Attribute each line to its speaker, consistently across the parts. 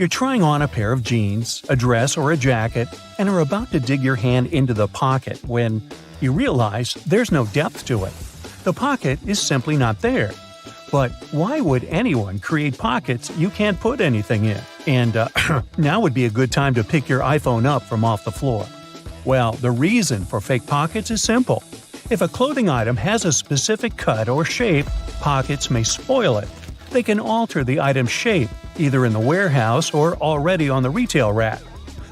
Speaker 1: You're trying on a pair of jeans, a dress, or a jacket, and are about to dig your hand into the pocket when you realize there's no depth to it. The pocket is simply not there. But why would anyone create pockets you can't put anything in? And now would be a good time to pick your iPhone up from off the floor. Well, the reason for fake pockets is simple. If a clothing item has a specific cut or shape, pockets may spoil it. They can alter the item's shape, either in the warehouse or already on the retail rack.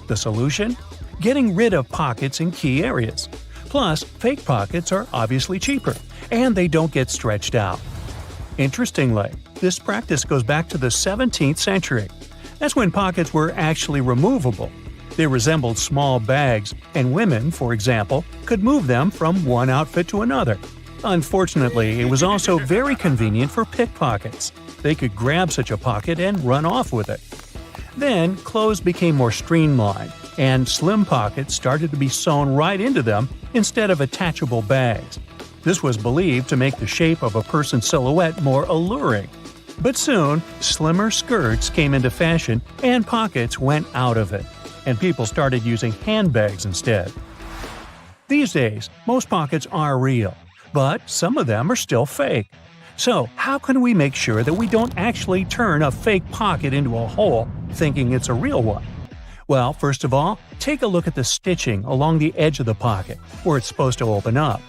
Speaker 1: The solution? Getting rid of pockets in key areas. Plus, fake pockets are obviously cheaper, and they don't get stretched out. Interestingly, this practice goes back to the 17th century. That's when pockets were actually removable. They resembled small bags, and women, for example, could move them from one outfit to another. Unfortunately, it was also very convenient for pickpockets. They could grab such a pocket and run off with it. Then, clothes became more streamlined, and slim pockets started to be sewn right into them instead of attachable bags. This was believed to make the shape of a person's silhouette more alluring. But soon, slimmer skirts came into fashion and pockets went out of it, and people started using handbags instead. These days, most pockets are real, but some of them are still fake. So, how can we make sure that we don't actually turn a fake pocket into a hole thinking it's a real one? Well, first of all, take a look at the stitching along the edge of the pocket, where it's supposed to open up.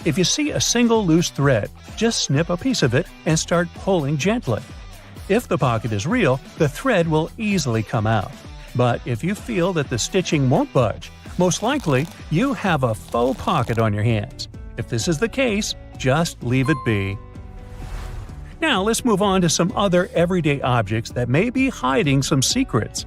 Speaker 1: If you see a single loose thread, just snip a piece of it and start pulling gently. If the pocket is real, the thread will easily come out. But if you feel that the stitching won't budge, most likely you have a faux pocket on your hands. If this is the case, just leave it be. Now let's move on to some other everyday objects that may be hiding some secrets.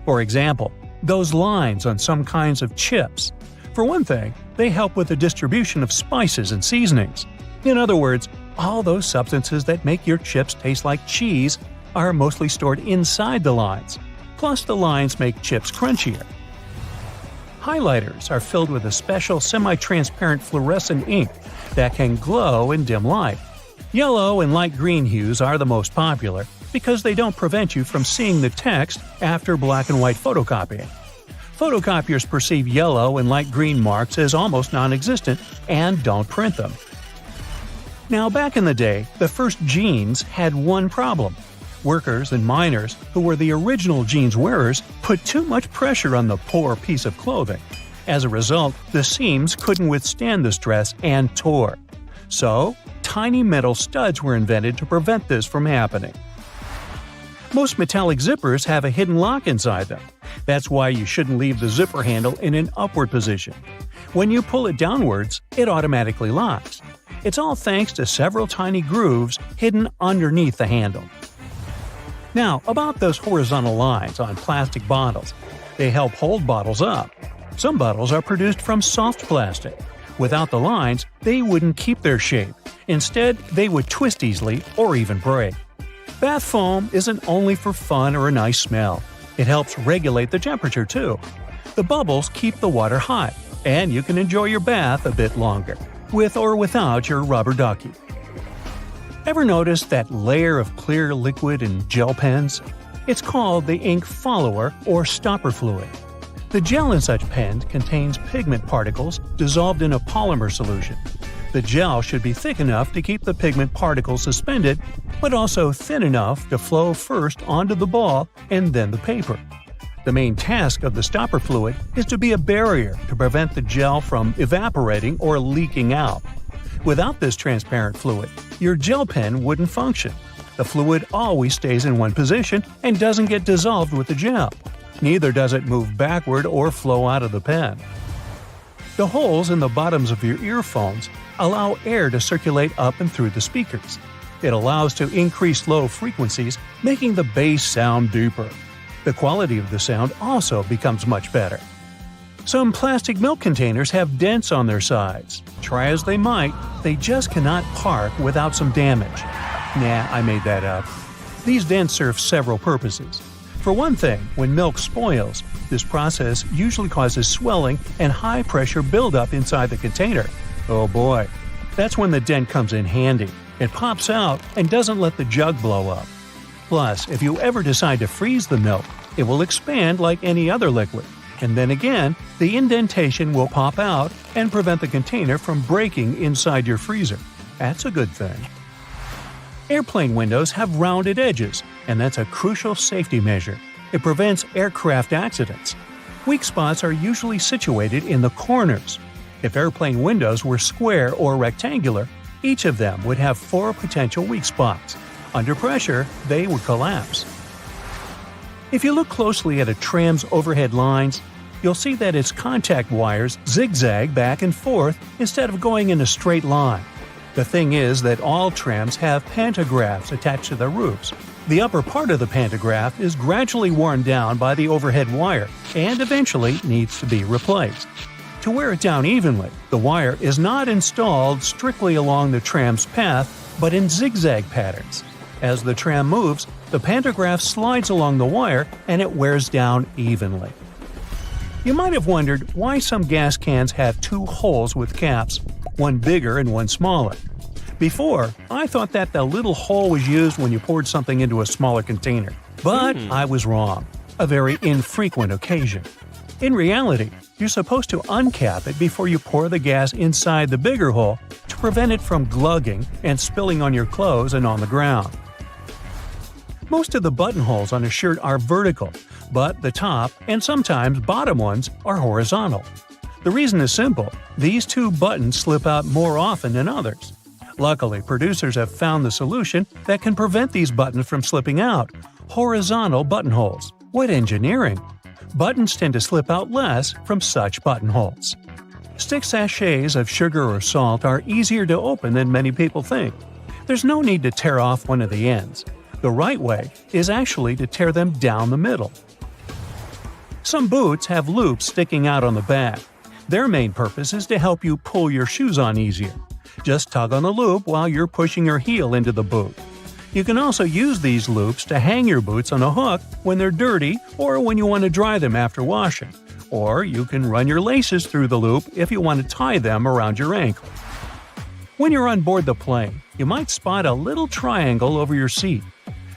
Speaker 1: For example, those lines on some kinds of chips. For one thing, they help with the distribution of spices and seasonings. In other words, all those substances that make your chips taste like cheese are mostly stored inside the lines. Plus, the lines make chips crunchier. Highlighters are filled with a special semi-transparent fluorescent ink that can glow in dim light. Yellow and light green hues are the most popular because they don't prevent you from seeing the text after black and white photocopying. Photocopiers perceive yellow and light green marks as almost non-existent and don't print them. Now, back in the day, the first jeans had one problem. Workers and miners, who were the original jeans wearers, put too much pressure on the poor piece of clothing. As a result, the seams couldn't withstand the stress and tore. So, tiny metal studs were invented to prevent this from happening. Most metallic zippers have a hidden lock inside them. That's why you shouldn't leave the zipper handle in an upward position. When you pull it downwards, it automatically locks. It's all thanks to several tiny grooves hidden underneath the handle. Now, about those horizontal lines on plastic bottles. They help hold bottles up. Some bottles are produced from soft plastic. Without the lines, they wouldn't keep their shape. Instead, they would twist easily or even break. Bath foam isn't only for fun or a nice smell. It helps regulate the temperature too. The bubbles keep the water hot, and you can enjoy your bath a bit longer, with or without your rubber ducky. Ever notice that layer of clear liquid in gel pens? It's called the ink follower or stopper fluid. The gel in such pens contains pigment particles dissolved in a polymer solution. The gel should be thick enough to keep the pigment particles suspended, but also thin enough to flow first onto the ball and then the paper. The main task of the stopper fluid is to be a barrier to prevent the gel from evaporating or leaking out. Without this transparent fluid, your gel pen wouldn't function. The fluid always stays in one position and doesn't get dissolved with the gel. Neither does it move backward or flow out of the pen. The holes in the bottoms of your earphones allow air to circulate up and through the speakers. It allows to increase low frequencies, making the bass sound deeper. The quality of the sound also becomes much better. Some plastic milk containers have dents on their sides. Try as they might, they just cannot park without some damage. Nah, I made that up. These dents serve several purposes. For one thing, when milk spoils, this process usually causes swelling and high-pressure buildup inside the container. Oh boy, that's when the dent comes in handy. It pops out and doesn't let the jug blow up. Plus, if you ever decide to freeze the milk, It will expand like any other liquid, and then again, the indentation will pop out and prevent the container from breaking inside your freezer. That's a good thing. Airplane windows have rounded edges, and that's a crucial safety measure. It prevents aircraft accidents. Weak spots are usually situated in the corners. If airplane windows were square or rectangular, each of them would have 4 potential weak spots. Under pressure, they would collapse. If you look closely at a tram's overhead lines, you'll see that its contact wires zigzag back and forth instead of going in a straight line. The thing is that all trams have pantographs attached to their roofs. The upper part of the pantograph is gradually worn down by the overhead wire and eventually needs to be replaced. To wear it down evenly, the wire is not installed strictly along the tram's path, but in zigzag patterns. As the tram moves, the pantograph slides along the wire and it wears down evenly. You might have wondered why some gas cans have 2 holes with caps, one bigger and one smaller. Before, I thought that the little hole was used when you poured something into a smaller container. But I was wrong. A very infrequent occasion. In reality, you're supposed to uncap it before you pour the gas inside the bigger hole to prevent it from glugging and spilling on your clothes and on the ground. Most of the buttonholes on a shirt are vertical, but the top and sometimes bottom ones are horizontal. The reason is simple: these 2 buttons slip out more often than others. Luckily, producers have found the solution that can prevent these buttons from slipping out: horizontal buttonholes. What engineering! Buttons tend to slip out less from such buttonholes. Stick sachets of sugar or salt are easier to open than many people think. There's no need to tear off one of the ends. The right way is actually to tear them down the middle. Some boots have loops sticking out on the back. Their main purpose is to help you pull your shoes on easier. Just tug on the loop while you're pushing your heel into the boot. You can also use these loops to hang your boots on a hook when they're dirty or when you want to dry them after washing. Or you can run your laces through the loop if you want to tie them around your ankle. When you're on board the plane, you might spot a little triangle over your seat.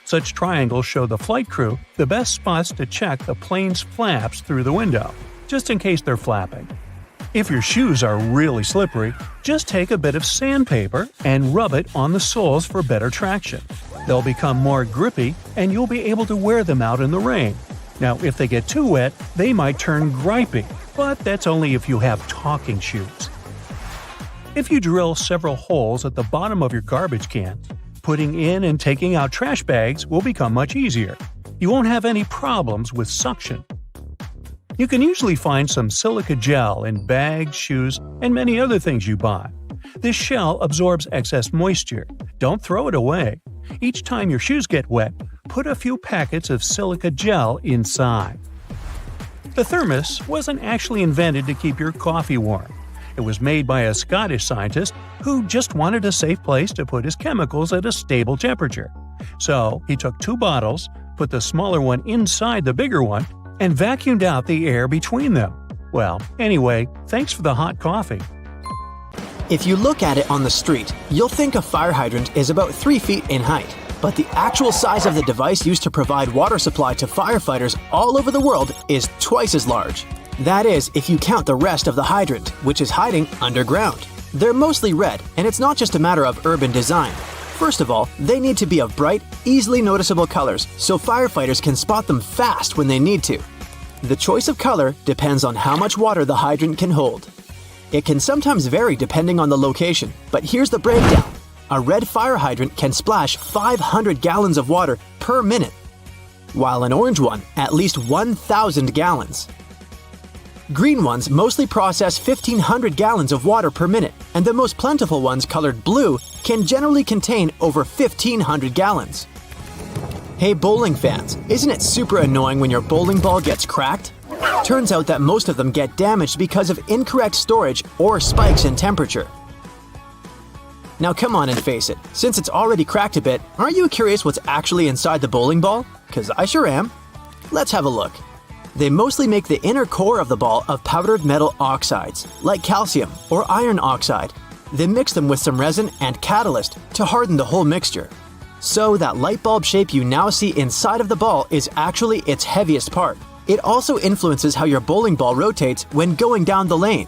Speaker 1: Such triangles show the flight crew the best spots to check the plane's flaps through the window, just in case they're flapping. If your shoes are really slippery, just take a bit of sandpaper and rub it on the soles for better traction. They'll become more grippy and you'll be able to wear them out in the rain. Now, if they get too wet, they might turn gripey, but that's only if you have talking shoes. If you drill several holes at the bottom of your garbage can, putting in and taking out trash bags will become much easier. You won't have any problems with suction. You can usually find some silica gel in bags, shoes, and many other things you buy. This shell absorbs excess moisture. Don't throw it away. Each time your shoes get wet, put a few packets of silica gel inside. The thermos wasn't actually invented to keep your coffee warm. It was made by a Scottish scientist who just wanted a safe place to put his chemicals at a stable temperature. So he took 2 bottles, put the smaller one inside the bigger one, and vacuumed out the air between them. Well, anyway, thanks for the hot coffee.
Speaker 2: If you look at it on the street, you'll think a fire hydrant is about 3 feet in height. But the actual size of the device used to provide water supply to firefighters all over the world is twice as large. That is, if you count the rest of the hydrant, which is hiding underground. They're mostly red, and it's not just a matter of urban design. First of all, they need to be of bright, easily noticeable colors so firefighters can spot them fast when they need to. The choice of color depends on how much water the hydrant can hold. It can sometimes vary depending on the location, but here's the breakdown. A red fire hydrant can splash 500 gallons of water per minute, while an orange one at least 1,000 gallons. Green ones mostly process 1,500 gallons of water per minute, and the most plentiful ones colored blue can generally contain over 1,500 gallons. Hey bowling fans, isn't it super annoying when your bowling ball gets cracked? Turns out that most of them get damaged because of incorrect storage or spikes in temperature. Now come on and face it, since it's already cracked a bit, aren't you curious what's actually inside the bowling ball? 'Cause I sure am. Let's have a look. They mostly make the inner core of the ball of powdered metal oxides, like calcium or iron oxide. They mix them with some resin and catalyst to harden the whole mixture. So that light bulb shape you now see inside of the ball is actually its heaviest part. It also influences how your bowling ball rotates when going down the lane.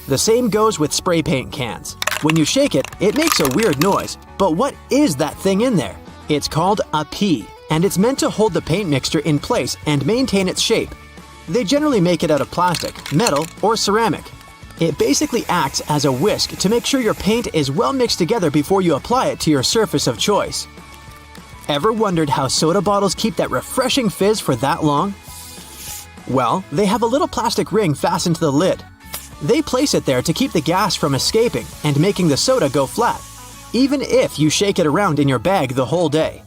Speaker 2: The same goes with spray paint cans. When you shake it, it makes a weird noise. But what is that thing in there? It's called a pea, and it's meant to hold the paint mixture in place and maintain its shape. They generally make it out of plastic, metal, or ceramic. It basically acts as a whisk to make sure your paint is well mixed together before you apply it to your surface of choice. Ever wondered how soda bottles keep that refreshing fizz for that long? Well, they have a little plastic ring fastened to the lid. They place it there to keep the gas from escaping and making the soda go flat, even if you shake it around in your bag the whole day.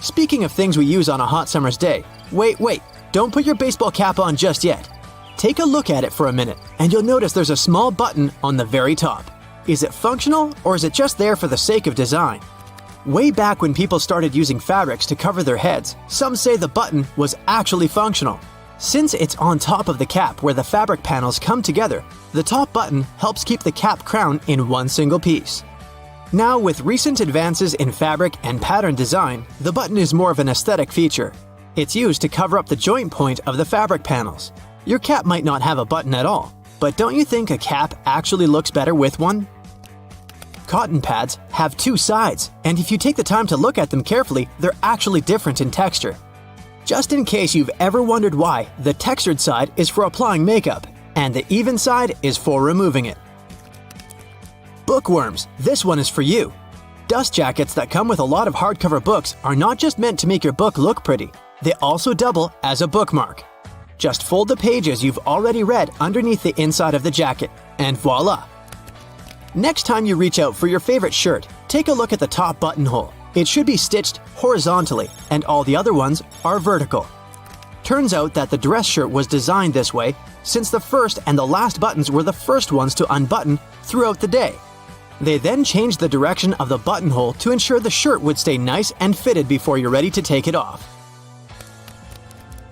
Speaker 2: Speaking of things we use on a hot summer's day, wait, don't put your baseball cap on just yet. Take a look at it for a minute, and you'll notice there's a small button on the very top. Is it functional, or is it just there for the sake of design? Way back when people started using fabrics to cover their heads, some say the button was actually functional. Since it's on top of the cap where the fabric panels come together, the top button helps keep the cap crown in one single piece. Now, with recent advances in fabric and pattern design, the button is more of an aesthetic feature. It's used to cover up the joint point of the fabric panels. Your cap might not have a button at all, but don't you think a cap actually looks better with one? Cotton pads have two sides, and if you take the time to look at them carefully, they're actually different in texture. Just in case you've ever wondered why, the textured side is for applying makeup, and the even side is for removing it. Bookworms, this one is for you. Dust jackets that come with a lot of hardcover books are not just meant to make your book look pretty, they also double as a bookmark. Just fold the pages you've already read underneath the inside of the jacket, and voila! Next time you reach out for your favorite shirt, take a look at the top buttonhole. It should be stitched horizontally, and all the other ones are vertical. Turns out that the dress shirt was designed this way since the first and the last buttons were the first ones to unbutton throughout the day. They then changed the direction of the buttonhole to ensure the shirt would stay nice and fitted before you're ready to take it off.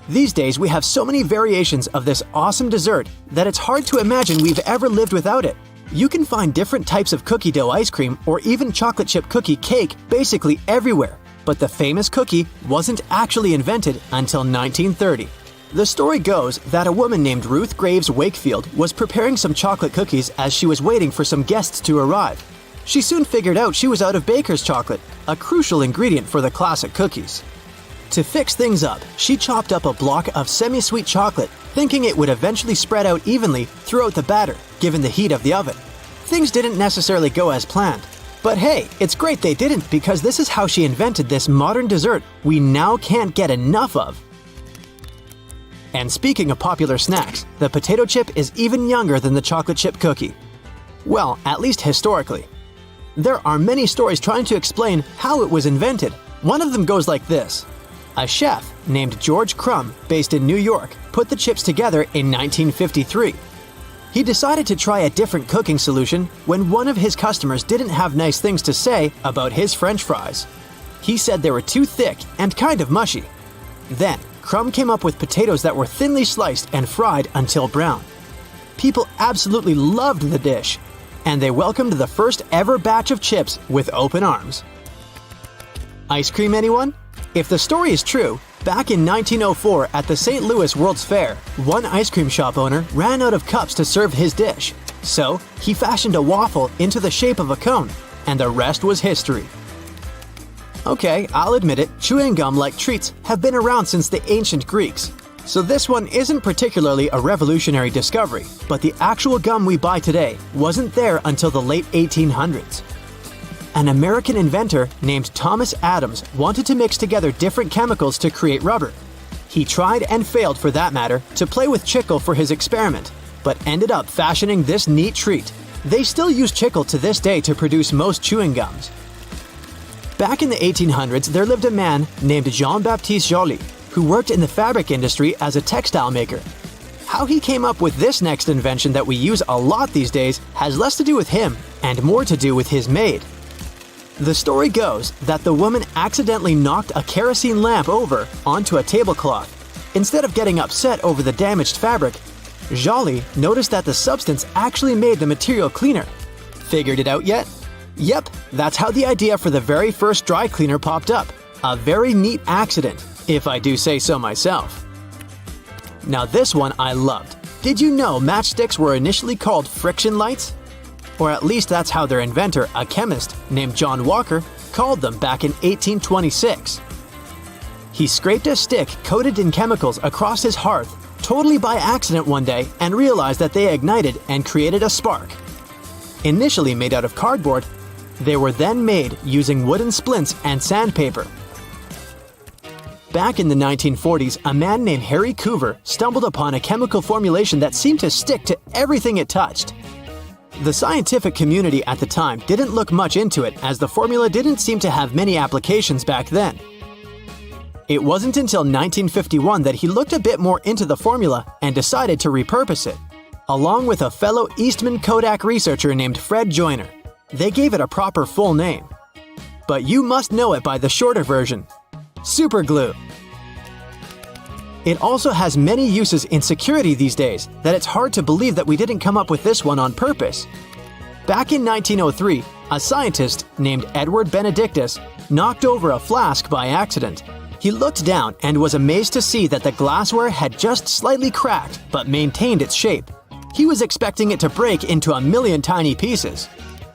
Speaker 2: These days we have so many variations of this awesome dessert that it's hard to imagine we've ever lived without it. You can find different types of cookie dough ice cream or even chocolate chip cookie cake basically everywhere, but the famous cookie wasn't actually invented until 1930. The story goes that a woman named Ruth Graves Wakefield was preparing some chocolate cookies as she was waiting for some guests to arrive. She soon figured out she was out of baker's chocolate, a crucial ingredient for the classic cookies. To fix things up, she chopped up a block of semi-sweet chocolate, thinking it would eventually spread out evenly throughout the batter, given the heat of the oven. Things didn't necessarily go as planned. But hey, it's great they didn't, because this is how she invented this modern dessert we now can't get enough of. And speaking of popular snacks, the potato chip is even younger than the chocolate chip cookie. Well, at least historically. There are many stories trying to explain how it was invented. One of them goes like this. A chef named George Crumb, based in New York, put the chips together in 1953. He decided to try a different cooking solution when one of his customers didn't have nice things to say about his French fries. He said they were too thick and kind of mushy. Then, Crumb came up with potatoes that were thinly sliced and fried until brown. People absolutely loved the dish, and they welcomed the first ever batch of chips with open arms. Ice cream, anyone? If the story is true, back in 1904 at the St. Louis World's Fair, one ice cream shop owner ran out of cups to serve his dish. So, he fashioned a waffle into the shape of a cone, and the rest was history. Okay, I'll admit it, chewing gum like treats have been around since the ancient Greeks. So this one isn't particularly a revolutionary discovery, but the actual gum we buy today wasn't there until the late 1800s. An American inventor named Thomas Adams wanted to mix together different chemicals to create rubber. He tried and failed, for that matter, to play with chicle for his experiment, but ended up fashioning this neat treat. They still use chicle to this day to produce most chewing gums. Back in the 1800s, there lived a man named Jean-Baptiste Joly, who worked in the fabric industry as a textile maker. How he came up with this next invention that we use a lot these days has less to do with him and more to do with his maid. The story goes that the woman accidentally knocked a kerosene lamp over onto a tablecloth. Instead of getting upset over the damaged fabric, Joly noticed that the substance actually made the material cleaner. Figured it out yet? Yep, that's how the idea for the very first dry cleaner popped up. A very neat accident, if I do say so myself. Now this one I loved. Did you know matchsticks were initially called friction lights? Or at least that's how their inventor, a chemist named John Walker, called them back in 1826. He scraped a stick coated in chemicals across his hearth, totally by accident one day, and realized that they ignited and created a spark. Initially made out of cardboard, they were then made using wooden splints and sandpaper. Back in the 1940s, a man named Harry Coover stumbled upon a chemical formulation that seemed to stick to everything it touched. The scientific community at the time didn't look much into it, as the formula didn't seem to have many applications back then. It wasn't until 1951 that he looked a bit more into the formula and decided to repurpose it, along with a fellow Eastman Kodak researcher named Fred Joyner. They gave it a proper full name. But you must know it by the shorter version: super glue. It also has many uses in security these days that it's hard to believe that we didn't come up with this one on purpose. Back in 1903, a scientist named Edward Benedictus knocked over a flask by accident. He looked down and was amazed to see that the glassware had just slightly cracked but maintained its shape. He was expecting it to break into a million tiny pieces.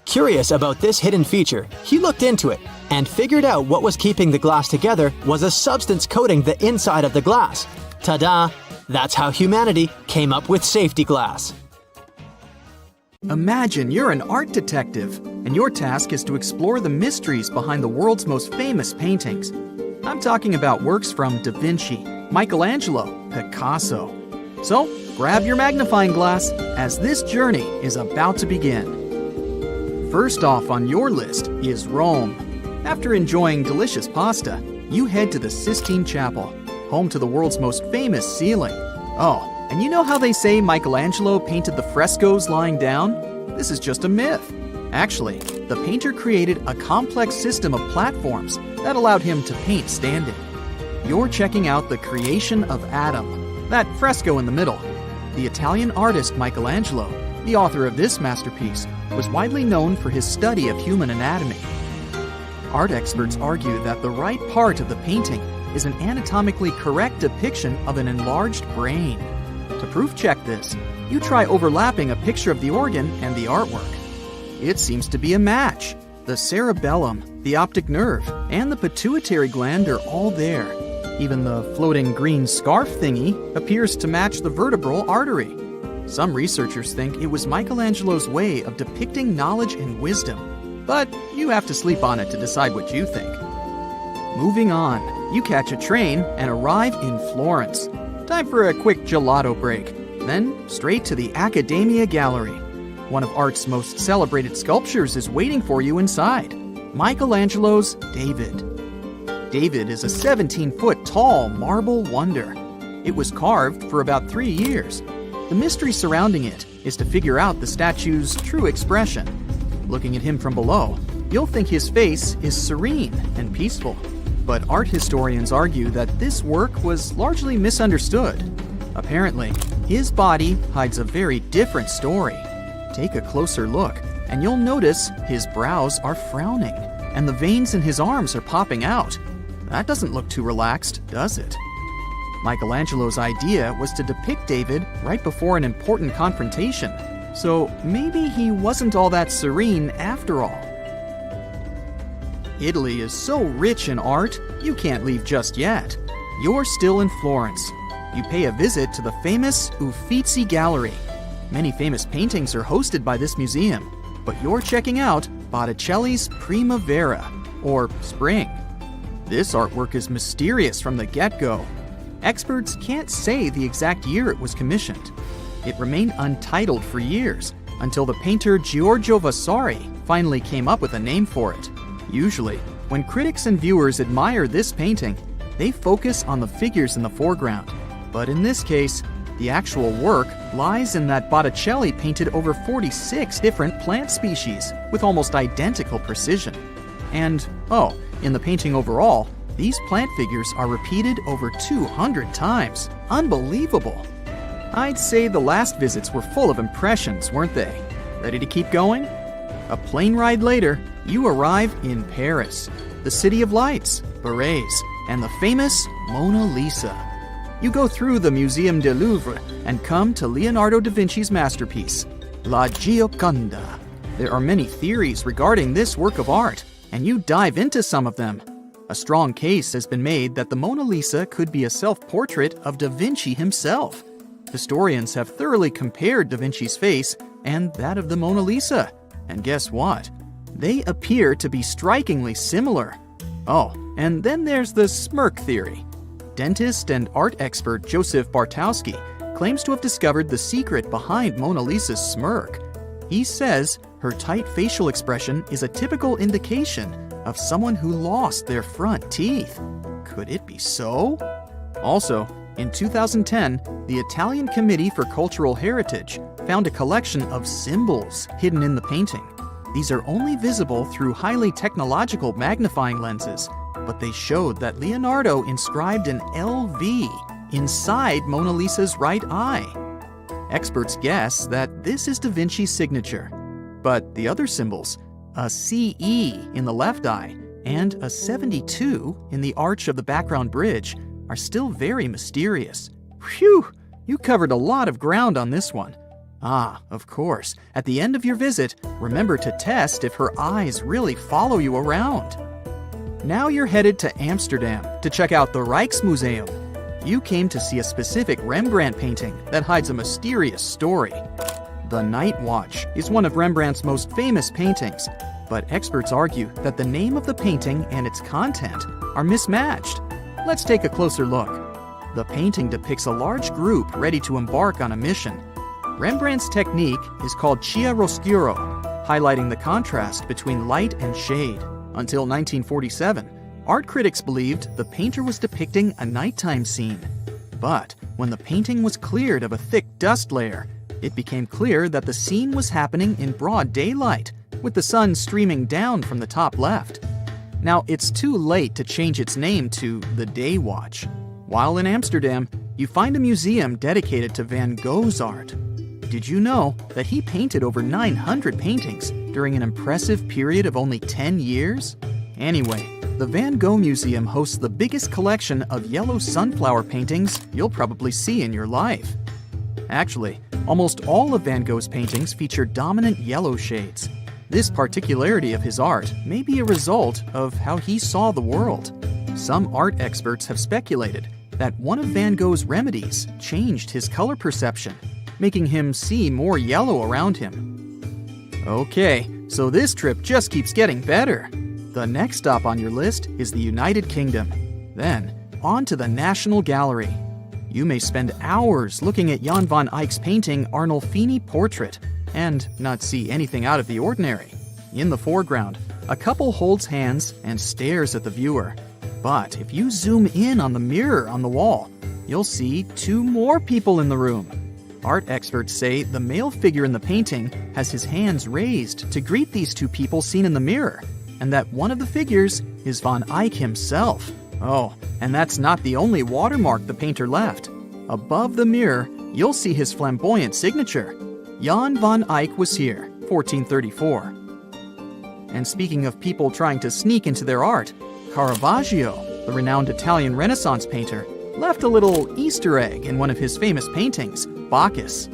Speaker 2: Curious about this hidden feature, he looked into it and figured out what was keeping the glass together was a substance coating the inside of the glass. Ta-da! That's how humanity came up with safety glass.
Speaker 3: Imagine you're an art detective, and your task is to explore the mysteries behind the world's most famous paintings. I'm talking about works from Da Vinci, Michelangelo, Picasso. So, grab your magnifying glass, as this journey is about to begin. First off on your list is Rome. After enjoying delicious pasta, you head to the Sistine Chapel, home to the world's most famous ceiling. Oh, and you know how they say Michelangelo painted the frescoes lying down? This is just a myth. Actually, the painter created a complex system of platforms that allowed him to paint standing. You're checking out the creation of Adam, that fresco in the middle. The Italian artist Michelangelo, the author of this masterpiece, was widely known for his study of human anatomy. Art experts argue that the right part of the painting is an anatomically correct depiction of an enlarged brain. To proof check this, you try overlapping a picture of the organ and the artwork. It seems to be a match. The cerebellum, the optic nerve, and the pituitary gland are all there. Even the floating green scarf thingy appears to match the vertebral artery. Some researchers think it was Michelangelo's way of depicting knowledge and wisdom, but you have to sleep on it to decide what you think. Moving on, you catch a train and arrive in Florence. Time for a quick gelato break, then straight to the Accademia Gallery. One of art's most celebrated sculptures is waiting for you inside: Michelangelo's David. David is a 17-foot tall marble wonder. It was carved for about 3 years. The mystery surrounding it is to figure out the statue's true expression. Looking at him from below, you'll think his face is serene and peaceful. But art historians argue that this work was largely misunderstood. Apparently, his body hides a very different story. Take a closer look, and you'll notice his brows are frowning, and the veins in his arms are popping out. That doesn't look too relaxed, does it? Michelangelo's idea was to depict David right before an important confrontation, so maybe he wasn't all that serene after all. Italy is so rich in art, you can't leave just yet. You're still in Florence. You pay a visit to the famous Uffizi Gallery. Many famous paintings are hosted by this museum, but you're checking out Botticelli's Primavera, or Spring. This artwork is mysterious from the get-go. Experts can't say the exact year it was commissioned. It remained untitled for years, until the painter Giorgio Vasari finally came up with a name for it. Usually, when critics and viewers admire this painting, they focus on the figures in the foreground. But in this case, the actual work lies in that Botticelli painted over 46 different plant species with almost identical precision. And, in the painting overall, these plant figures are repeated over 200 times. Unbelievable! I'd say the last visits were full of impressions, weren't they? Ready to keep going? A plane ride later, you arrive in Paris, the city of lights, berets, and the famous Mona Lisa. You go through the Museum du Louvre and come to Leonardo da Vinci's masterpiece, La Gioconda. There are many theories regarding this work of art, and you dive into some of them. A strong case has been made that the Mona Lisa could be a self-portrait of Da Vinci himself. Historians have thoroughly compared Da Vinci's face and that of the Mona Lisa. And guess what? They appear to be strikingly similar. Oh, and then there's the smirk theory. Dentist and art expert Joseph Bartowski claims to have discovered the secret behind Mona Lisa's smirk. He says her tight facial expression is a typical indication of someone who lost their front teeth. Could it be so? Also, in 2010, the Italian Committee for Cultural Heritage found a collection of symbols hidden in the painting. These are only visible through highly technological magnifying lenses, but they showed that Leonardo inscribed an LV inside Mona Lisa's right eye. Experts guess that this is Da Vinci's signature. But the other symbols, a CE in the left eye and a 72 in the arch of the background bridge, are still very mysterious. Phew! You covered a lot of ground on this one. Ah, of course, at the end of your visit, remember to test if her eyes really follow you around. Now you're headed to Amsterdam to check out the Rijksmuseum. You came to see a specific Rembrandt painting that hides a mysterious story. The Night Watch is one of Rembrandt's most famous paintings, but experts argue that the name of the painting and its content are mismatched. Let's take a closer look. The painting depicts a large group ready to embark on a mission. Rembrandt's technique is called chiaroscuro, highlighting the contrast between light and shade. Until 1947, art critics believed the painter was depicting a nighttime scene. But when the painting was cleared of a thick dust layer, it became clear that the scene was happening in broad daylight, with the sun streaming down from the top left. Now, it's too late to change its name to the Day Watch. While in Amsterdam, you find a museum dedicated to Van Gogh's art. Did you know that he painted over 900 paintings during an impressive period of only 10 years? Anyway, the Van Gogh Museum hosts the biggest collection of yellow sunflower paintings you'll probably see in your life. Actually, almost all of Van Gogh's paintings feature dominant yellow shades. This particularity of his art may be a result of how he saw the world. Some art experts have speculated that one of Van Gogh's remedies changed his color perception, making him see more yellow around him. Okay, so this trip just keeps getting better. The next stop on your list is the United Kingdom. Then, on to the National Gallery. You may spend hours looking at Jan van Eyck's painting Arnolfini Portrait and not see anything out of the ordinary. In the foreground, a couple holds hands and stares at the viewer. But if you zoom in on the mirror on the wall, you'll see two more people in the room. Art experts say the male figure in the painting has his hands raised to greet these two people seen in the mirror, and that one of the figures is Van Eyck himself. Oh, and that's not the only watermark the painter left. Above the mirror, you'll see his flamboyant signature. Jan van Eyck was here, 1434. And speaking of people trying to sneak into their art, Caravaggio, the renowned Italian Renaissance painter, left a little Easter egg in one of his famous paintings, Bacchus.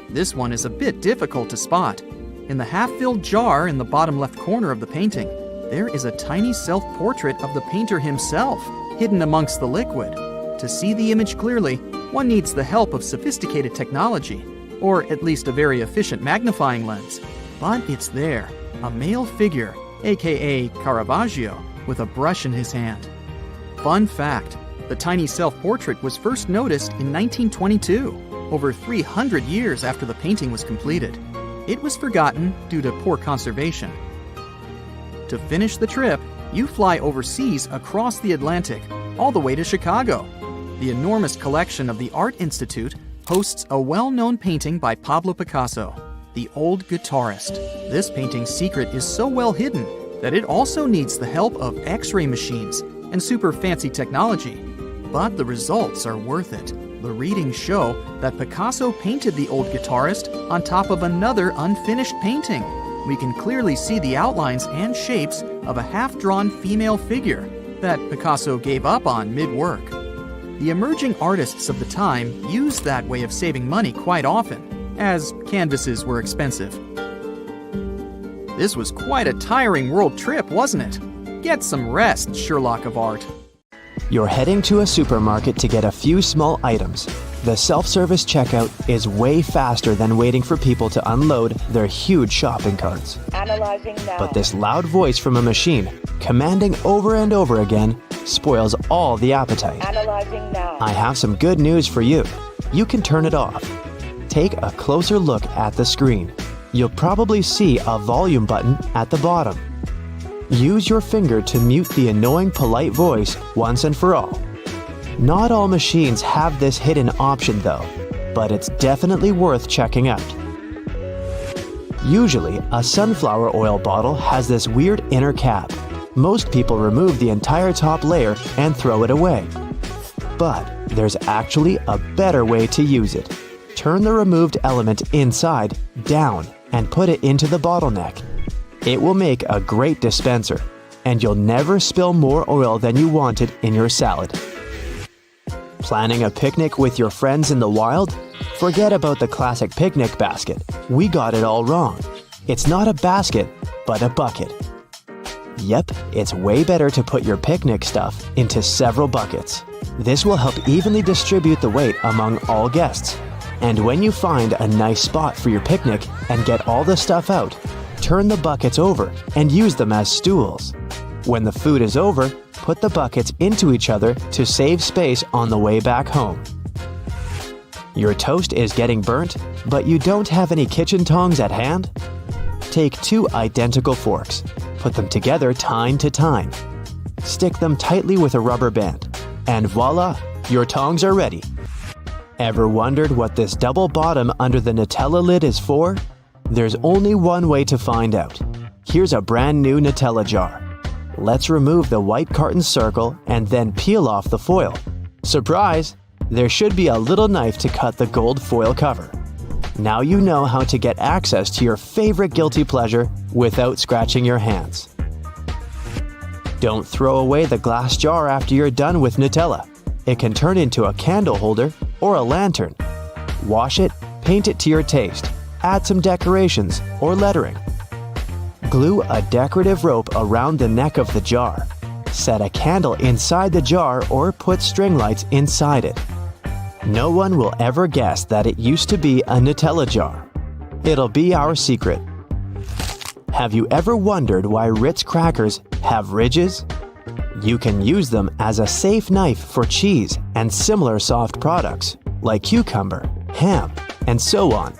Speaker 3: This one is a bit difficult to spot. In the half-filled jar in the bottom left corner of the painting, there is a tiny self-portrait of the painter himself, hidden amongst the liquid. To see the image clearly, one needs the help of sophisticated technology, or at least a very efficient magnifying lens. But it's there, a male figure, aka Caravaggio, with a brush in his hand. Fun fact, the tiny self-portrait was first noticed in 1922, over 300 years after the painting was completed. It was forgotten due to poor conservation. To finish the trip, you fly overseas across the Atlantic, all the way to Chicago. The enormous collection of the Art Institute hosts a well-known painting by Pablo Picasso, The Old Guitarist. This painting's secret is so well hidden that it also needs the help of X-ray machines and super fancy technology. But the results are worth it. The readings show that Picasso painted The Old Guitarist on top of another unfinished painting. we can clearly see the outlines and shapes of a half-drawn female figure that Picasso gave up on mid-work. The emerging artists of the time used that way of saving money quite often, as canvases were expensive. This was quite a tiring world trip, wasn't it? Get some rest, Sherlock of Art.
Speaker 2: You're heading to a supermarket to get a few small items. The self-service checkout is way faster than waiting for people to unload their huge shopping carts.
Speaker 4: Analyzing now.
Speaker 2: But this loud voice from a machine, commanding over and over again, spoils all the appetite.
Speaker 4: Analyzing now.
Speaker 2: I have some good news for you. You can turn it off. Take a closer look at the screen. You'll probably see a volume button at the bottom. Use your finger to mute the annoying polite voice once and for all. Not all machines have this hidden option though, but it's definitely worth checking out. Usually, a sunflower oil bottle has this weird inner cap. Most people remove the entire top layer and throw it away. But there's actually a better way to use it. Turn the removed element inside down and put it into the bottleneck. It will make a great dispenser, and you'll never spill more oil than you wanted in your salad. Planning a picnic with your friends in the wild? Forget about the classic picnic basket. We got it all wrong. It's not a basket, but a bucket. Yep, it's way better to put your picnic stuff into several buckets. This will help evenly distribute the weight among all guests. And when you find a nice spot for your picnic and get all the stuff out, turn the buckets over and use them as stools. When the food is over, put the buckets into each other to save space on the way back home. Your toast is getting burnt, but you don't have any kitchen tongs at hand? Take 2 identical forks, put them together tine to tine. Stick them tightly with a rubber band, and voila, your tongs are ready. Ever wondered what this double bottom under the Nutella lid is for? There's only one way to find out. Here's a brand new Nutella jar. Let's remove the white carton circle and then peel off the foil. Surprise! There should be a little knife to cut the gold foil cover. Now you know how to get access to your favorite guilty pleasure without scratching your hands. Don't throw away the glass jar after you're done with Nutella. It can turn into a candle holder or a lantern. Wash it, paint it to your taste, add some decorations or lettering. Glue a decorative rope around the neck of the jar. Set a candle inside the jar or put string lights inside it. No one will ever guess that it used to be a Nutella jar. It'll be our secret. Have you ever wondered why Ritz crackers have ridges? You can use them as a safe knife for cheese and similar soft products, like cucumber, ham, and so on.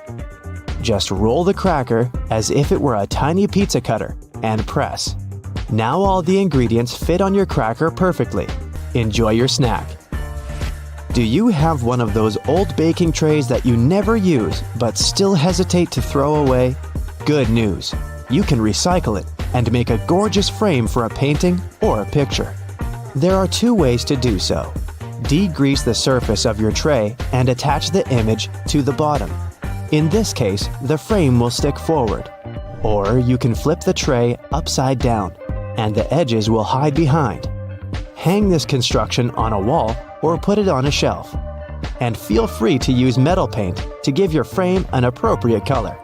Speaker 2: Just roll the cracker as if it were a tiny pizza cutter and press. Now all the ingredients fit on your cracker perfectly. Enjoy your snack. Do you have one of those old baking trays that you never use but still hesitate to throw away? Good news! You can recycle it and make a gorgeous frame for a painting or a picture. There are 2 ways to do so. Degrease the surface of your tray and attach the image to the bottom. In this case, the frame will stick forward. Or you can flip the tray upside down, and the edges will hide behind. Hang this construction on a wall or put it on a shelf. And feel free to use metal paint to give your frame an appropriate color.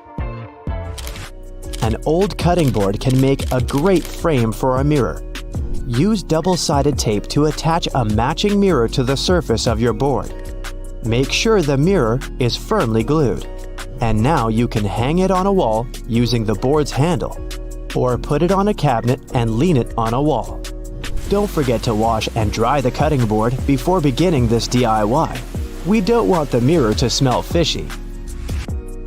Speaker 2: An old cutting board can make a great frame for a mirror. Use double-sided tape to attach a matching mirror to the surface of your board. Make sure the mirror is firmly glued. And now you can hang it on a wall using the board's handle, or put it on a cabinet and lean it on a wall. Don't forget to wash and dry the cutting board before beginning this DIY. We don't want the mirror to smell fishy.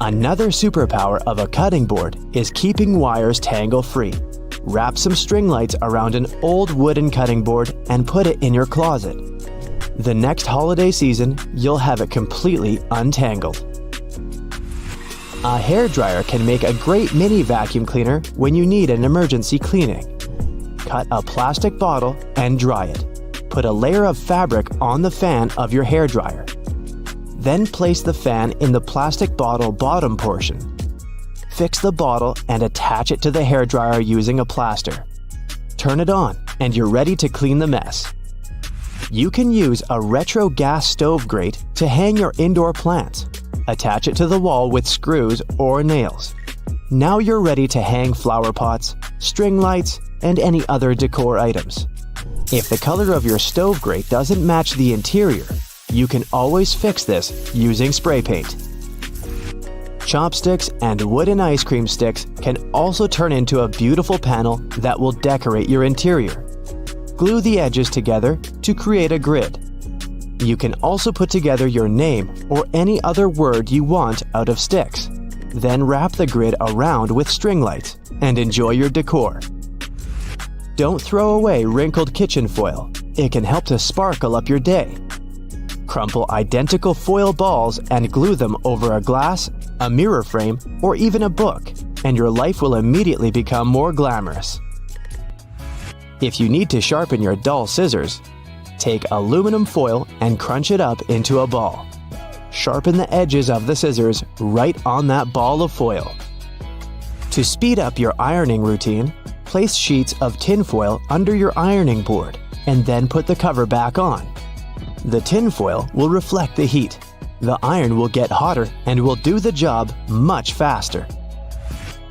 Speaker 2: Another superpower of a cutting board is keeping wires tangle-free. Wrap some string lights around an old wooden cutting board and put it in your closet. The next holiday season, you'll have it completely untangled. A hairdryer can make a great mini vacuum cleaner when you need an emergency cleaning. Cut a plastic bottle and dry it. Put a layer of fabric on the fan of your hairdryer. Then place the fan in the plastic bottle bottom portion. fix the bottle and attach it to the hairdryer using a plaster. Turn it on, and you're ready to clean the mess. You can use a retro gas stove grate to hang your indoor plants. Attach it to the wall with screws or nails. Now you're ready to hang flower pots, string lights, and any other decor items. If the color of your stove grate doesn't match the interior, you can always fix this using spray paint. Chopsticks and wooden ice cream sticks can also turn into a beautiful panel that will decorate your interior. Glue the edges together to create a grid. You can also put together your name or any other word you want out of sticks. Then wrap the grid around with string lights and enjoy your decor. Don't throw away wrinkled kitchen foil. It can help to sparkle up your day. Crumple identical foil balls and glue them over a glass, a mirror frame, or even a book, and your life will immediately become more glamorous. If you need to sharpen your dull scissors, take aluminum foil and crunch it up into a ball. Sharpen the edges of the scissors right on that ball of foil. To speed up your ironing routine, place sheets of tinfoil under your ironing board and then put the cover back on. The tinfoil will reflect the heat. The iron will get hotter and will do the job much faster.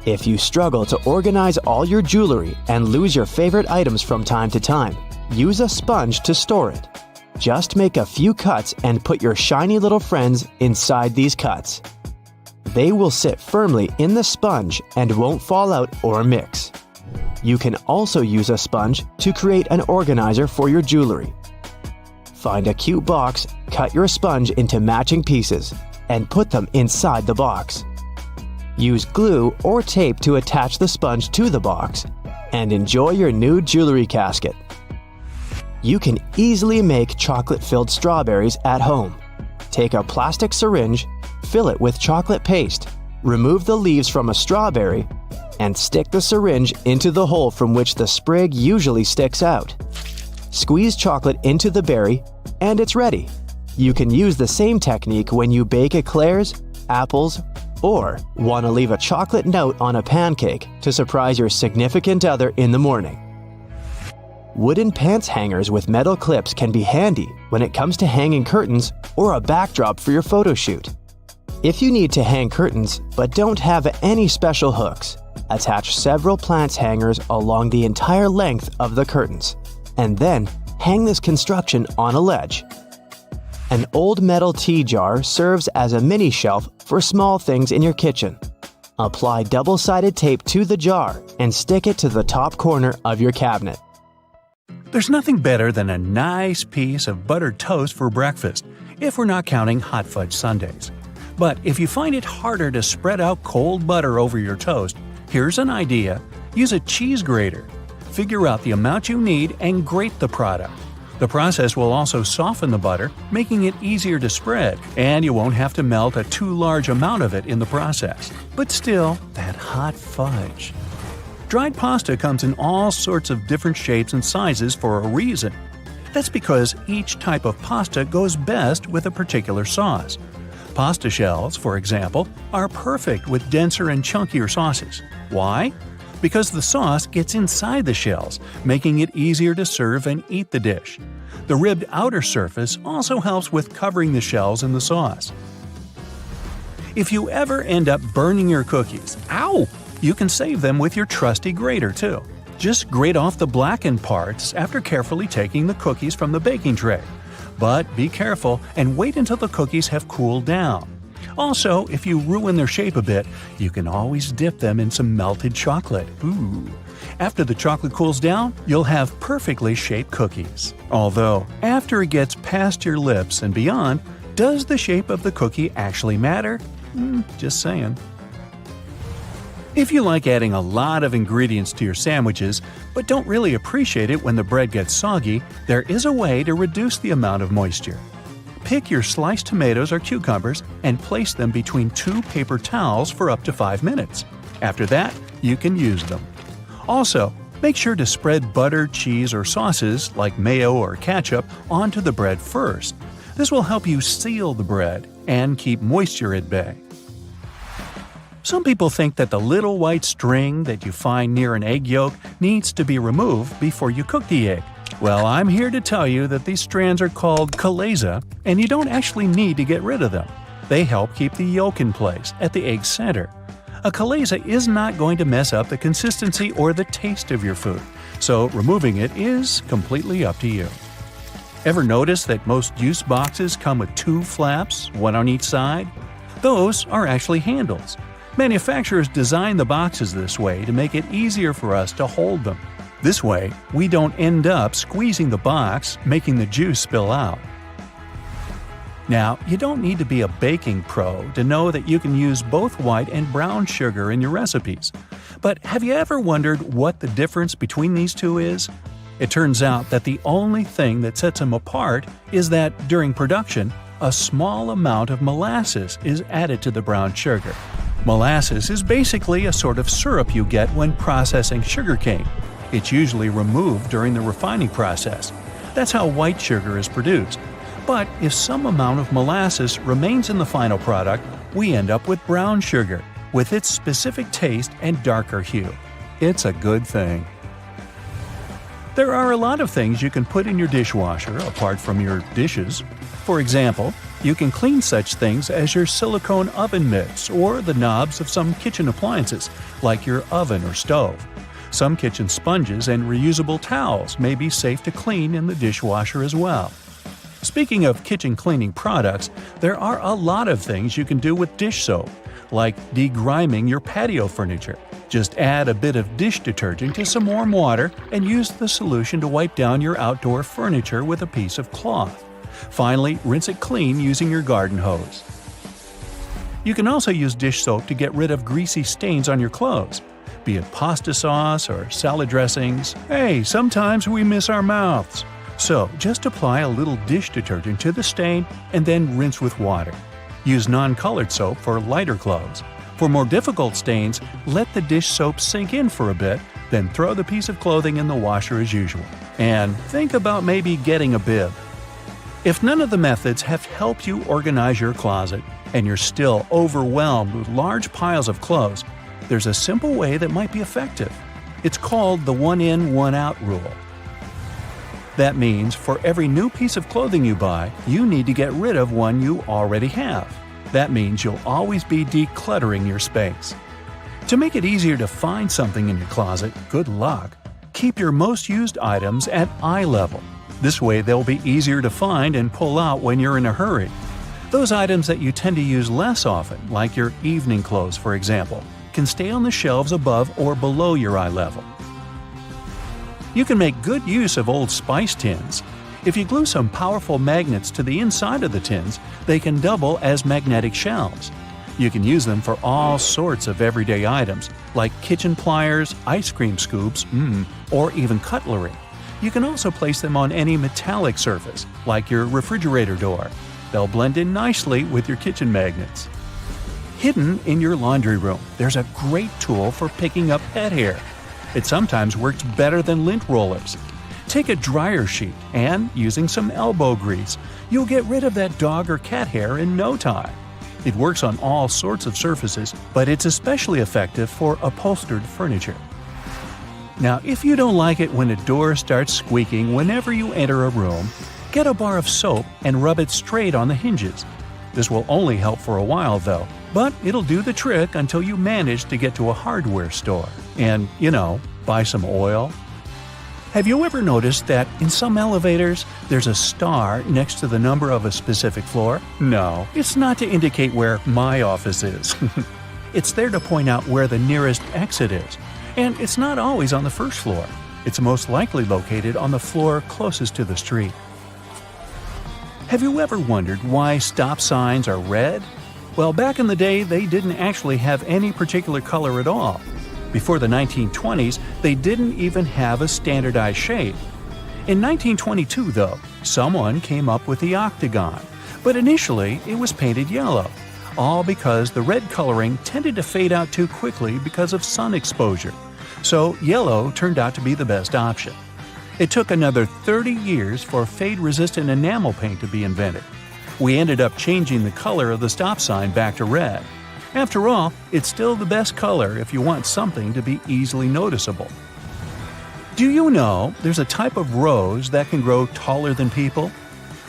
Speaker 2: If you struggle to organize all your jewelry and lose your favorite items from time to time, use a sponge to store it. Just make a few cuts and put your shiny little friends inside these cuts. They will sit firmly in the sponge and won't fall out or mix. You can also use a sponge to create an organizer for your jewelry. Find a cute box, cut your sponge into matching pieces, and put them inside the box. Use glue or tape to attach the sponge to the box, and enjoy your new jewelry casket. You can easily make chocolate-filled strawberries at home. Take a plastic syringe, fill it with chocolate paste, remove the leaves from a strawberry, and stick the syringe into the hole from which the sprig usually sticks out. Squeeze chocolate into the berry, and it's ready. You can use the same technique when you bake eclairs, apples, or want to leave a chocolate note on a pancake to surprise your significant other in the morning. Wooden pants hangers with metal clips can be handy when it comes to hanging curtains or a backdrop for your photo shoot. If you need to hang curtains but don't have any special hooks, attach several plants hangers along the entire length of the curtains, and then hang this construction on a ledge. An old metal tea jar serves as a mini shelf for small things in your kitchen. Apply double-sided tape to the jar and stick it to the top corner of your cabinet.
Speaker 1: There's nothing better than a nice piece of buttered toast for breakfast, if we're not counting hot fudge sundaes. But if you find it harder to spread out cold butter over your toast, here's an idea. Use a cheese grater. Figure out the amount you need and grate the product. The process will also soften the butter, making it easier to spread, and you won't have to melt a too large amount of it in the process. But still, that hot fudge. Dried pasta comes in all sorts of different shapes and sizes for a reason. That's because each type of pasta goes best with a particular sauce. Pasta shells, for example, are perfect with denser and chunkier sauces. Why? Because the sauce gets inside the shells, making it easier to serve and eat the dish. The ribbed outer surface also helps with covering the shells in the sauce. If you ever end up burning your cookies, you can save them with your trusty grater too. Just grate off the blackened parts after carefully taking the cookies from the baking tray. But be careful and wait until the cookies have cooled down. Also, if you ruin their shape a bit, you can always dip them in some melted chocolate. Ooh. After the chocolate cools down, you'll have perfectly shaped cookies. Although, after it gets past your lips and beyond, does the shape of the cookie actually matter? Just saying. If you like adding a lot of ingredients to your sandwiches, but don't really appreciate it when the bread gets soggy, there is a way to reduce the amount of moisture. Pick your sliced tomatoes or cucumbers and place them between 2 paper towels for up to 5 minutes. After that, you can use them. Also, make sure to spread butter, cheese, or sauces like mayo or ketchup onto the bread first. This will help you seal the bread and keep moisture at bay. Some people think that the little white string that you find near an egg yolk needs to be removed before you cook the egg. Well, I'm here to tell you that these strands are called chalaza, and you don't actually need to get rid of them. They help keep the yolk in place at the egg center. A chalaza is not going to mess up the consistency or the taste of your food, so removing it is completely up to you. Ever notice that most juice boxes come with 2 flaps, one on each side? Those are actually handles. Manufacturers design the boxes this way to make it easier for us to hold them. This way, we don't end up squeezing the box, making the juice spill out. Now, you don't need to be a baking pro to know that you can use both white and brown sugar in your recipes. But have you ever wondered what the difference between these two is? It turns out that the only thing that sets them apart is that, during production, a small amount of molasses is added to the brown sugar. Molasses is basically a sort of syrup you get when processing sugarcane. It's usually removed during the refining process. That's how white sugar is produced. But if some amount of molasses remains in the final product, we end up with brown sugar, with its specific taste and darker hue. It's a good thing. There are a lot of things you can put in your dishwasher apart from your dishes. For example, you can clean such things as your silicone oven mitts or the knobs of some kitchen appliances, like your oven or stove. Some kitchen sponges and reusable towels may be safe to clean in the dishwasher as well. Speaking of kitchen cleaning products, there are a lot of things you can do with dish soap, like degriming your patio furniture. Just add a bit of dish detergent to some warm water and use the solution to wipe down your outdoor furniture with a piece of cloth. Finally, rinse it clean using your garden hose. You can also use dish soap to get rid of greasy stains on your clothes, be it pasta sauce or salad dressings. Hey, sometimes we miss our mouths. So, just apply a little dish detergent to the stain and then rinse with water. Use non-colored soap for lighter clothes. For more difficult stains, let the dish soap sink in for a bit, then throw the piece of clothing in the washer as usual. And think about maybe getting a bib. If none of the methods have helped you organize your closet, and you're still overwhelmed with large piles of clothes, there's a simple way that might be effective. It's called the one-in, one-out rule. That means for every new piece of clothing you buy, you need to get rid of one you already have. That means you'll always be decluttering your space. To make it easier to find something in your closet, good luck. Keep your most used items at eye level. This way they'll be easier to find and pull out when you're in a hurry. Those items that you tend to use less often, like your evening clothes for example, can stay on the shelves above or below your eye level. You can make good use of old spice tins. If you glue some powerful magnets to the inside of the tins, they can double as magnetic shelves. You can use them for all sorts of everyday items, like kitchen pliers, ice cream scoops, or even cutlery. You can also place them on any metallic surface, like your refrigerator door. They'll blend in nicely with your kitchen magnets. Hidden in your laundry room, there's a great tool for picking up pet hair. It sometimes works better than lint rollers. Take a dryer sheet and, using some elbow grease, you'll get rid of that dog or cat hair in no time. It works on all sorts of surfaces, but it's especially effective for upholstered furniture. Now, if you don't like it when a door starts squeaking whenever you enter a room, get a bar of soap and rub it straight on the hinges. This will only help for a while though, but it'll do the trick until you manage to get to a hardware store and, buy some oil. Have you ever noticed that in some elevators, there's a star next to the number of a specific floor? No, it's not to indicate where my office is. It's there to point out where the nearest exit is. And it's not always on the first floor. It's most likely located on the floor closest to the street. Have you ever wondered why stop signs are red? Well, back in the day, they didn't actually have any particular color at all. Before the 1920s, they didn't even have a standardized shade. In 1922, though, someone came up with the octagon, but initially it was painted yellow, all because the red coloring tended to fade out too quickly because of sun exposure. So yellow turned out to be the best option. It took another 30 years for fade-resistant enamel paint to be invented. We ended up changing the color of the stop sign back to red. After all, it's still the best color if you want something to be easily noticeable. Do you know there's a type of rose that can grow taller than people?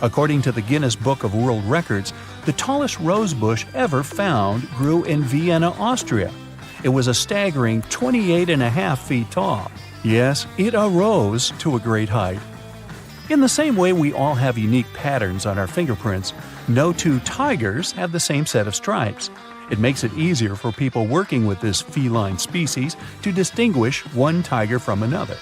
Speaker 1: According to the Guinness Book of World Records, the tallest rose bush ever found grew in Vienna, Austria. It was a staggering 28.5 feet tall. Yes, it arose to a great height. In the same way we all have unique patterns on our fingerprints, no two tigers have the same set of stripes. It makes it easier for people working with this feline species to distinguish one tiger from another.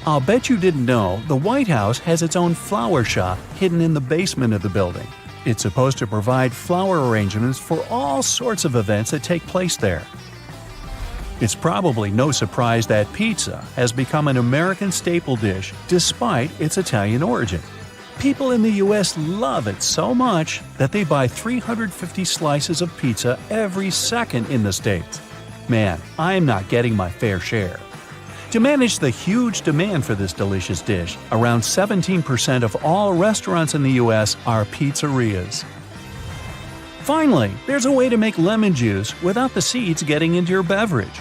Speaker 1: I'll bet you didn't know the White House has its own flower shop hidden in the basement of the building. It's supposed to provide flower arrangements for all sorts of events that take place there. It's probably no surprise that pizza has become an American staple dish despite its Italian origin. People in the US love it so much that they buy 350 slices of pizza every second in the States. Man, I'm not getting my fair share. To manage the huge demand for this delicious dish, around 17% of all restaurants in the US are pizzerias. Finally, there's a way to make lemon juice without the seeds getting into your beverage.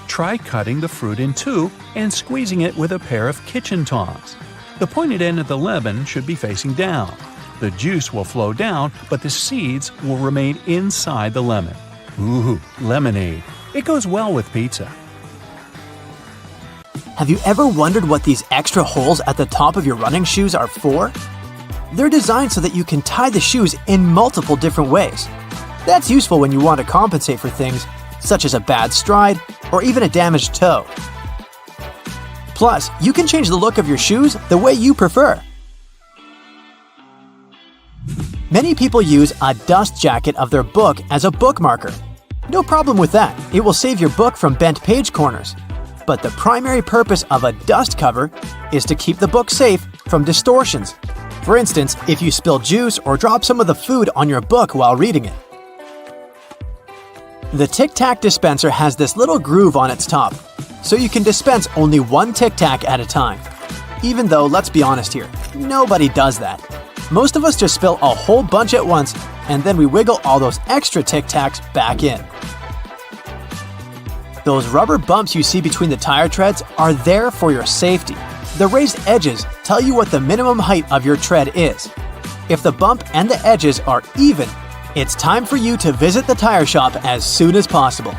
Speaker 1: Try cutting the fruit in two and squeezing it with a pair of kitchen tongs. The pointed end of the lemon should be facing down. The juice will flow down, but the seeds will remain inside the lemon. Ooh, lemonade. It goes well with pizza.
Speaker 2: Have you ever wondered what these extra holes at the top of your running shoes are for? They're designed so that you can tie the shoes in multiple different ways. That's useful when you want to compensate for things such as a bad stride or even a damaged toe. Plus, you can change the look of your shoes the way you prefer. Many people use a dust jacket of their book as a bookmarker. No problem with that, it will save your book from bent page corners. But the primary purpose of a dust cover is to keep the book safe from distortions. For instance, if you spill juice or drop some of the food on your book while reading it. The Tic Tac dispenser has this little groove on its top, so you can dispense only one Tic Tac at a time. Even though, let's be honest here, nobody does that. Most of us just spill a whole bunch at once, and then we wiggle all those extra Tic Tacs back in. Those rubber bumps you see between the tire treads are there for your safety. The raised edges tell you what the minimum height of your tread is. If the bump and the edges are even, it's time for you to visit the tire shop as soon as possible.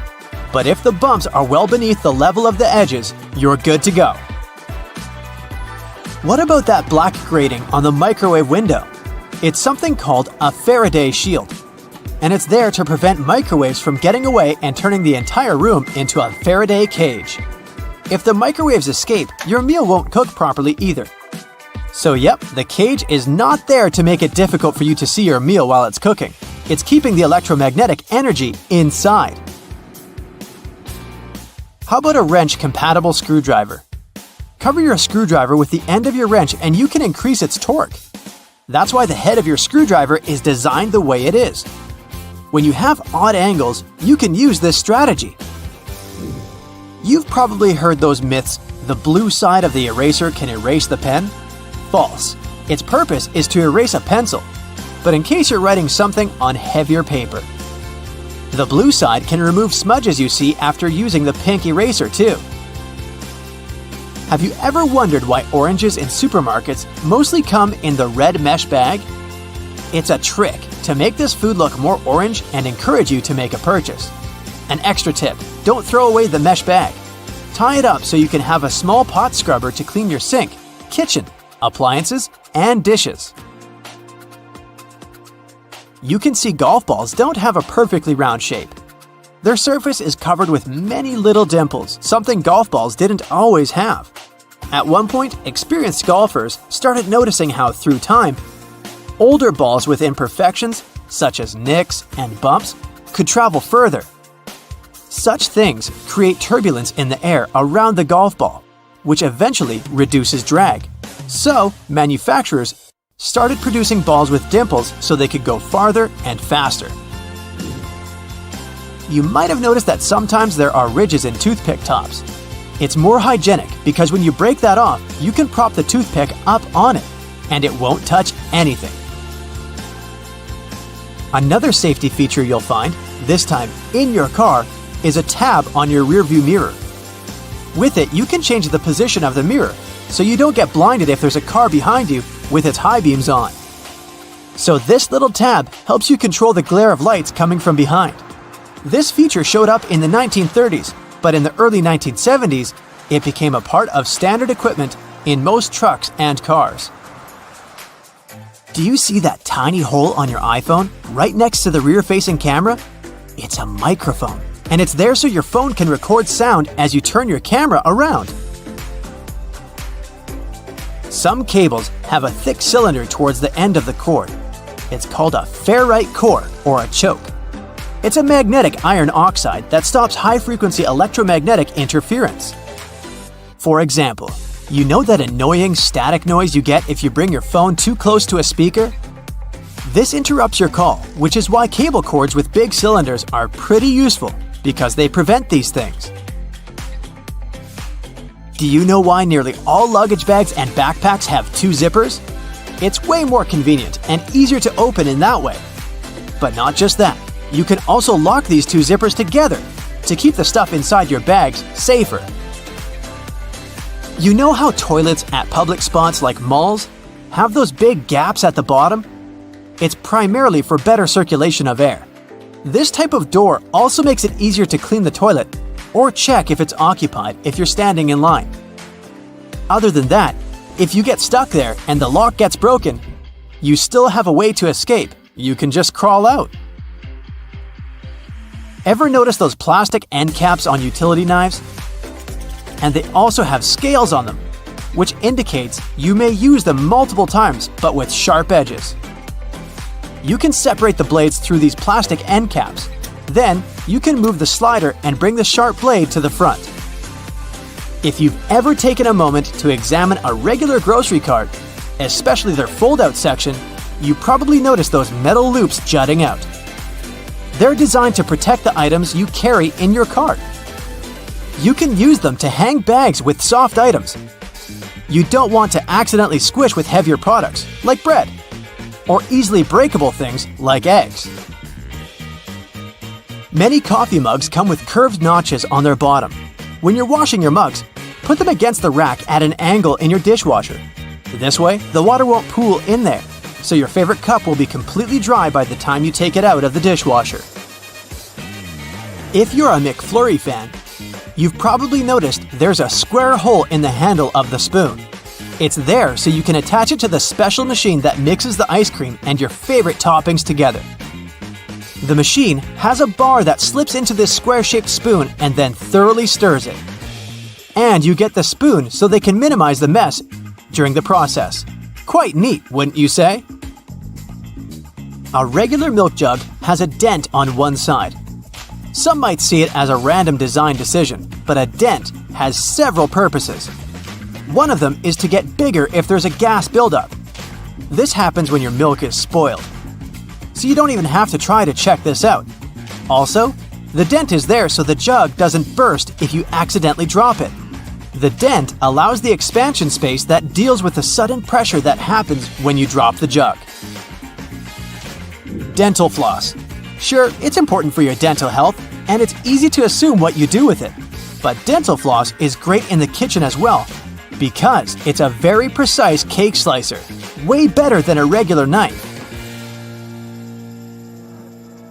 Speaker 2: But if the bumps are well beneath the level of the edges, you're good to go. What about that black grating on the microwave window? It's something called a Faraday shield. And it's there to prevent microwaves from getting away and turning the entire room into a Faraday cage. If the microwaves escape, your meal won't cook properly either. So yep, the cage is not there to make it difficult for you to see your meal while it's cooking. It's keeping the electromagnetic energy inside. How about a wrench-compatible screwdriver? Cover your screwdriver with the end of your wrench and you can increase its torque. That's why the head of your screwdriver is designed the way it is. When you have odd angles, you can use this strategy. You've probably heard those myths, the blue side of the eraser can erase the pen? False. Its purpose is to erase a pencil, but in case you're writing something on heavier paper. The blue side can remove smudges you see after using the pink eraser too. Have you ever wondered why oranges in supermarkets mostly come in the red mesh bag? It's a trick to make this food look more orange and encourage you to make a purchase. An extra tip, don't throw away the mesh bag. Tie it up so you can have a small pot scrubber to clean your sink, kitchen, appliances, and dishes. You can see golf balls don't have a perfectly round shape. Their surface is covered with many little dimples, something golf balls didn't always have. At one point, experienced golfers started noticing how, through time, older balls with imperfections, such as nicks and bumps, could travel further. Such things create turbulence in the air around the golf ball, which eventually reduces drag. So, manufacturers started producing balls with dimples so they could go farther and faster. You might have noticed that sometimes there are ridges in toothpick tops. It's more hygienic because when you break that off, you can prop the toothpick up on it, and it won't touch anything. Another safety feature you'll find this time in your car, is a tab on your rearview mirror. With it, you can change the position of the mirror, so you don't get blinded if there's a car behind you with its high beams on. So this little tab helps you control the glare of lights coming from behind. This feature showed up in the 1930s, but in the early 1970s, it became a part of standard equipment in most trucks and cars. Do you see that tiny hole on your iPhone right next to the rear-facing camera? It's a microphone, and it's there so your phone can record sound as you turn your camera around. Some cables have a thick cylinder towards the end of the cord. It's called a ferrite core or a choke. It's a magnetic iron oxide that stops high-frequency electromagnetic interference. For example, you know that annoying static noise you get if you bring your phone too close to a speaker? This interrupts your call, which is why cable cords with big cylinders are pretty useful, because they prevent these things. Do you know why nearly all luggage bags and backpacks have two zippers? It's way more convenient and easier to open in that way. But not just that, you can also lock these two zippers together to keep the stuff inside your bags safer. You know how toilets at public spots like malls have those big gaps at the bottom? It's primarily for better circulation of air. This type of door also makes it easier to clean the toilet or check if it's occupied if you're standing in line. Other than that, if you get stuck there and the lock gets broken, you still have a way to escape. You can just crawl out. Ever notice those plastic end caps on utility knives? And they also have scales on them, which indicates you may use them multiple times but with sharp edges. You can separate the blades through these plastic end caps. Then, you can move the slider and bring the sharp blade to the front. If you've ever taken a moment to examine a regular grocery cart, especially their fold-out section, you probably noticed those metal loops jutting out. They're designed to protect the items you carry in your cart. You can use them to hang bags with soft items. You don't want to accidentally squish with heavier products, like bread, or easily breakable things like eggs. Many coffee mugs come with curved notches on their bottom. When you're washing your mugs, put them against the rack at an angle in your dishwasher. This way, the water won't pool in there, so your favorite cup will be completely dry by the time you take it out of the dishwasher. If you're a McFlurry fan, you've probably noticed there's a square hole in the handle of the spoon. It's there so you can attach it to the special machine that mixes the ice cream and your favorite toppings together. The machine has a bar that slips into this square-shaped spoon and then thoroughly stirs it. And you get the spoon so they can minimize the mess during the process. Quite neat, wouldn't you say? A regular milk jug has a dent on one side. Some might see it as a random design decision, but a dent has several purposes. One of them is to get bigger if there's a gas buildup. This happens when your milk is spoiled. So you don't even have to try to check this out. Also, the dent is there so the jug doesn't burst if you accidentally drop it. The dent allows the expansion space that deals with the sudden pressure that happens when you drop the jug. Dental floss. Sure, it's important for your dental health, and it's easy to assume what you do with it. But dental floss is great in the kitchen as well, because it's a very precise cake slicer, way better than a regular knife.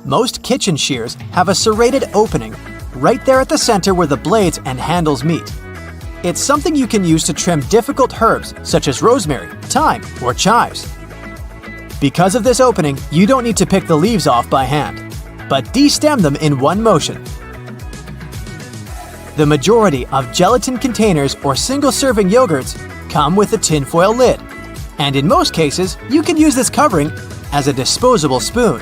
Speaker 2: Most kitchen shears have a serrated opening right there at the center where the blades and handles meet. It's something you can use to trim difficult herbs such as rosemary, thyme, or chives. Because of this opening, you don't need to pick the leaves off by hand, but de-stem them in one motion. The majority of gelatin containers or single-serving yogurts come with a tinfoil lid, and in most cases, you can use this covering as a disposable spoon.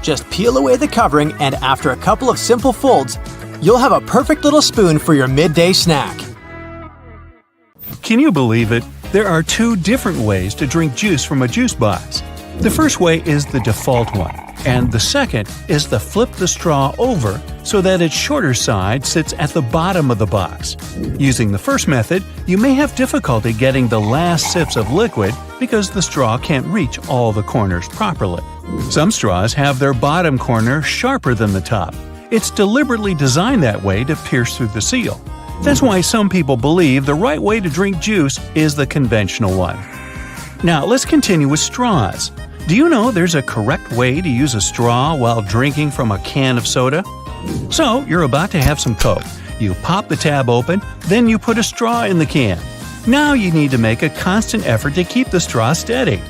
Speaker 2: Just peel away the covering, and after a couple of simple folds, you'll have a perfect little spoon for your midday snack.
Speaker 1: Can you believe it? There are two different ways to drink juice from a juice box. The first way is the default one, and the second is the flip the straw over so that its shorter side sits at the bottom of the box. Using the first method, you may have difficulty getting the last sips of liquid because the straw can't reach all the corners properly. Some straws have their bottom corner sharper than the top. It's deliberately designed that way to pierce through the seal. That's why some people believe the right way to drink juice is the conventional one. Now let's continue with straws. Do you know there's a correct way to use a straw while drinking from a can of soda? So, you're about to have some Coke. You pop the tab open, then you put a straw in the can. Now you need to make a constant effort to keep the straw steady.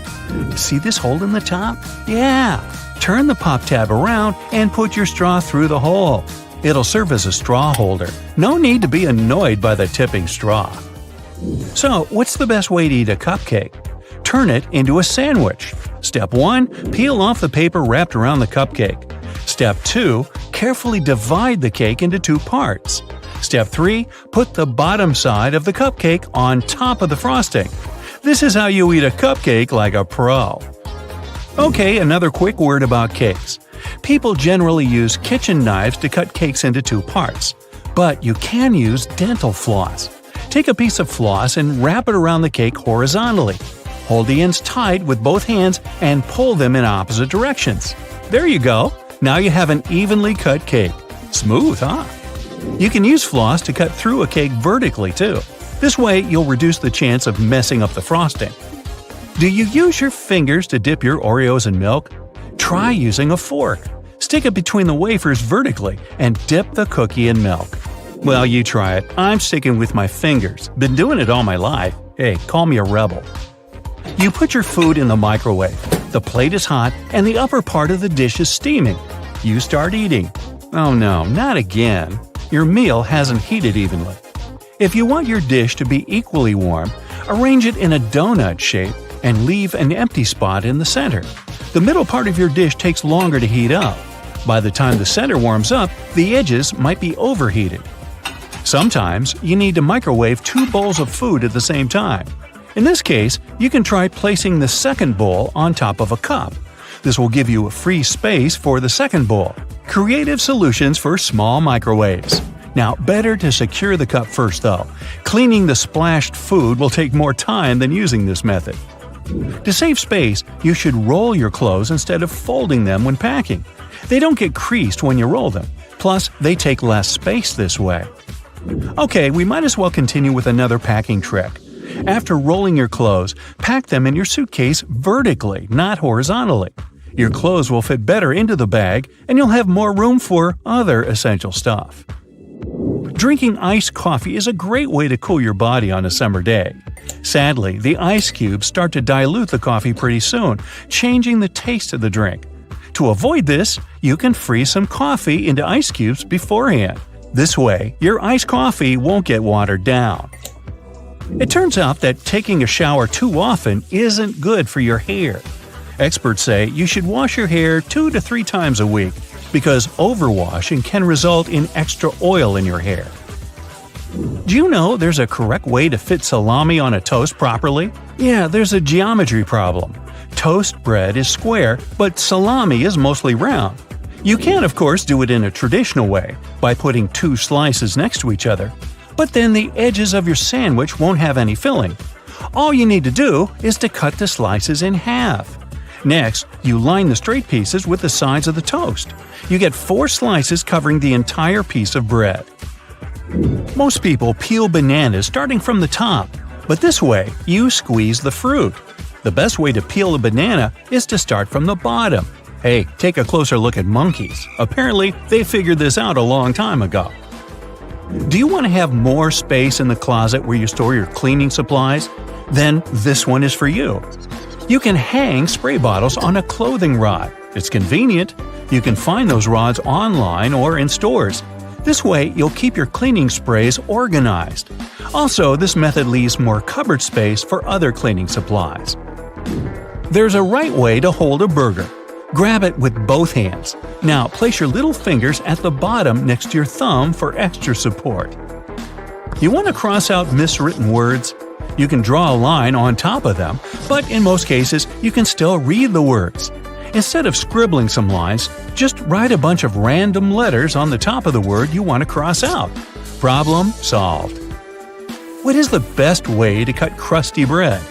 Speaker 1: See this hole in the top? Yeah! Turn the pop tab around and put your straw through the hole. It'll serve as a straw holder. No need to be annoyed by the tipping straw. So, what's the best way to eat a cupcake? Turn it into a sandwich. Step 1. Peel off the paper wrapped around the cupcake. Step 2. Carefully divide the cake into 2 parts. Step 3. Put the bottom side of the cupcake on top of the frosting. This is how you eat a cupcake like a pro. Okay, another quick word about cakes. People generally use kitchen knives to cut cakes into 2 parts. But you can use dental floss. Take a piece of floss and wrap it around the cake horizontally. Hold the ends tight with both hands and pull them in opposite directions. There you go! Now you have an evenly cut cake. Smooth, huh? You can use floss to cut through a cake vertically too. This way you'll reduce the chance of messing up the frosting. Do you use your fingers to dip your Oreos in milk? Try using a fork. Stick it between the wafers vertically and dip the cookie in milk. Well, you try it. I'm sticking with my fingers. Been doing it all my life. Hey, call me a rebel. You put your food in the microwave. The plate is hot and the upper part of the dish is steaming. You start eating. Oh no, not again. Your meal hasn't heated evenly. If you want your dish to be equally warm, arrange it in a donut shape and leave an empty spot in the center. The middle part of your dish takes longer to heat up. By the time the center warms up, the edges might be overheated. Sometimes you need to microwave 2 bowls of food at the same time. In this case, you can try placing the second bowl on top of a cup. This will give you a free space for the second bowl. Creative solutions for small microwaves. Now, better to secure the cup first though. Cleaning the splashed food will take more time than using this method. To save space, you should roll your clothes instead of folding them when packing. They don't get creased when you roll them. Plus, they take less space this way. Okay, we might as well continue with another packing trick. After rolling your clothes, pack them in your suitcase vertically, not horizontally. Your clothes will fit better into the bag, and you'll have more room for other essential stuff. Drinking iced coffee is a great way to cool your body on a summer day. Sadly, the ice cubes start to dilute the coffee pretty soon, changing the taste of the drink. To avoid this, you can freeze some coffee into ice cubes beforehand. This way, your iced coffee won't get watered down. It turns out that taking a shower too often isn't good for your hair. Experts say you should wash your hair 2 to 3 times a week because overwashing can result in extra oil in your hair. Do you know there's a correct way to fit salami on a toast properly? Yeah, there's a geometry problem. Toast bread is square, but salami is mostly round. You can, of course, do it in a traditional way, by putting 2 slices next to each other. But then the edges of your sandwich won't have any filling. All you need to do is to cut the slices in half. Next, you line the straight pieces with the sides of the toast. You get 4 slices covering the entire piece of bread. Most people peel bananas starting from the top, but this way you squeeze the fruit. The best way to peel a banana is to start from the bottom. Hey, take a closer look at monkeys. Apparently, they figured this out a long time ago. Do you want to have more space in the closet where you store your cleaning supplies? Then this one is for you. You can hang spray bottles on a clothing rod. It's convenient. You can find those rods online or in stores. This way, you'll keep your cleaning sprays organized. Also, this method leaves more cupboard space for other cleaning supplies. There's a right way to hold a burger. Grab it with both hands. Now place your little fingers at the bottom next to your thumb for extra support. You want to cross out miswritten words? You can draw a line on top of them, but in most cases you can still read the words. Instead of scribbling some lines, just write a bunch of random letters on the top of the word you want to cross out. Problem solved. What is the best way to cut crusty bread?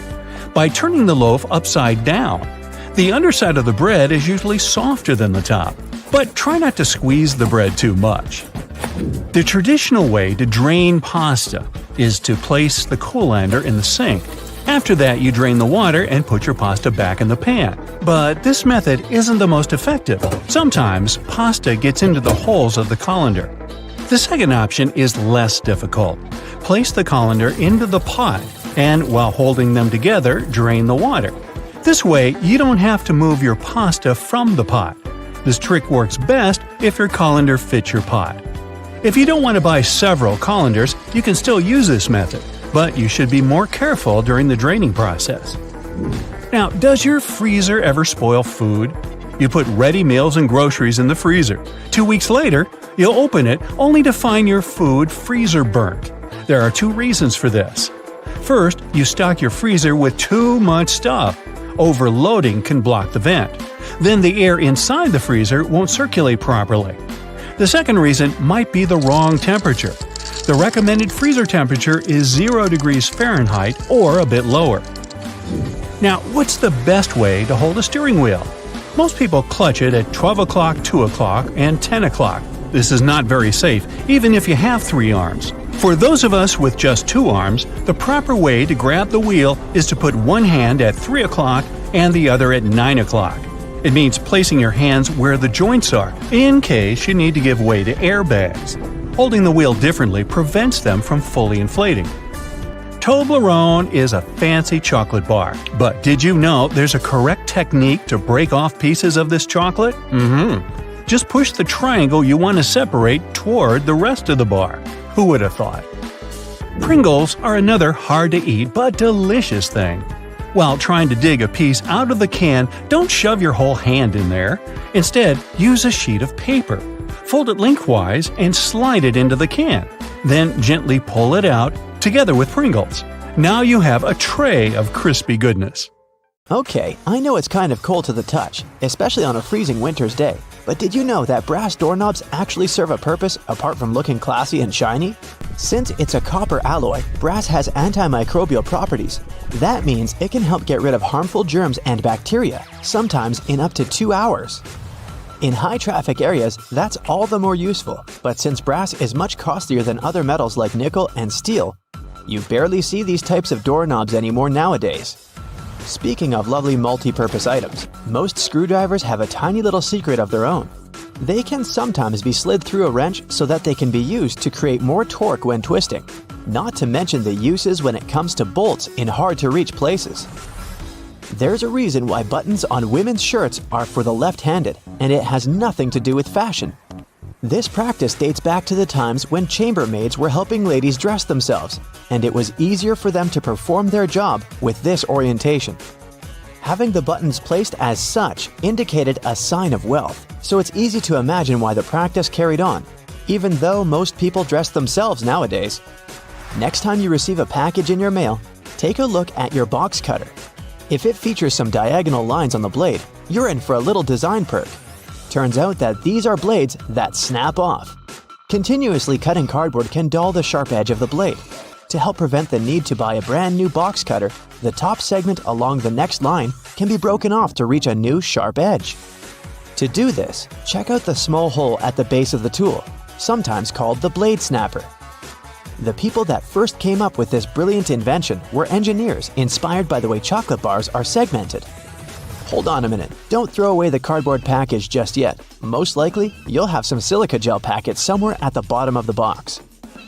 Speaker 1: By turning the loaf upside down. The underside of the bread is usually softer than the top, but try not to squeeze the bread too much. The traditional way to drain pasta is to place the colander in the sink. After that, you drain the water and put your pasta back in the pan. But this method isn't the most effective. Sometimes pasta gets into the holes of the colander. The second option is less difficult. Place the colander into the pot and, while holding them together, drain the water. This way, you don't have to move your pasta from the pot. This trick works best if your colander fits your pot. If you don't want to buy several colanders, you can still use this method, but you should be more careful during the draining process. Now, does your freezer ever spoil food? You put ready meals and groceries in the freezer. 2 weeks later, you'll open it only to find your food freezer burnt. There are 2 reasons for this. First, you stock your freezer with too much stuff. Overloading can block the vent. Then the air inside the freezer won't circulate properly. The second reason might be the wrong temperature. The recommended freezer temperature is 0 degrees Fahrenheit or a bit lower. Now, what's the best way to hold a steering wheel? Most people clutch it at 12 o'clock, 2 o'clock, and 10 o'clock. This is not very safe, even if you have 3 arms. For those of us with just 2 arms, the proper way to grab the wheel is to put one hand at 3 o'clock and the other at 9 o'clock. It means placing your hands where the joints are, in case you need to give way to airbags. Holding the wheel differently prevents them from fully inflating. Toblerone is a fancy chocolate bar, but did you know there's a correct technique to break off pieces of this chocolate? Just push the triangle you want to separate toward the rest of the bar. Who would have thought? Pringles are another hard-to-eat but delicious thing. While trying to dig a piece out of the can, don't shove your whole hand in there. Instead, use a sheet of paper. Fold it lengthwise and slide it into the can. Then gently pull it out, together with Pringles. Now you have a tray of crispy goodness.
Speaker 2: Okay, I know it's kind of cold to the touch, especially on a freezing winter's day. But did you know that brass doorknobs actually serve a purpose apart from looking classy and shiny? Since it's a copper alloy, brass has antimicrobial properties. That means it can help get rid of harmful germs and bacteria, sometimes in up to 2 hours. In high-traffic areas, that's all the more useful, but since brass is much costlier than other metals like nickel and steel, you barely see these types of doorknobs anymore nowadays. Speaking of lovely multi-purpose items, most screwdrivers have a tiny little secret of their own. They can sometimes be slid through a wrench so that they can be used to create more torque when twisting, not to mention the uses when it comes to bolts in hard-to-reach places. There's a reason why buttons on women's shirts are for the left-handed, and it has nothing to do with fashion. This practice dates back to the times when chambermaids were helping ladies dress themselves, and it was easier for them to perform their job with this orientation. Having the buttons placed as such indicated a sign of wealth, so it's easy to imagine why the practice carried on, even though most people dress themselves nowadays. Next time you receive a package in your mail, take a look at your box cutter. If it features some diagonal lines on the blade, you're in for a little design perk. Turns out that these are blades that snap off. Continuously cutting cardboard can dull the sharp edge of the blade. To help prevent the need to buy a brand new box cutter, the top segment along the next line can be broken off to reach a new sharp edge. To do this, check out the small hole at the base of the tool, sometimes called the blade snapper. The people that first came up with this brilliant invention were engineers inspired by the way chocolate bars are segmented. Hold on a minute, don't throw away the cardboard package just yet. Most likely, you'll have some silica gel packets somewhere at the bottom of the box.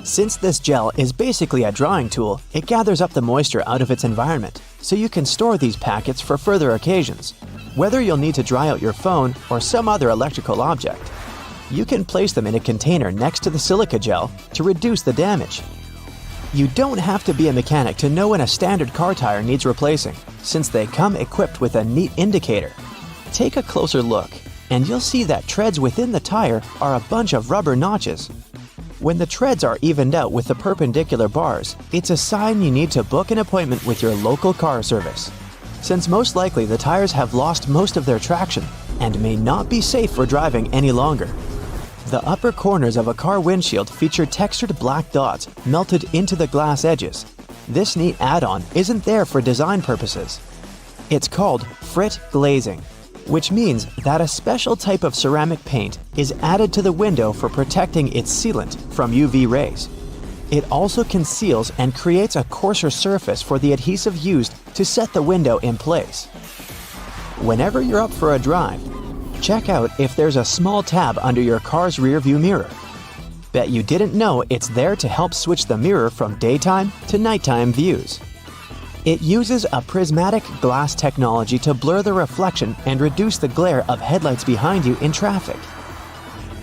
Speaker 2: Since this gel is basically a drawing tool, it gathers up the moisture out of its environment, so you can store these packets for further occasions. Whether you'll need to dry out your phone or some other electrical object, you can place them in a container next to the silica gel to reduce the damage. You don't have to be a mechanic to know when a standard car tire needs replacing, since they come equipped with a neat indicator. Take a closer look, and you'll see that treads within the tire are a bunch of rubber notches. When the treads are evened out with the perpendicular bars, it's a sign you need to book an appointment with your local car service, since most likely the tires have lost most of their traction and may not be safe for driving any longer. The upper corners of a car windshield feature textured black dots melted into the glass edges. This neat add-on isn't there for design purposes. It's called frit glazing, which means that a special type of ceramic paint is added to the window for protecting its sealant from UV rays. It also conceals and creates a coarser surface for the adhesive used to set the window in place. Whenever you're up for a drive, check out if there's a small tab under your car's rearview mirror. Bet you didn't know it's there to help switch the mirror from daytime to nighttime views. It uses a prismatic glass technology to blur the reflection and reduce the glare of headlights behind you in traffic.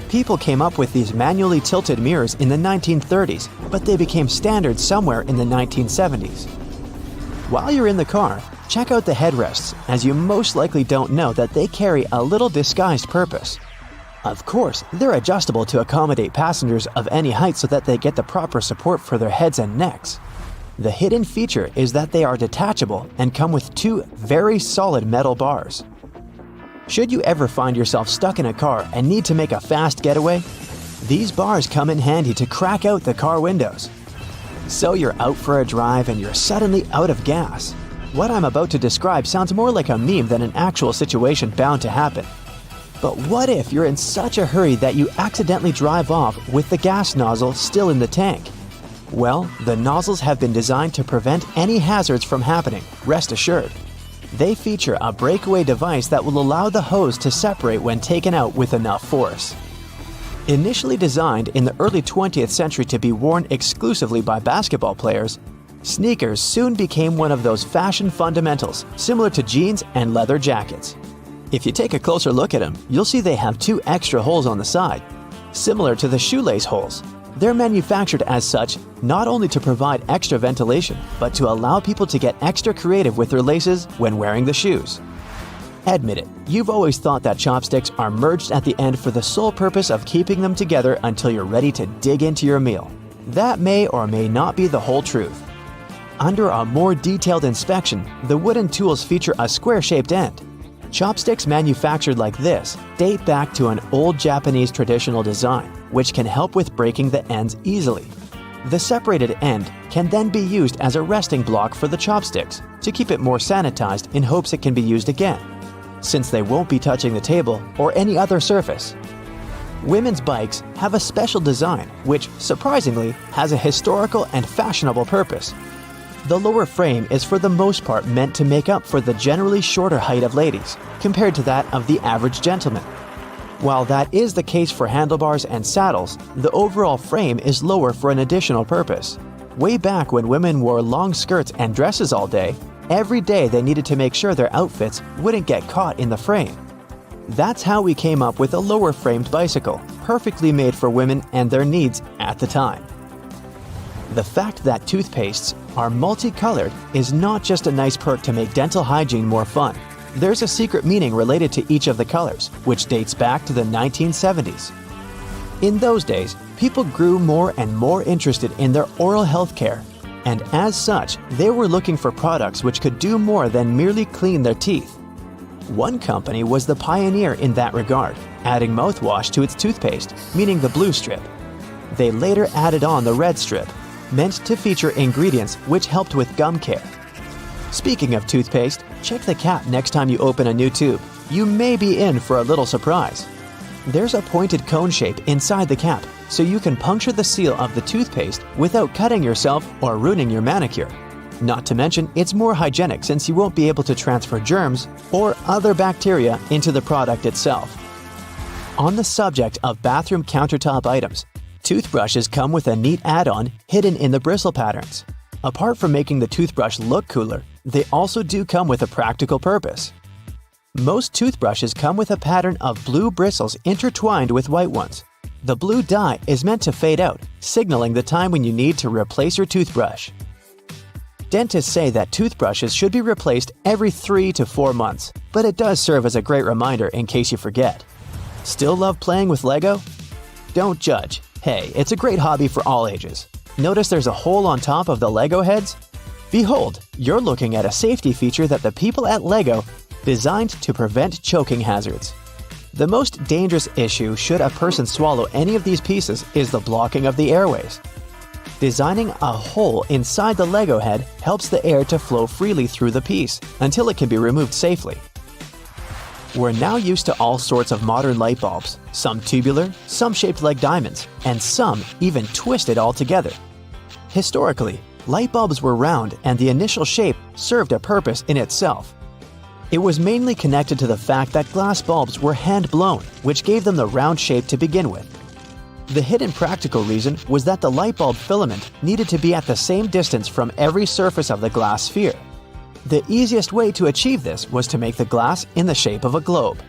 Speaker 2: People came up with these manually tilted mirrors in the 1930s, but they became standard somewhere in the 1970s. While you're in the car, check out the headrests, as you most likely don't know that they carry a little disguised purpose. Of course, they're adjustable to accommodate passengers of any height so that they get the proper support for their heads and necks. The hidden feature is that they are detachable and come with two very solid metal bars. Should you ever find yourself stuck in a car and need to make a fast getaway, these bars come in handy to crack out the car windows. So you're out for a drive and you're suddenly out of gas. What I'm about to describe sounds more like a meme than an actual situation bound to happen. But what if you're in such a hurry that you accidentally drive off with the gas nozzle still in the tank? Well, the nozzles have been designed to prevent any hazards from happening, rest assured. They feature a breakaway device that will allow the hose to separate when taken out with enough force. Initially designed in the early 20th century to be worn exclusively by basketball players, sneakers soon became one of those fashion fundamentals, similar to jeans and leather jackets. If you take a closer look at them, you'll see they have two extra holes on the side, similar to the shoelace holes. They're manufactured as such not only to provide extra ventilation, but to allow people to get extra creative with their laces when wearing the shoes. Admit it, you've always thought that chopsticks are merged at the end for the sole purpose of keeping them together until you're ready to dig into your meal. That may or may not be the whole truth. Under a more detailed inspection, the wooden tools feature a square-shaped end. Chopsticks manufactured like this date back to an old Japanese traditional design, which can help with breaking the ends easily. The separated end can then be used as a resting block for the chopsticks to keep it more sanitized in hopes it can be used again, since they won't be touching the table or any other surface. Women's bikes have a special design which, surprisingly, has a historical and fashionable purpose. The lower frame is for the most part meant to make up for the generally shorter height of ladies, compared to that of the average gentleman. While that is the case for handlebars and saddles, the overall frame is lower for an additional purpose. Way back when women wore long skirts and dresses all day, every day they needed to make sure their outfits wouldn't get caught in the frame. That's how we came up with a lower framed bicycle, perfectly made for women and their needs at the time. The fact that toothpastes are multicolored is not just a nice perk to make dental hygiene more fun. There's a secret meaning related to each of the colors, which dates back to the 1970s. In those days, people grew more and more interested in their oral health care, and as such, they were looking for products which could do more than merely clean their teeth. One company was the pioneer in that regard, adding mouthwash to its toothpaste, meaning the blue strip. They later added on the red strip, meant to feature ingredients which helped with gum care. Speaking of toothpaste, check the cap next time you open a new tube. You may be in for a little surprise. There's a pointed cone shape inside the cap, so you can puncture the seal of the toothpaste without cutting yourself or ruining your manicure. Not to mention, it's more hygienic since you won't be able to transfer germs or other bacteria into the product itself. On the subject of bathroom countertop items, toothbrushes come with a neat add-on hidden in the bristle patterns. Apart from making the toothbrush look cooler, they also do come with a practical purpose. Most toothbrushes come with a pattern of blue bristles intertwined with white ones. The blue dye is meant to fade out, signaling the time when you need to replace your toothbrush. Dentists say that toothbrushes should be replaced every 3 to 4 months, but it does serve as a great reminder in case you forget. Still love playing with Lego? Don't judge. Hey, it's a great hobby for all ages. Notice there's a hole on top of the Lego heads? Behold, you're looking at a safety feature that the people at Lego designed to prevent choking hazards. The most dangerous issue should a person swallow any of these pieces is the blocking of the airways. Designing a hole inside the Lego head helps the air to flow freely through the piece until it can be removed safely. We're now used to all sorts of modern light bulbs, some tubular, some shaped like diamonds, and some even twisted altogether. Historically, light bulbs were round and the initial shape served a purpose in itself. It was mainly connected to the fact that glass bulbs were hand-blown, which gave them the round shape to begin with. The hidden practical reason was that the light bulb filament needed to be at the same distance from every surface of the glass sphere. The easiest way to achieve this was to make the glass in the shape of a globe.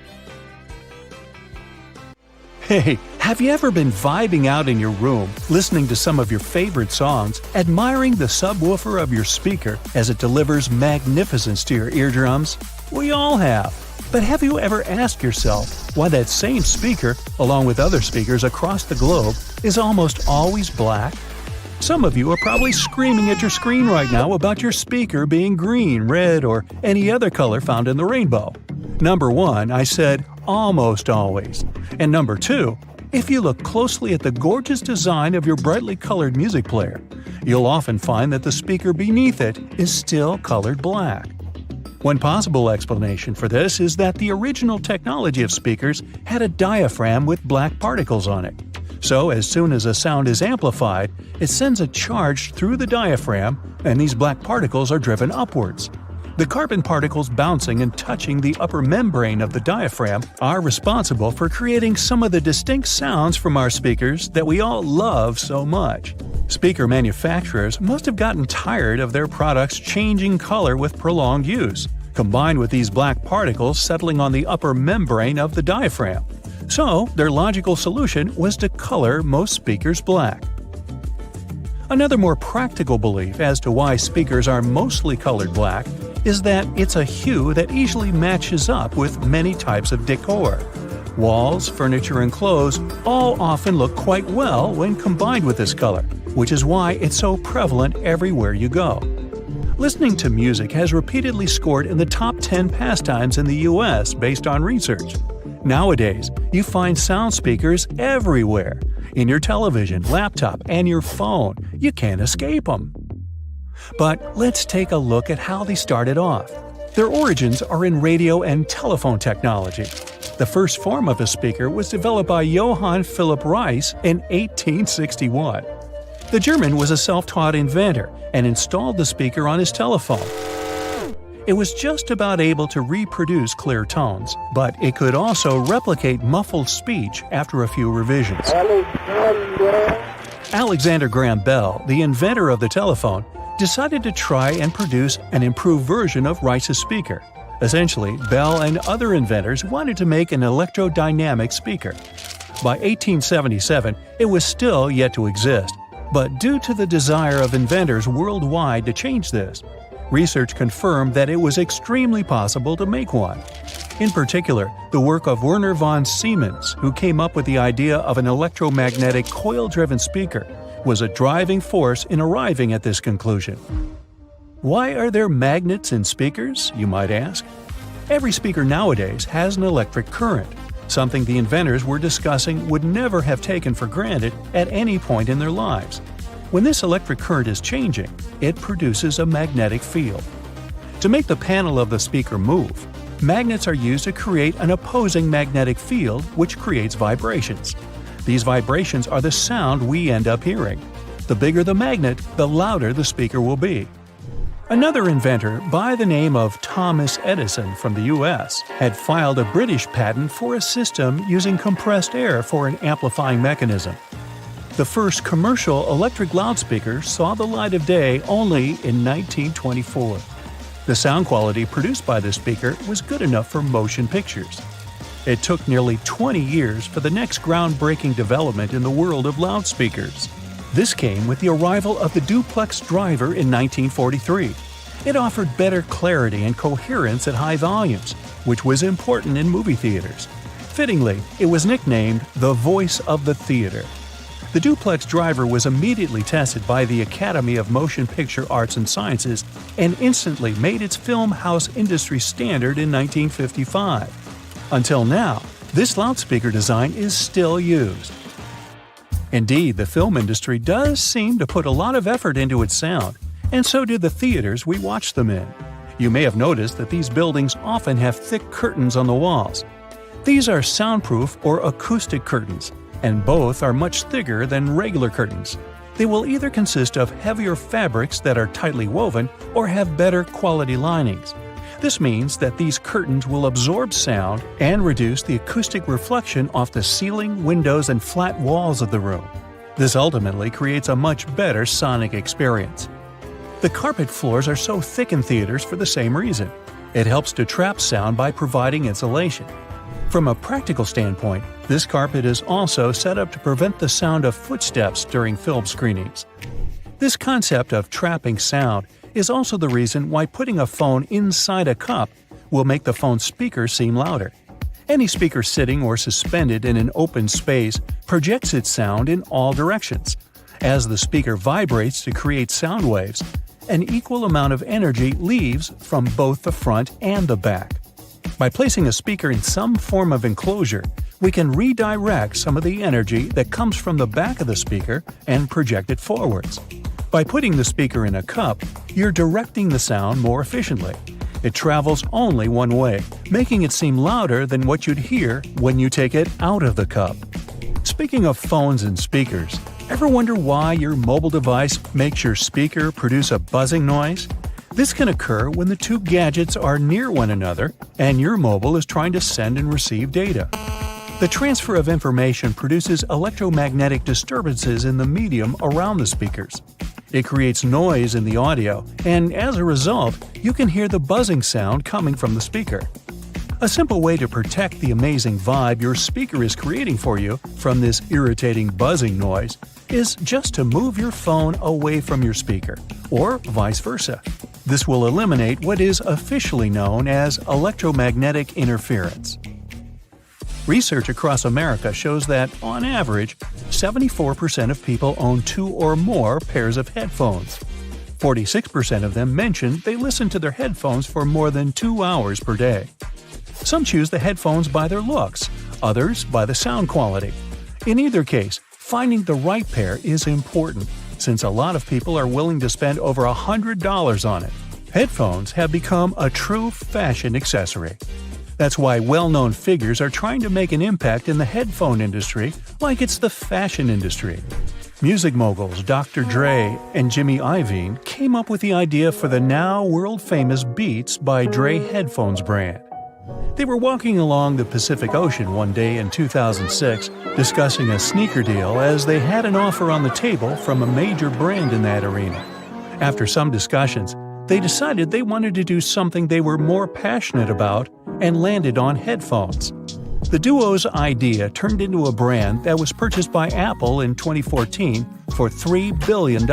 Speaker 1: Hey, have you ever been vibing out in your room, listening to some of your favorite songs, admiring the subwoofer of your speaker as it delivers magnificence to your eardrums? We all have. But have you ever asked yourself why that same speaker, along with other speakers across the globe, is almost always black? Some of you are probably screaming at your screen right now about your speaker being green, red, or any other color found in the rainbow. Number 1, I said almost always. And number 2, if you look closely at the gorgeous design of your brightly colored music player, you'll often find that the speaker beneath it is still colored black. One possible explanation for this is that the original technology of speakers had a diaphragm with black particles on it. So as soon as a sound is amplified, it sends a charge through the diaphragm, and these black particles are driven upwards. The carbon particles bouncing and touching the upper membrane of the diaphragm are responsible for creating some of the distinct sounds from our speakers that we all love so much. Speaker manufacturers must have gotten tired of their products changing color with prolonged use, combined with these black particles settling on the upper membrane of the diaphragm. So, their logical solution was to color most speakers black. Another more practical belief as to why speakers are mostly colored black is that it's a hue that easily matches up with many types of decor. Walls, furniture, and clothes all often look quite well when combined with this color, which is why it's so prevalent everywhere you go. Listening to music has repeatedly scored in the top 10 pastimes in the US based on research. Nowadays, you find sound speakers everywhere. In your television, laptop, and your phone. You can't escape them. But let's take a look at how they started off. Their origins are in radio and telephone technology. The first form of a speaker was developed by Johann Philipp Reis in 1861. The German was a self-taught inventor and installed the speaker on his telephone. It was just about able to reproduce clear tones, but it could also replicate muffled speech after a few revisions. Alexander Graham Bell, the inventor of the telephone, decided to try and produce an improved version of Reis's speaker. Essentially, Bell and other inventors wanted to make an electrodynamic speaker. By 1877, it was still yet to exist, but due to the desire of inventors worldwide to change this, research confirmed that it was extremely possible to make one. In particular, the work of Werner von Siemens, who came up with the idea of an electromagnetic coil-driven speaker, was a driving force in arriving at this conclusion. Why are there magnets in speakers, you might ask? Every speaker nowadays has an electric current, something the inventors were discussing would never have taken for granted at any point in their lives. When this electric current is changing, it produces a magnetic field. To make the panel of the speaker move, magnets are used to create an opposing magnetic field which creates vibrations. These vibrations are the sound we end up hearing. The bigger the magnet, the louder the speaker will be. Another inventor by the name of Thomas Edison from the US had filed a British patent for a system using compressed air for an amplifying mechanism. The first commercial electric loudspeaker saw the light of day only in 1924. The sound quality produced by this speaker was good enough for motion pictures. It took nearly 20 years for the next groundbreaking development in the world of loudspeakers. This came with the arrival of the duplex driver in 1943. It offered better clarity and coherence at high volumes, which was important in movie theaters. Fittingly, it was nicknamed the voice of the theater. The duplex driver was immediately tested by the Academy of Motion Picture Arts and Sciences and instantly made its film house industry standard in 1955. Until now, this loudspeaker design is still used. Indeed, the film industry does seem to put a lot of effort into its sound, and so do the theaters we watch them in. You may have noticed that these buildings often have thick curtains on the walls. These are soundproof or acoustic curtains, and both are much thicker than regular curtains. They will either consist of heavier fabrics that are tightly woven or have better quality linings. This means that these curtains will absorb sound and reduce the acoustic reflection off the ceiling, windows, and flat walls of the room. This ultimately creates a much better sonic experience. The carpet floors are so thick in theaters for the same reason. It helps to trap sound by providing insulation. From a practical standpoint, this carpet is also set up to prevent the sound of footsteps during film screenings. This concept of trapping sound is also the reason why putting a phone inside a cup will make the phone's speaker seem louder. Any speaker sitting or suspended in an open space projects its sound in all directions. As the speaker vibrates to create sound waves, an equal amount of energy leaves from both the front and the back. By placing a speaker in some form of enclosure, we can redirect some of the energy that comes from the back of the speaker and project it forwards. By putting the speaker in a cup, you're directing the sound more efficiently. It travels only one way, making it seem louder than what you'd hear when you take it out of the cup. Speaking of phones and speakers, ever wonder why your mobile device makes your speaker produce a buzzing noise? This can occur when the two gadgets are near one another and your mobile is trying to send and receive data. The transfer of information produces electromagnetic disturbances in the medium around the speakers. It creates noise in the audio, and as a result, you can hear the buzzing sound coming from the speaker. A simple way to protect the amazing vibe your speaker is creating for you from this irritating buzzing noise is just to move your phone away from your speaker, or vice versa. This will eliminate what is officially known as electromagnetic interference. Research across America shows that, on average, 74% of people own 2 or more pairs of headphones. 46% of them mention they listen to their headphones for more than 2 hours per day. Some choose the headphones by their looks, others by the sound quality. In either case, finding the right pair is important, since a lot of people are willing to spend over $100 on it. Headphones have become a true fashion accessory. That's why well-known figures are trying to make an impact in the headphone industry like it's the fashion industry. Music moguls Dr. Dre and Jimmy Iovine came up with the idea for the now world-famous Beats by Dre headphones brand. They were walking along the Pacific Ocean one day in 2006 discussing a sneaker deal as they had an offer on the table from a major brand in that arena. After some discussions, they decided they wanted to do something they were more passionate about and landed on headphones. The duo's idea turned into a brand that was purchased by Apple in 2014 for $3 billion.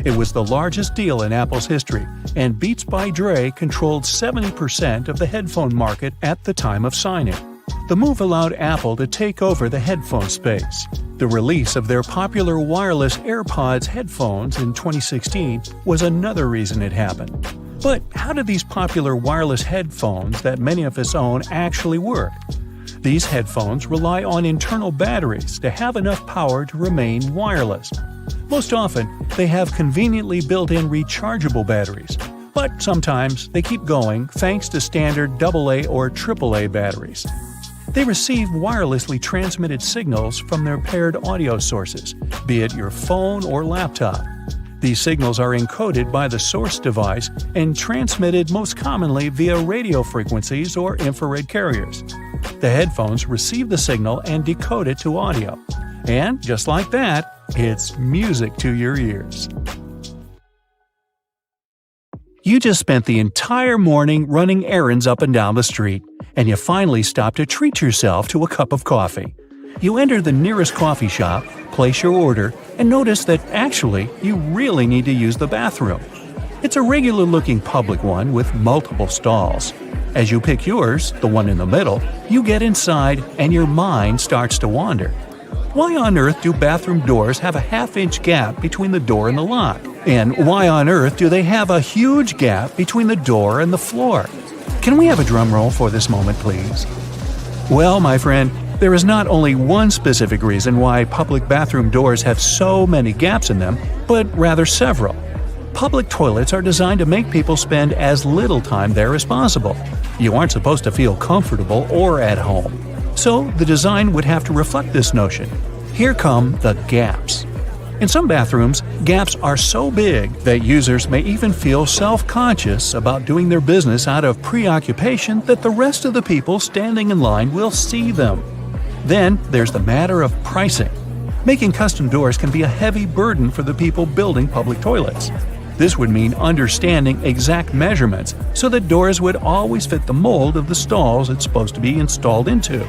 Speaker 1: It was the largest deal in Apple's history, and Beats by Dre controlled 70% of the headphone market at the time of signing. The move allowed Apple to take over the headphone space. The release of their popular wireless AirPods headphones in 2016 was another reason it happened. But how do these popular wireless headphones that many of us own actually work? These headphones rely on internal batteries to have enough power to remain wireless. Most often, they have conveniently built-in rechargeable batteries, but sometimes they keep going thanks to standard AA or AAA batteries. They receive wirelessly transmitted signals from their paired audio sources, be it your phone or laptop. These signals are encoded by the source device and transmitted most commonly via radio frequencies or infrared carriers. The headphones receive the signal and decode it to audio. And just like that, it's music to your ears. You just spent the entire morning running errands up and down the street, and you finally stop to treat yourself to a cup of coffee. You enter the nearest coffee shop, place your order, and notice that actually you really need to use the bathroom. It's a regular-looking public one with multiple stalls. As you pick yours, the one in the middle, you get inside and your mind starts to wander. Why on earth do bathroom doors have a half-inch gap between the door and the lock? And why on earth do they have a huge gap between the door and the floor? Can we have a drum roll for this moment, please? Well, my friend, there is not only one specific reason why public bathroom doors have so many gaps in them, but rather several. Public toilets are designed to make people spend as little time there as possible. You aren't supposed to feel comfortable or at home. So the design would have to reflect this notion. Here come the gaps. In some bathrooms, gaps are so big that users may even feel self-conscious about doing their business out of preoccupation that the rest of the people standing in line will see them. Then there's the matter of pricing. Making custom doors can be a heavy burden for the people building public toilets. This would mean understanding exact measurements so that doors would always fit the mold of the stalls it's supposed to be installed into.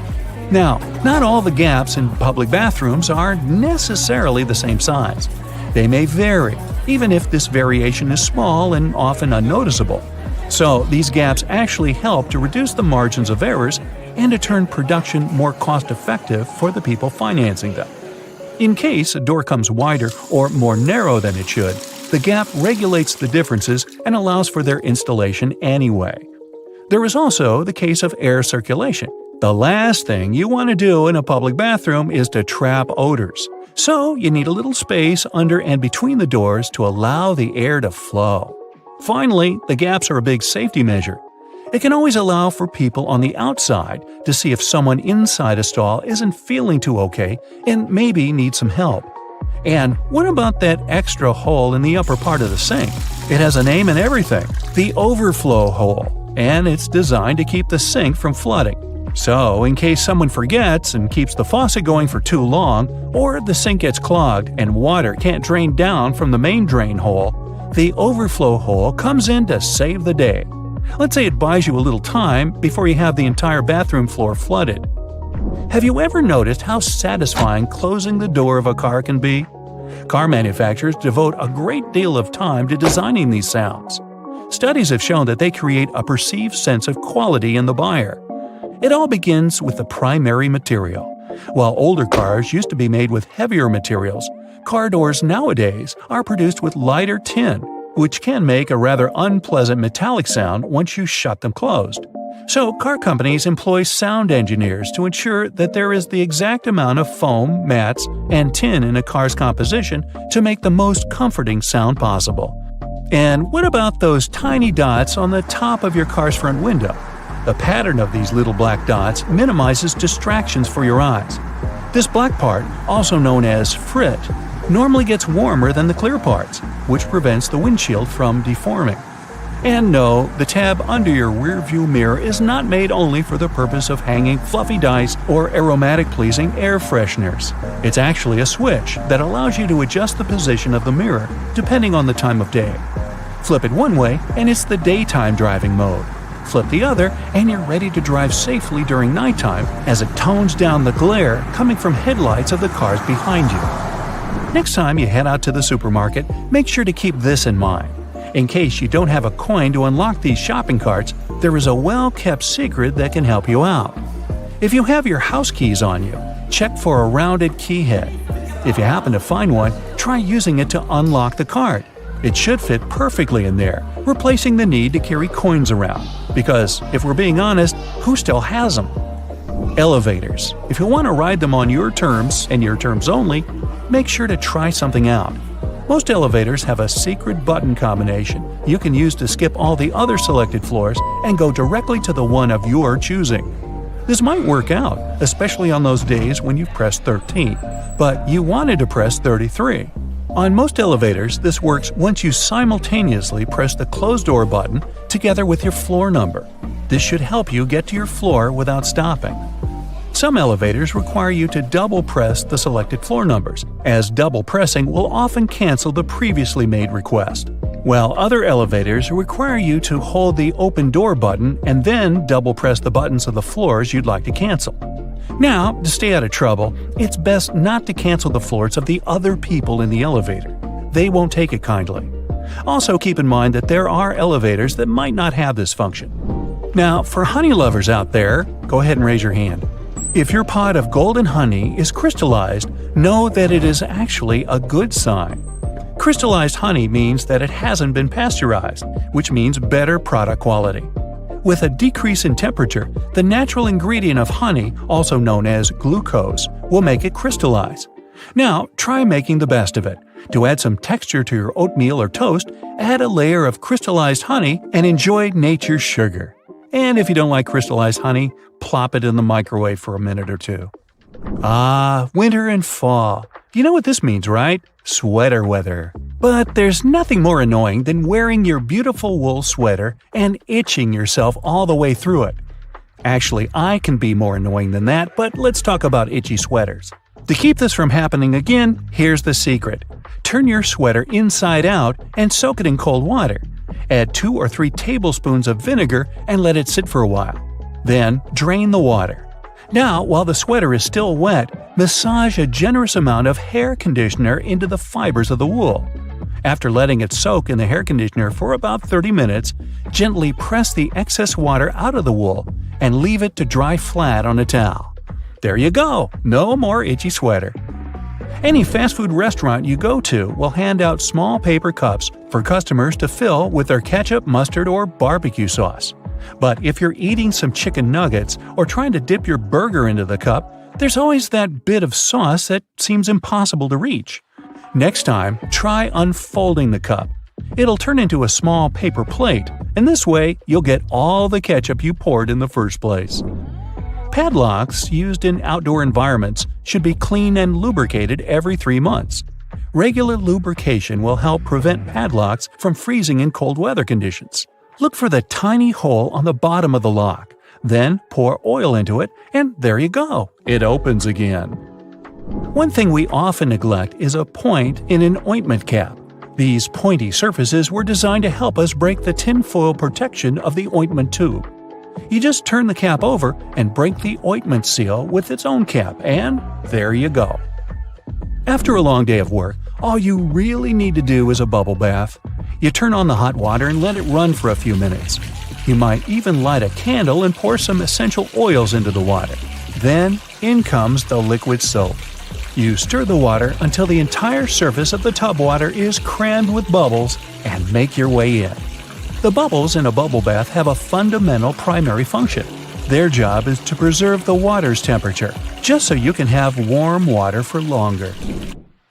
Speaker 1: Now, not all the gaps in public bathrooms are necessarily the same size. They may vary, even if this variation is small and often unnoticeable. So, these gaps actually help to reduce the margins of errors and to turn production more cost-effective for the people financing them. In case a door comes wider or more narrow than it should, the gap regulates the differences and allows for their installation anyway. There is also the case of air circulation. The last thing you want to do in a public bathroom is to trap odors. So you need a little space under and between the doors to allow the air to flow. Finally, the gaps are a big safety measure. It can always allow for people on the outside to see if someone inside a stall isn't feeling too okay and maybe needs some help. And what about that extra hole in the upper part of the sink? It has a name and everything, the overflow hole, and it's designed to keep the sink from flooding. So, in case someone forgets and keeps the faucet going for too long, or the sink gets clogged and water can't drain down from the main drain hole, the overflow hole comes in to save the day. Let's say it buys you a little time before you have the entire bathroom floor flooded. Have you ever noticed how satisfying closing the door of a car can be? Car manufacturers devote a great deal of time to designing these sounds. Studies have shown that they create a perceived sense of quality in the buyer. It all begins with the primary material. While older cars used to be made with heavier materials, car doors nowadays are produced with lighter tin, which can make a rather unpleasant metallic sound once you shut them closed. So car companies employ sound engineers to ensure that there is the exact amount of foam, mats, and tin in a car's composition to make the most comforting sound possible. And what about those tiny dots on the top of your car's front window? The pattern of these little black dots minimizes distractions for your eyes. This black part, also known as frit, normally gets warmer than the clear parts, which prevents the windshield from deforming. And no, the tab under your rearview mirror is not made only for the purpose of hanging fluffy dice or aromatic-pleasing air fresheners. It's actually a switch that allows you to adjust the position of the mirror depending on the time of day. Flip it one way and it's the daytime driving mode. Flip the other and you're ready to drive safely during nighttime as it tones down the glare coming from headlights of the cars behind you. Next time you head out to the supermarket, make sure to keep this in mind. In case you don't have a coin to unlock these shopping carts, there is a well-kept secret that can help you out. If you have your house keys on you, check for a rounded key head. If you happen to find one, try using it to unlock the cart. It should fit perfectly in there, replacing the need to carry coins around. Because, if we're being honest, who still has them? Elevators. If you want to ride them on your terms, and your terms only, make sure to try something out. Most elevators have a secret button combination you can use to skip all the other selected floors and go directly to the one of your choosing. This might work out, especially on those days when you've pressed 13, but you wanted to press 33. On most elevators, this works once you simultaneously press the closed door button together with your floor number. This should help you get to your floor without stopping. Some elevators require you to double press the selected floor numbers, as double pressing will often cancel the previously made request. While other elevators require you to hold the open door button and then double press the buttons of the floors you'd like to cancel. Now, to stay out of trouble, it's best not to cancel the floors of the other people in the elevator. They won't take it kindly. Also keep in mind that there are elevators that might not have this function. Now, for honey lovers out there, go ahead and raise your hand. If your pot of golden honey is crystallized, know that it is actually a good sign. Crystallized honey means that it hasn't been pasteurized, which means better product quality. With a decrease in temperature, the natural ingredient of honey, also known as glucose, will make it crystallize. Now, try making the best of it. To add some texture to your oatmeal or toast, add a layer of crystallized honey and enjoy nature's sugar. And if you don't like crystallized honey, plop it in the microwave for a minute or two. Ah, winter and fall. You know what this means, right? Sweater weather. But there's nothing more annoying than wearing your beautiful wool sweater and itching yourself all the way through it. Actually, I can be more annoying than that, but let's talk about itchy sweaters. To keep this from happening again, here's the secret. Turn your sweater inside out and soak it in cold water. Add 2 or 3 tablespoons of vinegar and let it sit for a while. Then, drain the water. Now, while the sweater is still wet, massage a generous amount of hair conditioner into the fibers of the wool. After letting it soak in the hair conditioner for about 30 minutes, gently press the excess water out of the wool and leave it to dry flat on a towel. There you go! No more itchy sweater. Any fast food restaurant you go to will hand out small paper cups for customers to fill with their ketchup, mustard, or barbecue sauce. But if you're eating some chicken nuggets or trying to dip your burger into the cup, there's always that bit of sauce that seems impossible to reach. Next time, try unfolding the cup. It'll turn into a small paper plate, and this way you'll get all the ketchup you poured in the first place. Padlocks used in outdoor environments should be cleaned and lubricated every 3 months. Regular lubrication will help prevent padlocks from freezing in cold weather conditions. Look for the tiny hole on the bottom of the lock. Then pour oil into it, and there you go. It opens again. One thing we often neglect is a point in an ointment cap. These pointy surfaces were designed to help us break the tinfoil protection of the ointment tube. You just turn the cap over and break the ointment seal with its own cap, and there you go. After a long day of work, all you really need to do is a bubble bath. You turn on the hot water and let it run for a few minutes. You might even light a candle and pour some essential oils into the water. Then, in comes the liquid soap. You stir the water until the entire surface of the tub water is crammed with bubbles and make your way in. The bubbles in a bubble bath have a fundamental primary function. Their job is to preserve the water's temperature, just so you can have warm water for longer.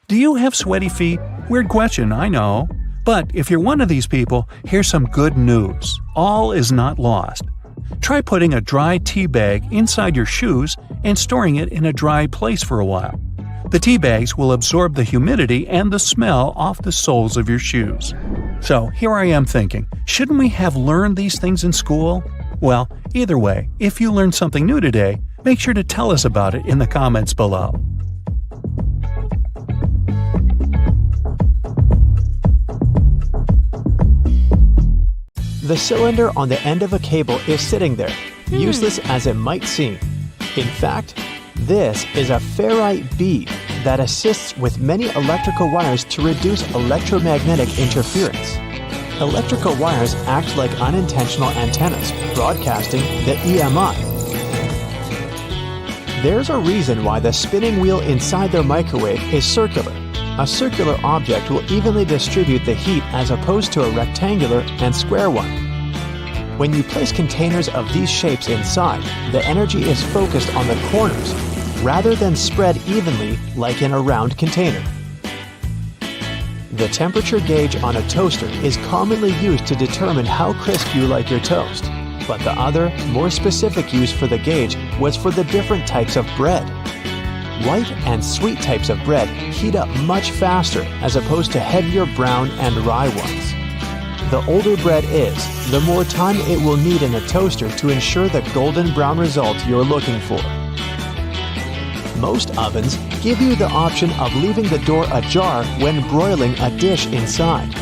Speaker 1: Do you have sweaty feet? Weird question, I know. But if you're one of these people, here's some good news. All is not lost. Try putting a dry tea bag inside your shoes and storing it in a dry place for a while. The tea bags will absorb the humidity and the smell off the soles of your shoes. So here I am thinking, shouldn't we have learned these things in school? Well, either way, if you learned something new today, make sure to tell us about it in the comments below.
Speaker 2: The cylinder on the end of a cable is sitting there, useless as it might seem. In fact, this is a ferrite bead that assists with many electrical wires to reduce electromagnetic interference. Electrical wires act like unintentional antennas, broadcasting the EMI. There's a reason why the spinning wheel inside their microwave is circular. A circular object will evenly distribute the heat as opposed to a rectangular and square one. When you place containers of these shapes inside, the energy is focused on the corners, rather than spread evenly like in a round container. The temperature gauge on a toaster is commonly used to determine how crisp you like your toast, but the other, more specific use for the gauge was for the different types of bread. White and sweet types of bread heat up much faster as opposed to heavier brown and rye ones. The older bread is, the more time it will need in a toaster to ensure the golden brown result you're looking for. Most ovens give you the option of leaving the door ajar when broiling a dish inside.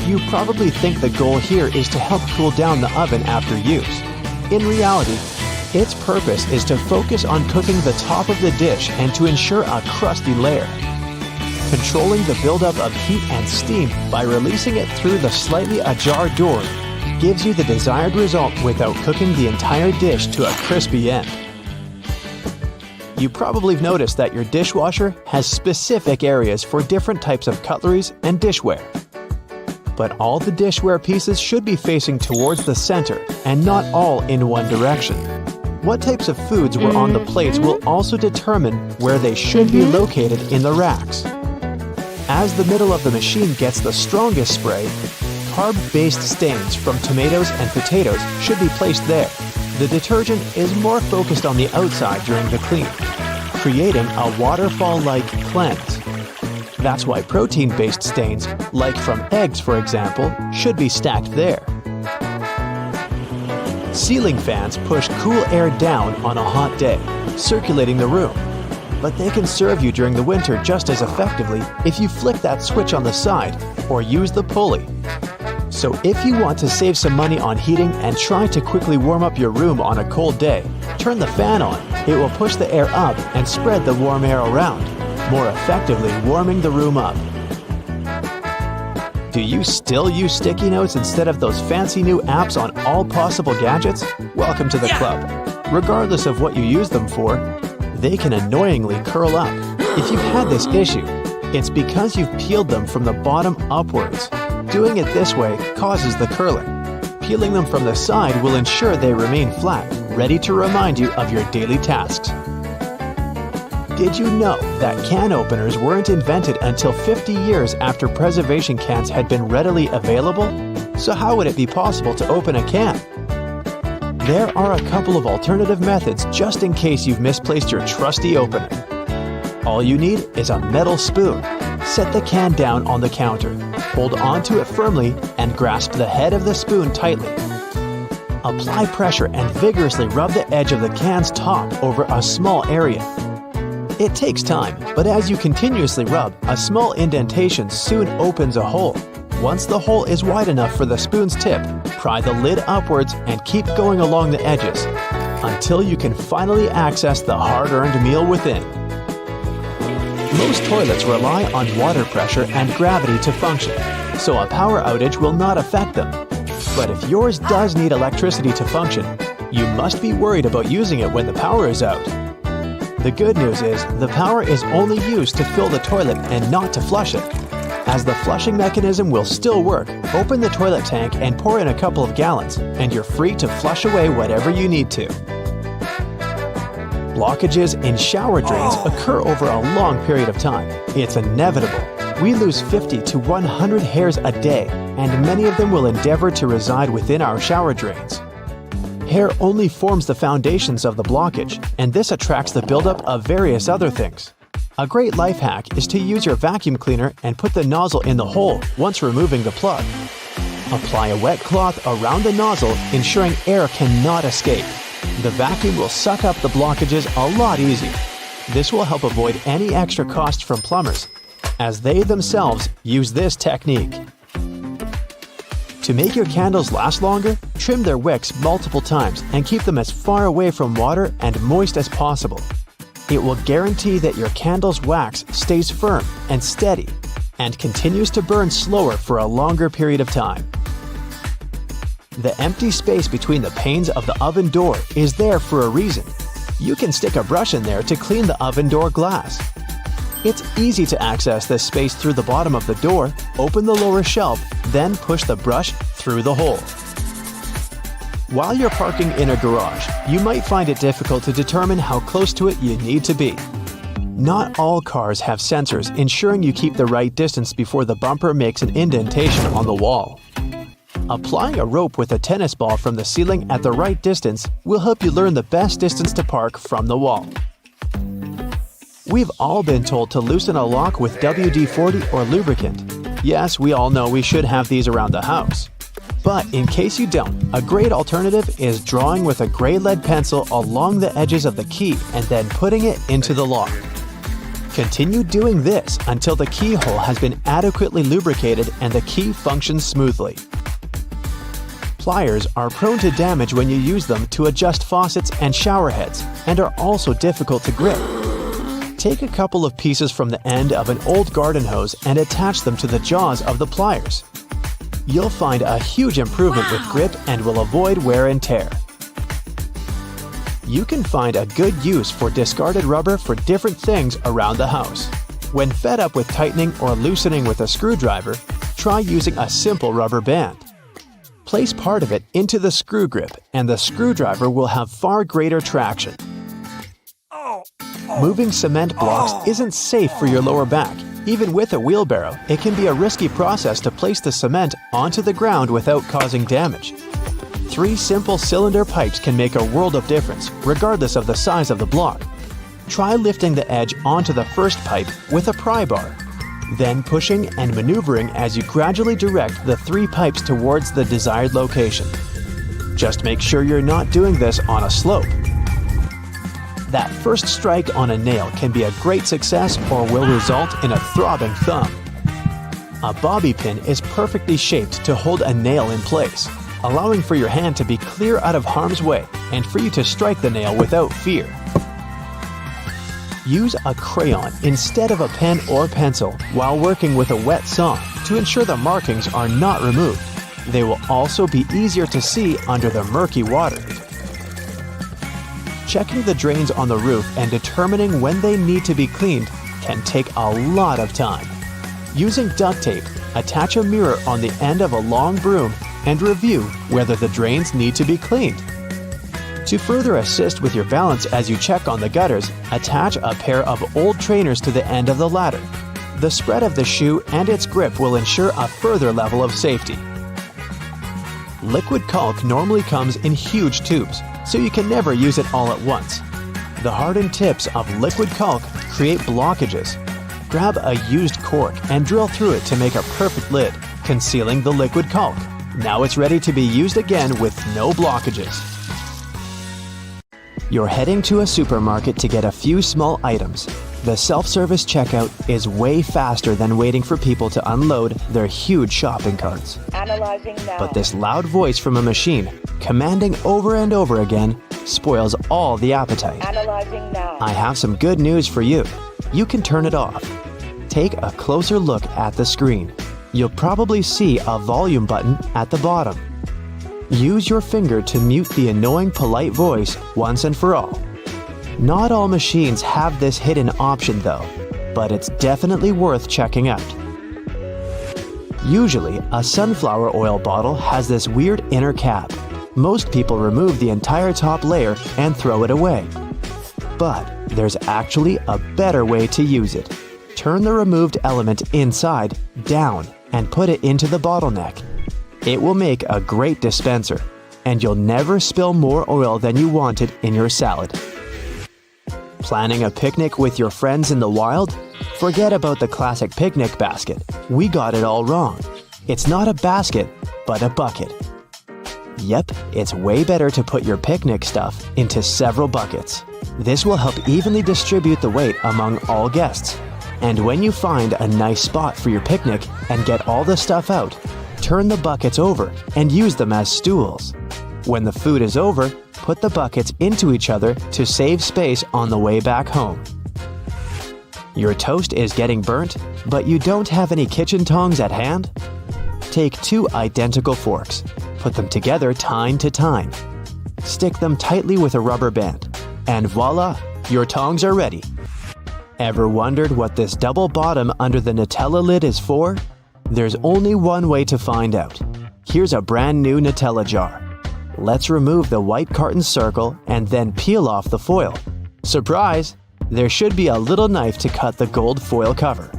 Speaker 2: You probably think the goal here is to help cool down the oven after use. In reality, its purpose is to focus on cooking the top of the dish and to ensure a crusty layer. Controlling the buildup of heat and steam by releasing it through the slightly ajar door gives you the desired result without cooking the entire dish to a crispy end. You probably have noticed that your dishwasher has specific areas for different types of cutleries and dishware. But all the dishware pieces should be facing towards the center and not all in one direction. What types of foods were on the plates will also determine where they should be located in the racks. As the middle of the machine gets the strongest spray, carb-based stains from tomatoes and potatoes should be placed there. The detergent is more focused on the outside during the clean, creating a waterfall-like cleanse. That's why protein-based stains, like from eggs for example, should be stacked there. Ceiling fans push cool air down on a hot day, circulating the room. But they can serve you during the winter just as effectively if you flick that switch on the side or use the pulley. So if you want to save some money on heating and try to quickly warm up your room on a cold day, turn the fan on. It will push the air up and spread the warm air around, more effectively warming the room up. Do you still use sticky notes instead of those fancy new apps on all possible gadgets? Welcome to the club. Regardless of what you use them for, they can annoyingly curl up. If you've had this issue, it's because you've peeled them from the bottom upwards. Doing it this way causes the curling. Peeling them from the side will ensure they remain flat, ready to remind you of your daily tasks. Did you know that can openers weren't invented until 50 years after preservation cans had been readily available? So how would it be possible to open a can? There are a couple of alternative methods just in case you've misplaced your trusty opener. All you need is a metal spoon. Set the can down on the counter, hold onto it firmly, and grasp the head of the spoon tightly. Apply pressure and vigorously rub the edge of the can's top over a small area. It takes time, but as you continuously rub, a small indentation soon opens a hole. Once the hole is wide enough for the spoon's tip, pry the lid upwards and keep going along the edges until you can finally access the hard-earned meal within. Most toilets rely on water pressure and gravity to function, so a power outage will not affect them. But if yours does need electricity to function, you must be worried about using it when the power is out. The good news is the power is only used to fill the toilet and not to flush it. As the flushing mechanism will still work, open the toilet tank and pour in a couple of gallons, and you're free to flush away whatever you need to. Blockages in shower drains occur over a long period of time. It's inevitable. We lose 50 to 100 hairs a day, and many of them will endeavor to reside within our shower drains. Hair only forms the foundations of the blockage, and this attracts the buildup of various other things. A great life hack is to use your vacuum cleaner and put the nozzle in the hole once removing the plug. Apply a wet cloth around the nozzle, ensuring air cannot escape. The vacuum will suck up the blockages a lot easier. This will help avoid any extra cost from plumbers, as they themselves use this technique. To make your candles last longer, trim their wicks multiple times and keep them as far away from water and moist as possible. It will guarantee that your candle's wax stays firm and steady and continues to burn slower for a longer period of time. The empty space between the panes of the oven door is there for a reason. You can stick a brush in there to clean the oven door glass. It's easy to access this space through the bottom of the door, open the lower shelf, then push the brush through the hole. While you're parking in a garage, you might find it difficult to determine how close to it you need to be. Not all cars have sensors ensuring you keep the right distance before the bumper makes an indentation on the wall. Applying a rope with a tennis ball from the ceiling at the right distance will help you learn the best distance to park from the wall. We've all been told to loosen a lock with WD-40 or lubricant. Yes, we all know we should have these around the house. But in case you don't, a great alternative is drawing with a gray lead pencil along the edges of the key and then putting it into the lock. Continue doing this until the keyhole has been adequately lubricated and the key functions smoothly. Pliers are prone to damage when you use them to adjust faucets and shower heads, and are also difficult to grip. Take a couple of pieces from the end of an old garden hose and attach them to the jaws of the pliers. You'll find a huge improvement with grip and will avoid wear and tear. You can find a good use for discarded rubber for different things around the house. When fed up with tightening or loosening with a screwdriver, try using a simple rubber band. Place part of it into the screw grip and the screwdriver will have far greater traction. Moving cement blocks isn't safe for your lower back. Even with a wheelbarrow, it can be a risky process to place the cement onto the ground without causing damage. 3 simple cylinder pipes can make a world of difference, regardless of the size of the block. Try lifting the edge onto the first pipe with a pry bar, then pushing and maneuvering as you gradually direct the 3 pipes towards the desired location. Just make sure you're not doing this on a slope. That first strike on a nail can be a great success or will result in a throbbing thumb. A bobby pin is perfectly shaped to hold a nail in place, allowing for your hand to be clear out of harm's way and for you to strike the nail without fear. Use a crayon instead of a pen or pencil while working with a wet saw to ensure the markings are not removed. They will also be easier to see under the murky water. Checking the drains on the roof and determining when they need to be cleaned can take a lot of time. Using duct tape, attach a mirror on the end of a long broom and review whether the drains need to be cleaned. To further assist with your balance as you check on the gutters, attach a pair of old trainers to the end of the ladder. The spread of the shoe and its grip will ensure a further level of safety. Liquid caulk normally comes in huge tubes, so you can never use it all at once. The hardened tips of liquid caulk create blockages. Grab a used cork and drill through it to make a perfect lid, concealing the liquid caulk. Now it's ready to be used again with no blockages. You're heading to a supermarket to get a few small items. The self-service checkout is way faster than waiting for people to unload their huge shopping carts.
Speaker 4: Analyzing now.
Speaker 2: But this loud voice from a machine, commanding over and over again, spoils all the appetite.
Speaker 4: Analyzing now.
Speaker 2: I have some good news for you. You can turn it off. Take a closer look at the screen. You'll probably see a volume button at the bottom. Use your finger to mute the annoying polite voice once and for all. Not all machines have this hidden option though, but it's definitely worth checking out. Usually, a sunflower oil bottle has this weird inner cap. Most people remove the entire top layer and throw it away. But there's actually a better way to use it. Turn the removed element inside down and put it into the bottleneck. It will make a great dispenser, and you'll never spill more oil than you wanted in your salad. Planning a picnic with your friends in the wild? Forget about the classic picnic basket. We got it all wrong. It's not a basket, but a bucket. Yep, it's way better to put your picnic stuff into several buckets. This will help evenly distribute the weight among all guests. And when you find a nice spot for your picnic and get all the stuff out, turn the buckets over and use them as stools. When the food is over, put the buckets into each other to save space on the way back home. Your toast is getting burnt, but you don't have any kitchen tongs at hand? Take 2 identical forks, put them together tine to tine. Stick them tightly with a rubber band, and voila, your tongs are ready. Ever wondered what this double bottom under the Nutella lid is for? There's only one way to find out. Here's a brand new Nutella jar. Let's remove the white carton circle and then peel off the foil. Surprise! There should be a little knife to cut the gold foil cover.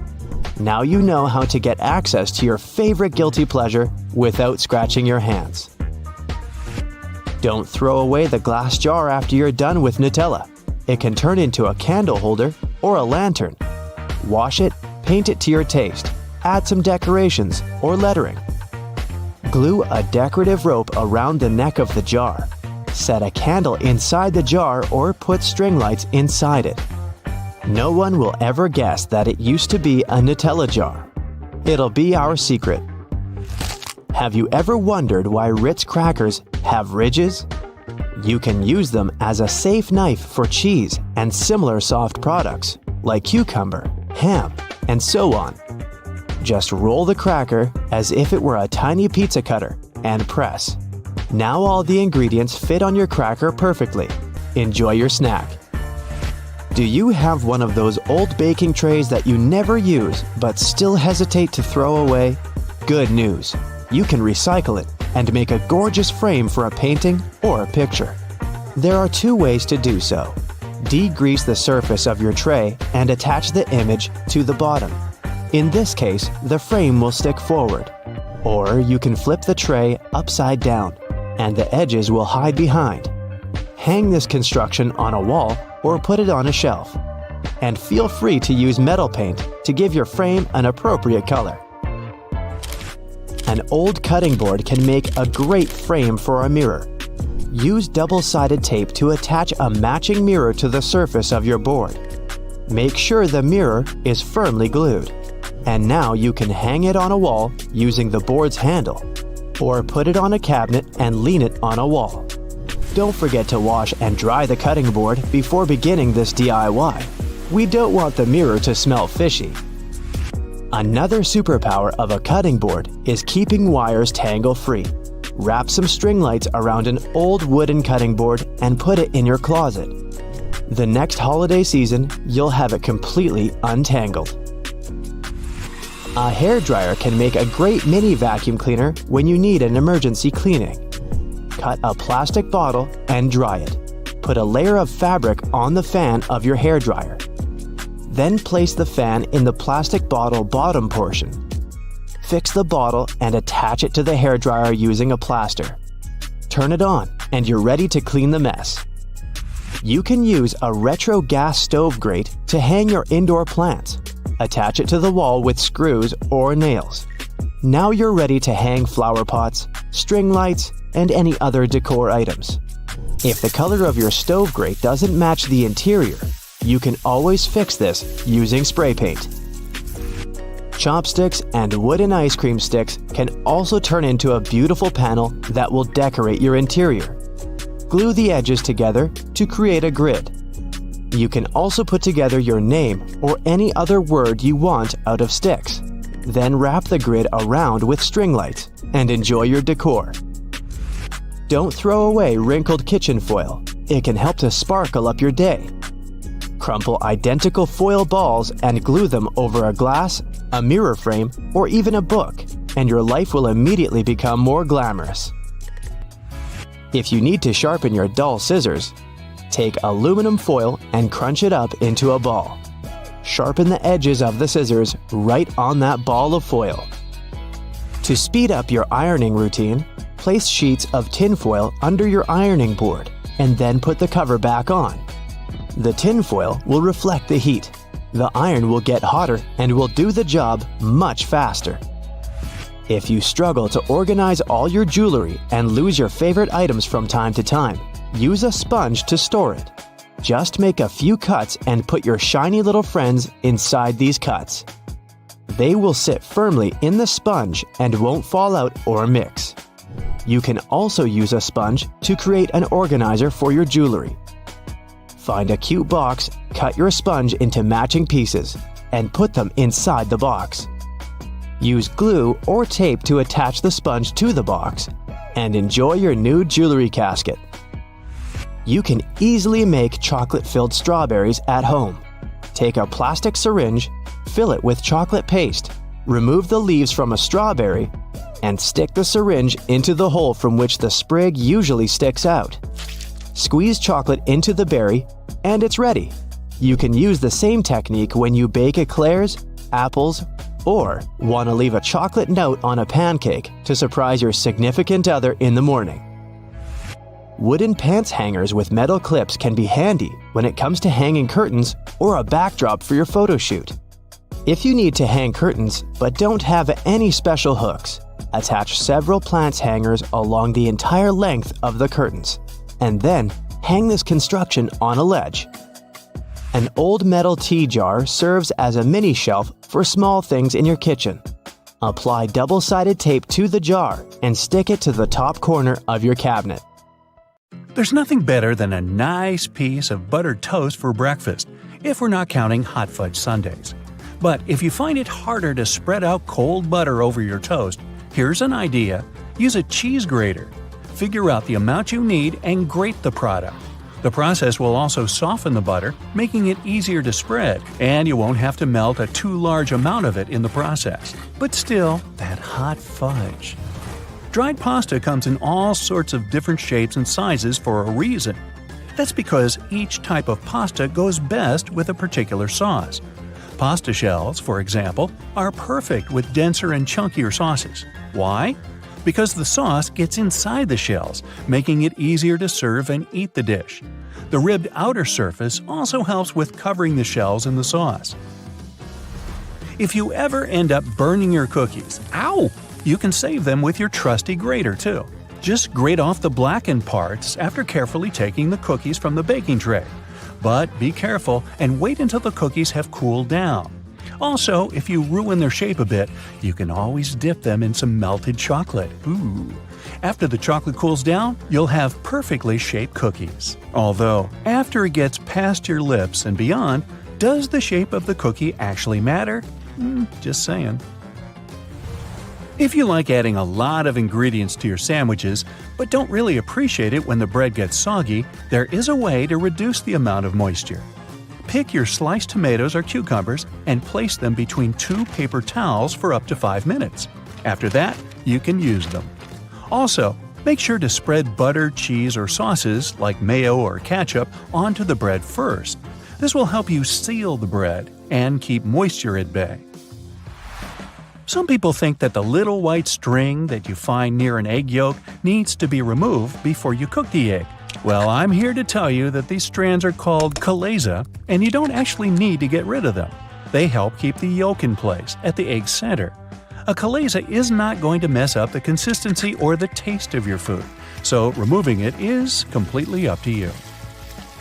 Speaker 2: Now you know how to get access to your favorite guilty pleasure without scratching your hands. Don't throw away the glass jar after you're done with Nutella. It can turn into a candle holder or a lantern. Wash it, paint it to your taste, add some decorations or lettering. Glue a decorative rope around the neck of the jar. Set a candle inside the jar or put string lights inside it. No one will ever guess that it used to be a Nutella jar. It'll be our secret. Have you ever wondered why Ritz crackers have ridges? You can use them as a safe knife for cheese and similar soft products, like cucumber, ham, and so on. Just roll the cracker as if it were a tiny pizza cutter and press. Now all the ingredients fit on your cracker perfectly. Enjoy your snack. Do you have one of those old baking trays that you never use but still hesitate to throw away? Good news! You can recycle it and make a gorgeous frame for a painting or a picture. There are 2 ways to do so. Degrease the surface of your tray and attach the image to the bottom. In this case, the frame will stick forward. Or you can flip the tray upside down, and the edges will hide behind. Hang this construction on a wall or put it on a shelf. And feel free to use metal paint to give your frame an appropriate color. An old cutting board can make a great frame for a mirror. Use double-sided tape to attach a matching mirror to the surface of your board. Make sure the mirror is firmly glued. And now you can hang it on a wall using the board's handle, or put it on a cabinet and lean it on a wall. Don't forget to wash and dry the cutting board before beginning this DIY. We don't want the mirror to smell fishy. Another superpower of a cutting board is keeping wires tangle-free. Wrap some string lights around an old wooden cutting board and put it in your closet. The next holiday season, you'll have it completely untangled. A hairdryer can make a great mini vacuum cleaner when you need an emergency cleaning. Cut a plastic bottle and dry it. Put a layer of fabric on the fan of your hairdryer. Then place the fan in the plastic bottle bottom portion. Fix the bottle and attach it to the hairdryer using a plaster. Turn it on and you're ready to clean the mess. You can use a retro gas stove grate to hang your indoor plants. Attach it to the wall with screws or nails. Now you're ready to hang flower pots, string lights, and any other decor items. If the color of your stove grate doesn't match the interior, you can always fix this using spray paint. Chopsticks and wooden ice cream sticks can also turn into a beautiful panel that will decorate your interior. Glue the edges together to create a grid. You can also put together your name or any other word you want out of sticks. Then wrap the grid around with string lights and enjoy your decor. Don't throw away wrinkled kitchen foil. It can help to sparkle up your day. Crumple identical foil balls and glue them over a glass, a mirror frame, or even a book, and your life will immediately become more glamorous. If you need to sharpen your dull scissors, take aluminum foil and crunch it up into a ball. Sharpen the edges of the scissors right on that ball of foil. To speed up your ironing routine, place sheets of tinfoil under your ironing board and then put the cover back on. The tinfoil will reflect the heat. The iron will get hotter and will do the job much faster. If you struggle to organize all your jewelry and lose your favorite items from time to time, use a sponge to store it. Just make a few cuts and put your shiny little friends inside these cuts. They will sit firmly in the sponge and won't fall out or mix. You can also use a sponge to create an organizer for your jewelry. Find a cute box, cut your sponge into matching pieces, and put them inside the box. Use glue or tape to attach the sponge to the box, and enjoy your new jewelry casket. You can easily make chocolate-filled strawberries at home. Take a plastic syringe, fill it with chocolate paste, remove the leaves from a strawberry, and stick the syringe into the hole from which the sprig usually sticks out. Squeeze chocolate into the berry, and it's ready. You can use the same technique when you bake eclairs, apples, or want to leave a chocolate note on a pancake to surprise your significant other in the morning. Wooden pants hangers with metal clips can be handy when it comes to hanging curtains or a backdrop for your photo shoot. If you need to hang curtains but don't have any special hooks, attach several plants hangers along the entire length of the curtains, and then hang this construction on a ledge. An old metal tea jar serves as a mini shelf for small things in your kitchen. Apply double-sided tape to the jar and stick it to the top corner of your cabinet.
Speaker 1: There's nothing better than a nice piece of buttered toast for breakfast, if we're not counting hot fudge sundaes. But if you find it harder to spread out cold butter over your toast, here's an idea. Use a cheese grater. Figure out the amount you need and grate the product. The process will also soften the butter, making it easier to spread, and you won't have to melt a too large amount of it in the process. But still, that hot fudge. Dried pasta comes in all sorts of different shapes and sizes for a reason. That's because each type of pasta goes best with a particular sauce. Pasta shells, for example, are perfect with denser and chunkier sauces. Why? Because the sauce gets inside the shells, making it easier to serve and eat the dish. The ribbed outer surface also helps with covering the shells in the sauce. If you ever end up burning your cookies, you can save them with your trusty grater too. Just grate off the blackened parts after carefully taking the cookies from the baking tray. But be careful and wait until the cookies have cooled down. Also, if you ruin their shape a bit, you can always dip them in some melted chocolate. Ooh. After the chocolate cools down, you'll have perfectly shaped cookies. Although, after it gets past your lips and beyond, does the shape of the cookie actually matter? Just saying. If you like adding a lot of ingredients to your sandwiches, but don't really appreciate it when the bread gets soggy, there is a way to reduce the amount of moisture. Pick your sliced tomatoes or cucumbers and place them between 2 paper towels for up to 5 minutes. After that, you can use them. Also, make sure to spread butter, cheese, or sauces like mayo or ketchup onto the bread first. This will help you seal the bread and keep moisture at bay. Some people think that the little white string that you find near an egg yolk needs to be removed before you cook the egg. Well, I'm here to tell you that these strands are called chalaza, and you don't actually need to get rid of them. They help keep the yolk in place at the egg center. A chalaza is not going to mess up the consistency or the taste of your food, so removing it is completely up to you.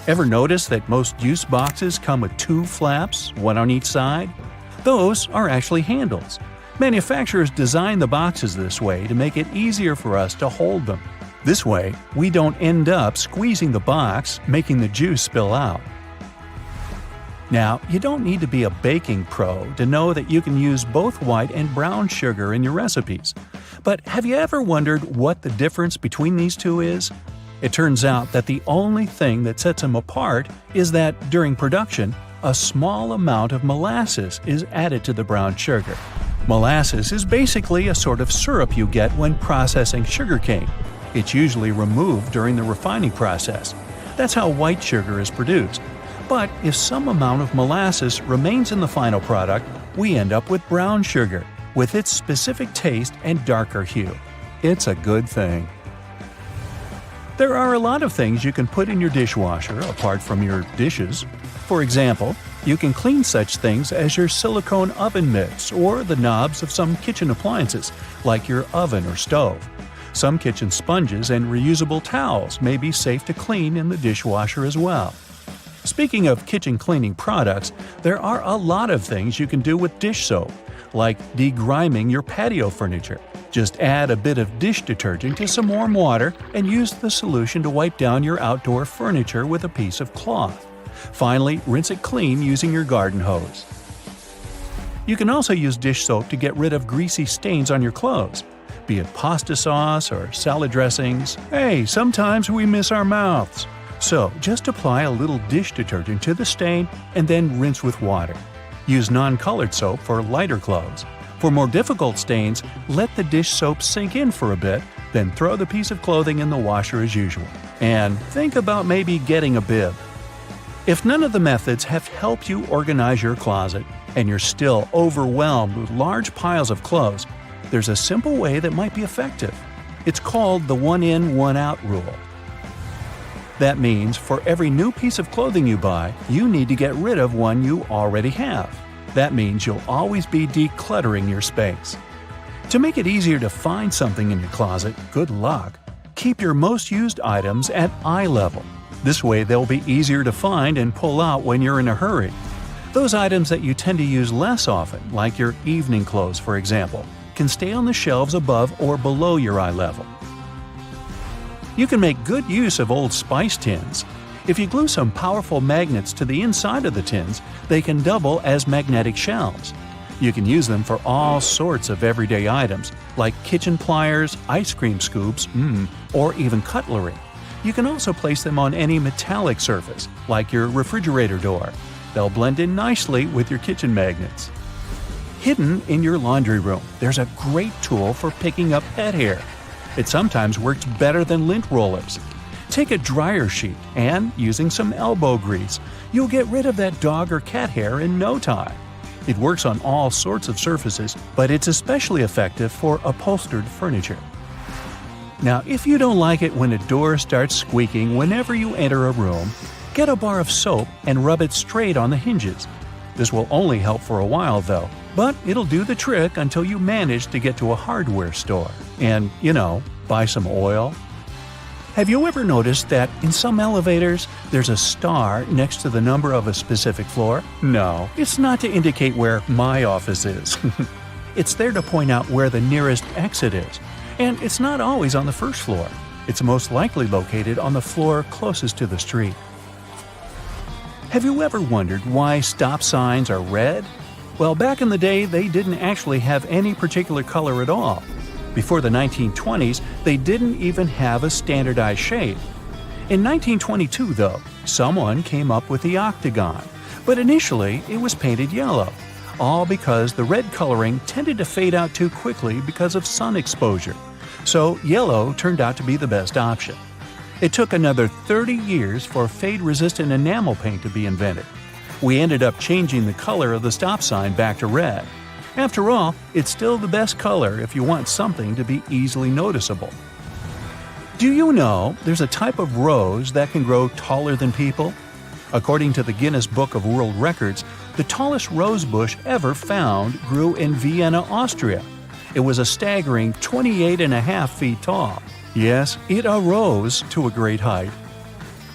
Speaker 1: Ever notice that most juice boxes come with 2 flaps, one on each side? Those are actually handles. Manufacturers design the boxes this way to make it easier for us to hold them. This way, we don't end up squeezing the box, making the juice spill out. Now, you don't need to be a baking pro to know that you can use both white and brown sugar in your recipes. But have you ever wondered what the difference between these two is? It turns out that the only thing that sets them apart is that, during production, a small amount of molasses is added to the brown sugar. Molasses is basically a sort of syrup you get when processing sugarcane. It's usually removed during the refining process. That's how white sugar is produced. But if some amount of molasses remains in the final product, we end up with brown sugar, with its specific taste and darker hue. It's a good thing. There are a lot of things you can put in your dishwasher apart from your dishes. For example, you can clean such things as your silicone oven mitts or the knobs of some kitchen appliances, like your oven or stove. Some kitchen sponges and reusable towels may be safe to clean in the dishwasher as well. Speaking of kitchen cleaning products, there are a lot of things you can do with dish soap, like degriming your patio furniture. Just add a bit of dish detergent to some warm water and use the solution to wipe down your outdoor furniture with a piece of cloth. Finally, rinse it clean using your garden hose. You can also use dish soap to get rid of greasy stains on your clothes, be it pasta sauce or salad dressings. Hey, sometimes we miss our mouths. So, just apply a little dish detergent to the stain and then rinse with water. Use non-colored soap for lighter clothes. For more difficult stains, let the dish soap sink in for a bit, then throw the piece of clothing in the washer as usual. And think about maybe getting a bib. If none of the methods have helped you organize your closet, and you're still overwhelmed with large piles of clothes, there's a simple way that might be effective. It's called the one-in, one-out rule. That means for every new piece of clothing you buy, you need to get rid of one you already have. That means you'll always be decluttering your space. To make it easier to find something in your closet, good luck. Keep your most used items at eye level. This way they'll be easier to find and pull out when you're in a hurry. Those items that you tend to use less often, like your evening clothes for example, can stay on the shelves above or below your eye level. You can make good use of old spice tins. If you glue some powerful magnets to the inside of the tins, they can double as magnetic shelves. You can use them for all sorts of everyday items, like kitchen pliers, ice cream scoops, or even cutlery. You can also place them on any metallic surface, like your refrigerator door. They'll blend in nicely with your kitchen magnets. Hidden in your laundry room, there's a great tool for picking up pet hair. It sometimes works better than lint rollers. Take a dryer sheet and, using some elbow grease, you'll get rid of that dog or cat hair in no time. It works on all sorts of surfaces, but it's especially effective for upholstered furniture. Now, if you don't like it when a door starts squeaking whenever you enter a room, get a bar of soap and rub it straight on the hinges. This will only help for a while though, but it'll do the trick until you manage to get to a hardware store and, buy some oil. Have you ever noticed that in some elevators there's a star next to the number of a specific floor? No, it's not to indicate where my office is. It's there to point out where the nearest exit is. And it's not always on the first floor. It's most likely located on the floor closest to the street. Have you ever wondered why stop signs are red? Well, back in the day, they didn't actually have any particular color at all. Before the 1920s, they didn't even have a standardized shade. In 1922, though, someone came up with the octagon, but initially it was painted yellow, all because the red coloring tended to fade out too quickly because of sun exposure. So yellow turned out to be the best option. It took another 30 years for fade-resistant enamel paint to be invented. We ended up changing the color of the stop sign back to red. After all, it's still the best color if you want something to be easily noticeable. Do you know there's a type of rose that can grow taller than people? According to the Guinness Book of World Records, the tallest rose bush ever found grew in Vienna, Austria. It was a staggering 28.5 feet tall. Yes, it arose to a great height.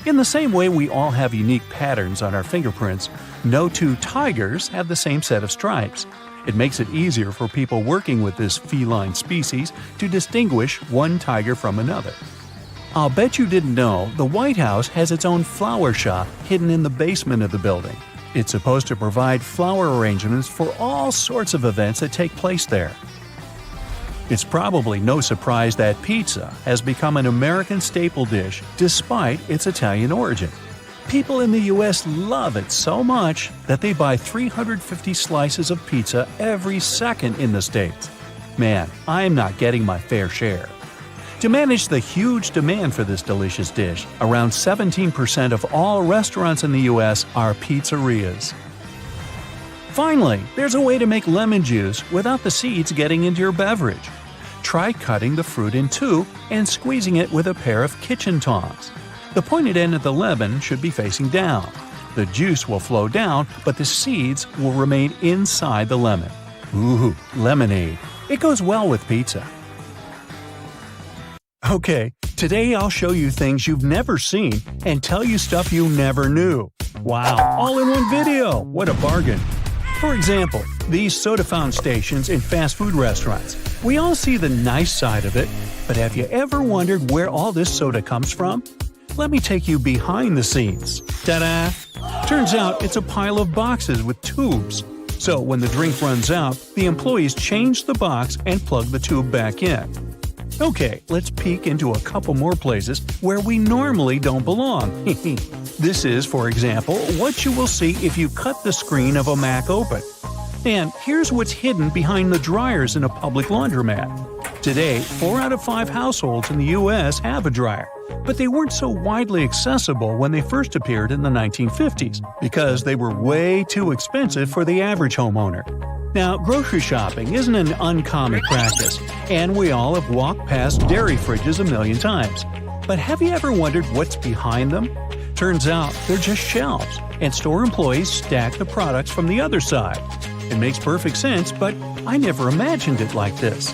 Speaker 1: In the same way we all have unique patterns on our fingerprints, no two tigers have the same set of stripes. It makes it easier for people working with this feline species to distinguish one tiger from another. I'll bet you didn't know the White House has its own flower shop hidden in the basement of the building. It's supposed to provide flower arrangements for all sorts of events that take place there. It's probably no surprise that pizza has become an American staple dish despite its Italian origin. People in the US love it so much that they buy 350 slices of pizza every second in the States. Man, I'm not getting my fair share. To manage the huge demand for this delicious dish, around 17% of all restaurants in the US are pizzerias. Finally, there's a way to make lemon juice without the seeds getting into your beverage. Try cutting the fruit in two and squeezing it with a pair of kitchen tongs. The pointed end of the lemon should be facing down. The juice will flow down, but the seeds will remain inside the lemon. Ooh, lemonade. It goes well with pizza. Okay, today I'll show you things you've never seen and tell you stuff you never knew. Wow, all in one video! What a bargain! For example, these soda fountain stations in fast food restaurants. We all see the nice side of it, but have you ever wondered where all this soda comes from? Let me take you behind the scenes. Ta-da! Turns out it's a pile of boxes with tubes. So when the drink runs out, the employees change the box and plug the tube back in. Okay, let's peek into a couple more places where we normally don't belong. This is, for example, what you will see if you cut the screen of a Mac open. And here's what's hidden behind the dryers in a public laundromat. Today, 4 out of 5 households in the US have a dryer, but they weren't so widely accessible when they first appeared in the 1950s because they were way too expensive for the average homeowner. Now, grocery shopping isn't an uncommon practice, and we all have walked past dairy fridges a million times. But have you ever wondered what's behind them? Turns out they're just shelves, and store employees stack the products from the other side. It makes perfect sense, but I never imagined it like this.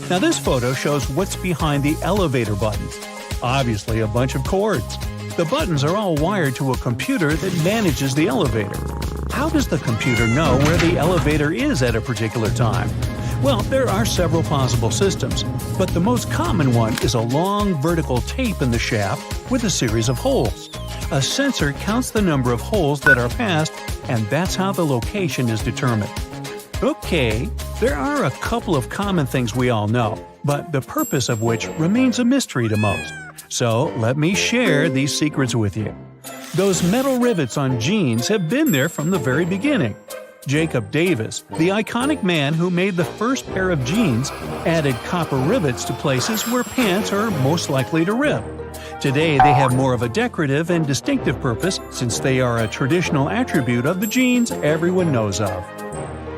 Speaker 1: Now this photo shows what's behind the elevator buttons. Obviously a bunch of cords. The buttons are all wired to a computer that manages the elevator. How does the computer know where the elevator is at a particular time? Well, there are several possible systems, but the most common one is a long vertical tape in the shaft with a series of holes. A sensor counts the number of holes that are passed, and that's how the location is determined. Okay, there are a couple of common things we all know, but the purpose of which remains a mystery to most. So let me share these secrets with you. Those metal rivets on jeans have been there from the very beginning. Jacob Davis, the iconic man who made the first pair of jeans, added copper rivets to places where pants are most likely to rip. Today they have more of a decorative and distinctive purpose since they are a traditional attribute of the jeans everyone knows of.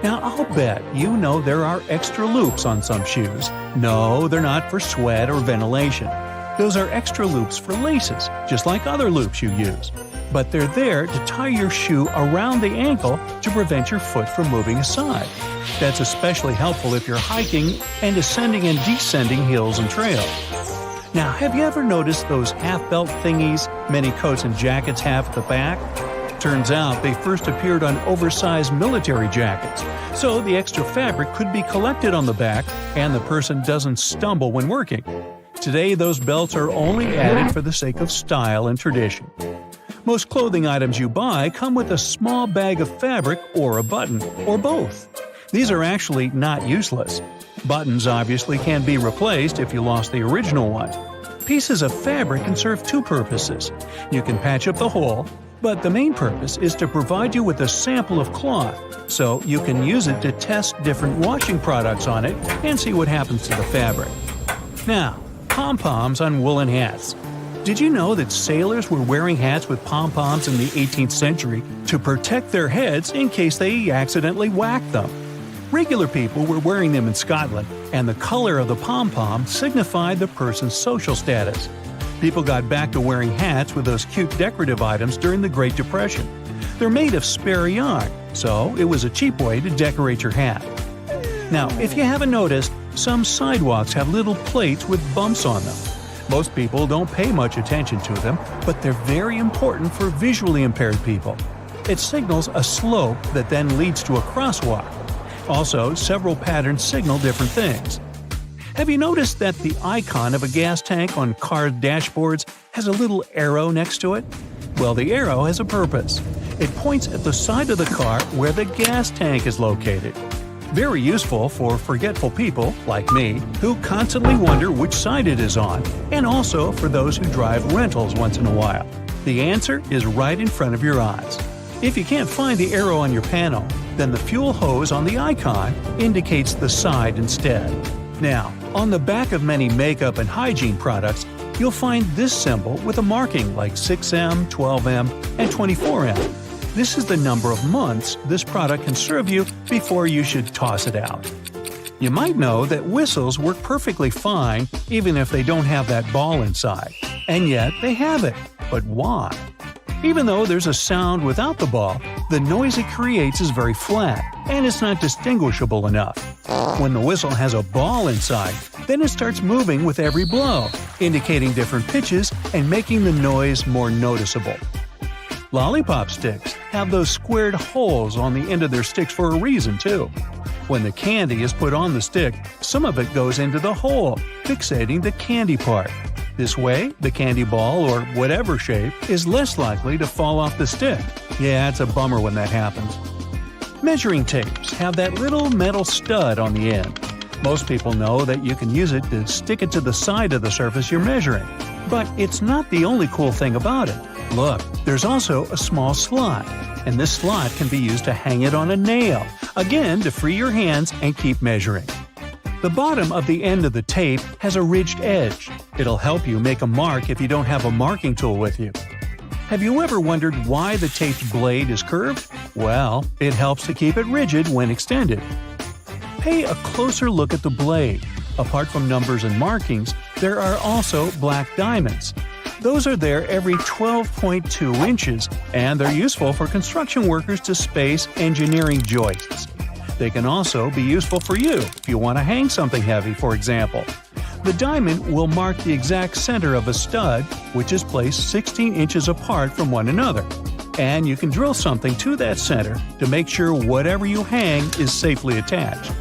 Speaker 1: Now I'll bet you know there are extra loops on some shoes. No, they're not for sweat or ventilation. Those are extra loops for laces, just like other loops you use. But they're there to tie your shoe around the ankle to prevent your foot from moving aside. That's especially helpful if you're hiking and ascending and descending hills and trails. Now, have you ever noticed those half-belt thingies many coats and jackets have at the back? Turns out they first appeared on oversized military jackets, so the extra fabric could be collected on the back and the person doesn't stumble when working. Today, those belts are only added for the sake of style and tradition. Most clothing items you buy come with a small bag of fabric or a button, or both. These are actually not useless. Buttons obviously can be replaced if you lost the original one. Pieces of fabric can serve two purposes. You can patch up the hole, but the main purpose is to provide you with a sample of cloth, so you can use it to test different washing products on it and see what happens to the fabric. Now, pom-poms on woolen hats. Did you know that sailors were wearing hats with pom-poms in the 18th century to protect their heads in case they accidentally whacked them? Regular people were wearing them in Scotland, and the color of the pom-pom signified the person's social status. People got back to wearing hats with those cute decorative items during the Great Depression. They're made of spare yarn, so it was a cheap way to decorate your hat. Now, if you haven't noticed, some sidewalks have little plates with bumps on them. Most people don't pay much attention to them, but they're very important for visually impaired people. It signals a slope that then leads to a crosswalk. Also, several patterns signal different things. Have you noticed that the icon of a gas tank on car dashboards has a little arrow next to it? Well, the arrow has a purpose. It points at the side of the car where the gas tank is located. Very useful for forgetful people, like me, who constantly wonder which side it is on, and also for those who drive rentals once in a while. The answer is right in front of your eyes. If you can't find the arrow on your panel, then the fuel hose on the icon indicates the side instead. Now, on the back of many makeup and hygiene products, you'll find this symbol with a marking like 6M, 12M, and 24M. This is the number of months this product can serve you before you should toss it out. You might know that whistles work perfectly fine even if they don't have that ball inside. And yet they have it. But why? Even though there's a sound without the ball, the noise it creates is very flat, and it's not distinguishable enough. When the whistle has a ball inside, then it starts moving with every blow, indicating different pitches and making the noise more noticeable. Lollipop sticks have those squared holes on the end of their sticks for a reason, too. When the candy is put on the stick, some of it goes into the hole, fixating the candy part. This way, the candy ball, or whatever shape, is less likely to fall off the stick. Yeah, it's a bummer when that happens. Measuring tapes have that little metal stud on the end. Most people know that you can use it to stick it to the side of the surface you're measuring. But it's not the only cool thing about it. Look, there's also a small slot, and this slot can be used to hang it on a nail, again to free your hands and keep measuring. The bottom of the end of the tape has a ridged edge. It'll help you make a mark if you don't have a marking tool with you. Have you ever wondered why the tape's blade is curved? Well, it helps to keep it rigid when extended. Pay a closer look at the blade. Apart from numbers and markings, there are also black diamonds. Those are there every 12.2 inches, and they're useful for construction workers to space engineering joists. They can also be useful for you if you want to hang something heavy, for example. The diamond will mark the exact center of a stud, which is placed 16 inches apart from one another. And you can drill something to that center to make sure whatever you hang is safely attached.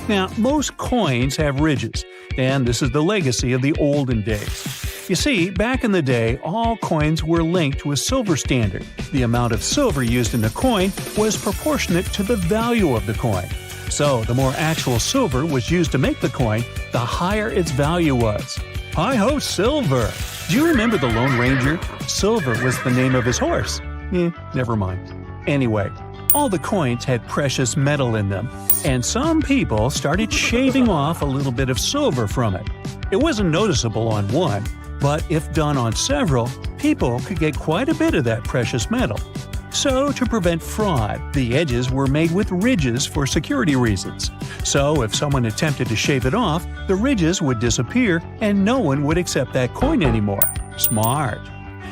Speaker 1: Now, most coins have ridges, and this is the legacy of the olden days. You see, back in the day, all coins were linked to a silver standard. The amount of silver used in the coin was proportionate to the value of the coin. So, the more actual silver was used to make the coin, the higher its value was. Hi-ho, Silver! Do you remember the Lone Ranger? Silver was the name of his horse. Never mind. Anyway, All the coins had precious metal in them, and some people started shaving off a little bit of silver from it. It wasn't noticeable on one, but if done on several, people could get quite a bit of that precious metal. So, to prevent fraud, the edges were made with ridges for security reasons. So, if someone attempted to shave it off, the ridges would disappear and no one would accept that coin anymore. Smart.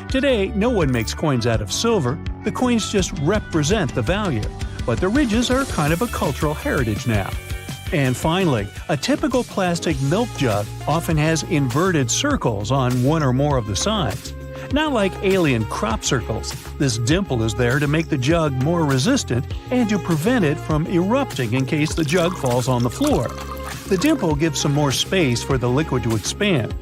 Speaker 1: Today, no one makes coins out of silver. The coins just represent the value. But the ridges are kind of a cultural heritage now. And finally, a typical plastic milk jug often has inverted circles on one or more of the sides. Not like alien crop circles, this dimple is there to make the jug more resistant and to prevent it from erupting in case the jug falls on the floor. The dimple gives some more space for the liquid to expand.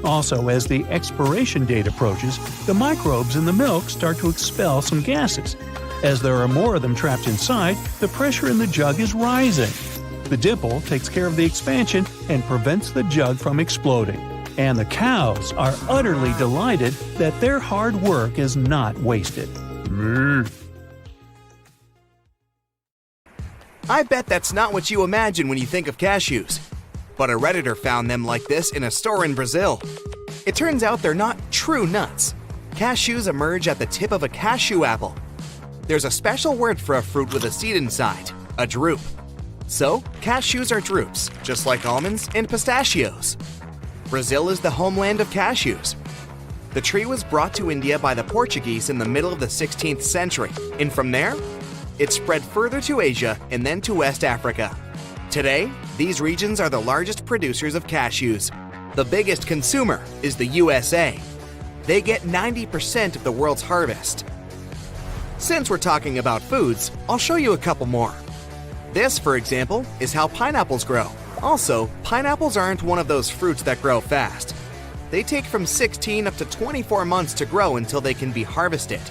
Speaker 1: Also, as the expiration date approaches, the microbes in the milk start to expel some gases. As there are more of them trapped inside, the pressure in the jug is rising. The dimple takes care of the expansion and prevents the jug from exploding. And the cows are utterly delighted that their hard work is not wasted.
Speaker 5: I bet that's not what you imagine when you think of cashews. But a Redditor found them like this in a store in Brazil. It turns out they're not true nuts. Cashews emerge at the tip of a cashew apple. There's a special word for a fruit with a seed inside, a drupe. So, cashews are drupes, just like almonds and pistachios. Brazil is the homeland of cashews. The tree was brought to India by the Portuguese in the middle of the 16th century, and from there, it spread further to Asia and then to West Africa. Today, these regions are the largest producers of cashews. The biggest consumer is the USA. They get 90% of the world's harvest. Since we're talking about foods, I'll show you a couple more. This, for example, is how pineapples grow. Also, pineapples aren't one of those fruits that grow fast. They take from 16 up to 24 months to grow until they can be harvested.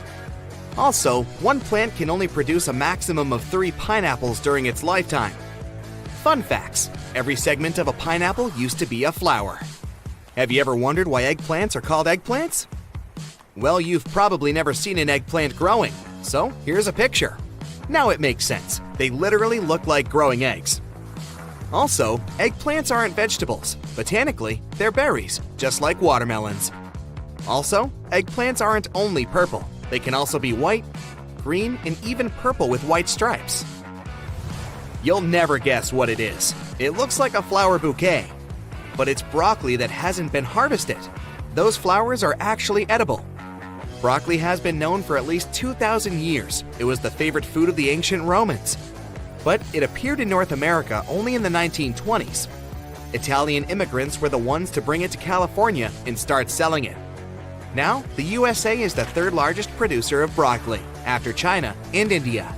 Speaker 5: Also, one plant can only produce a maximum of 3 pineapples during its lifetime. Fun facts: every segment of a pineapple used to be a flower. Have you ever wondered why eggplants are called eggplants? Well, you've probably never seen an eggplant growing, so here's a picture. Now it makes sense. They literally look like growing eggs. Also, eggplants aren't vegetables. Botanically, they're berries, just like watermelons. Also, eggplants aren't only purple. They can also be white, green, and even purple with white stripes. You'll never guess what it is. It looks like a flower bouquet, but it's broccoli that hasn't been harvested. Those flowers are actually edible. Broccoli has been known for at least 2,000 years. It was the favorite food of the ancient Romans. But it appeared in North America only in the 1920s. Italian immigrants were the ones to bring it to California and start selling it. Now, the USA is the 3rd largest producer of broccoli, after China and India.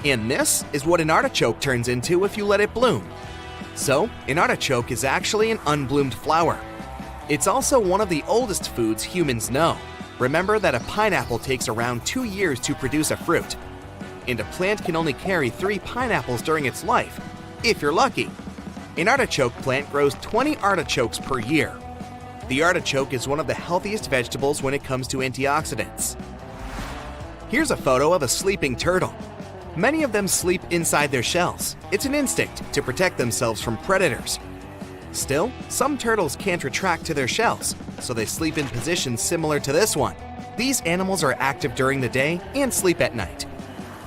Speaker 5: And this is what an artichoke turns into if you let it bloom. So, an artichoke is actually an unbloomed flower. It's also one of the oldest foods humans know. Remember that a pineapple takes around 2 years to produce a fruit. And a plant can only carry 3 pineapples during its life, if you're lucky. An artichoke plant grows 20 artichokes per year. The artichoke is one of the healthiest vegetables when it comes to antioxidants. Here's a photo of a sleeping turtle. Many of them sleep inside their shells. It's an instinct to protect themselves from predators. Still, some turtles can't retract to their shells, so they sleep in positions similar to this one. These animals are active during the day and sleep at night.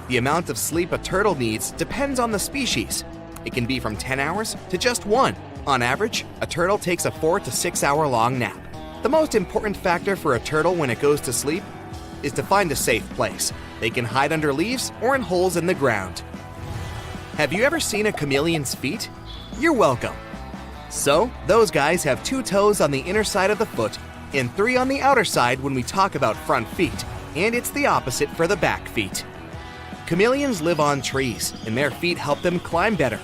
Speaker 5: The amount of sleep a turtle needs depends on the species. It can be from 10 hours to just 1. On average, a turtle takes a 4 to 6 hour long nap. The most important factor for a turtle when it goes to sleep is to find a safe place. They can hide under leaves or in holes in the ground. Have you ever seen a chameleon's feet? You're welcome. So, those guys have 2 toes on the inner side of the foot and 3 on the outer side when we talk about front feet, and it's the opposite for the back feet. Chameleons live on trees, and their feet help them climb better.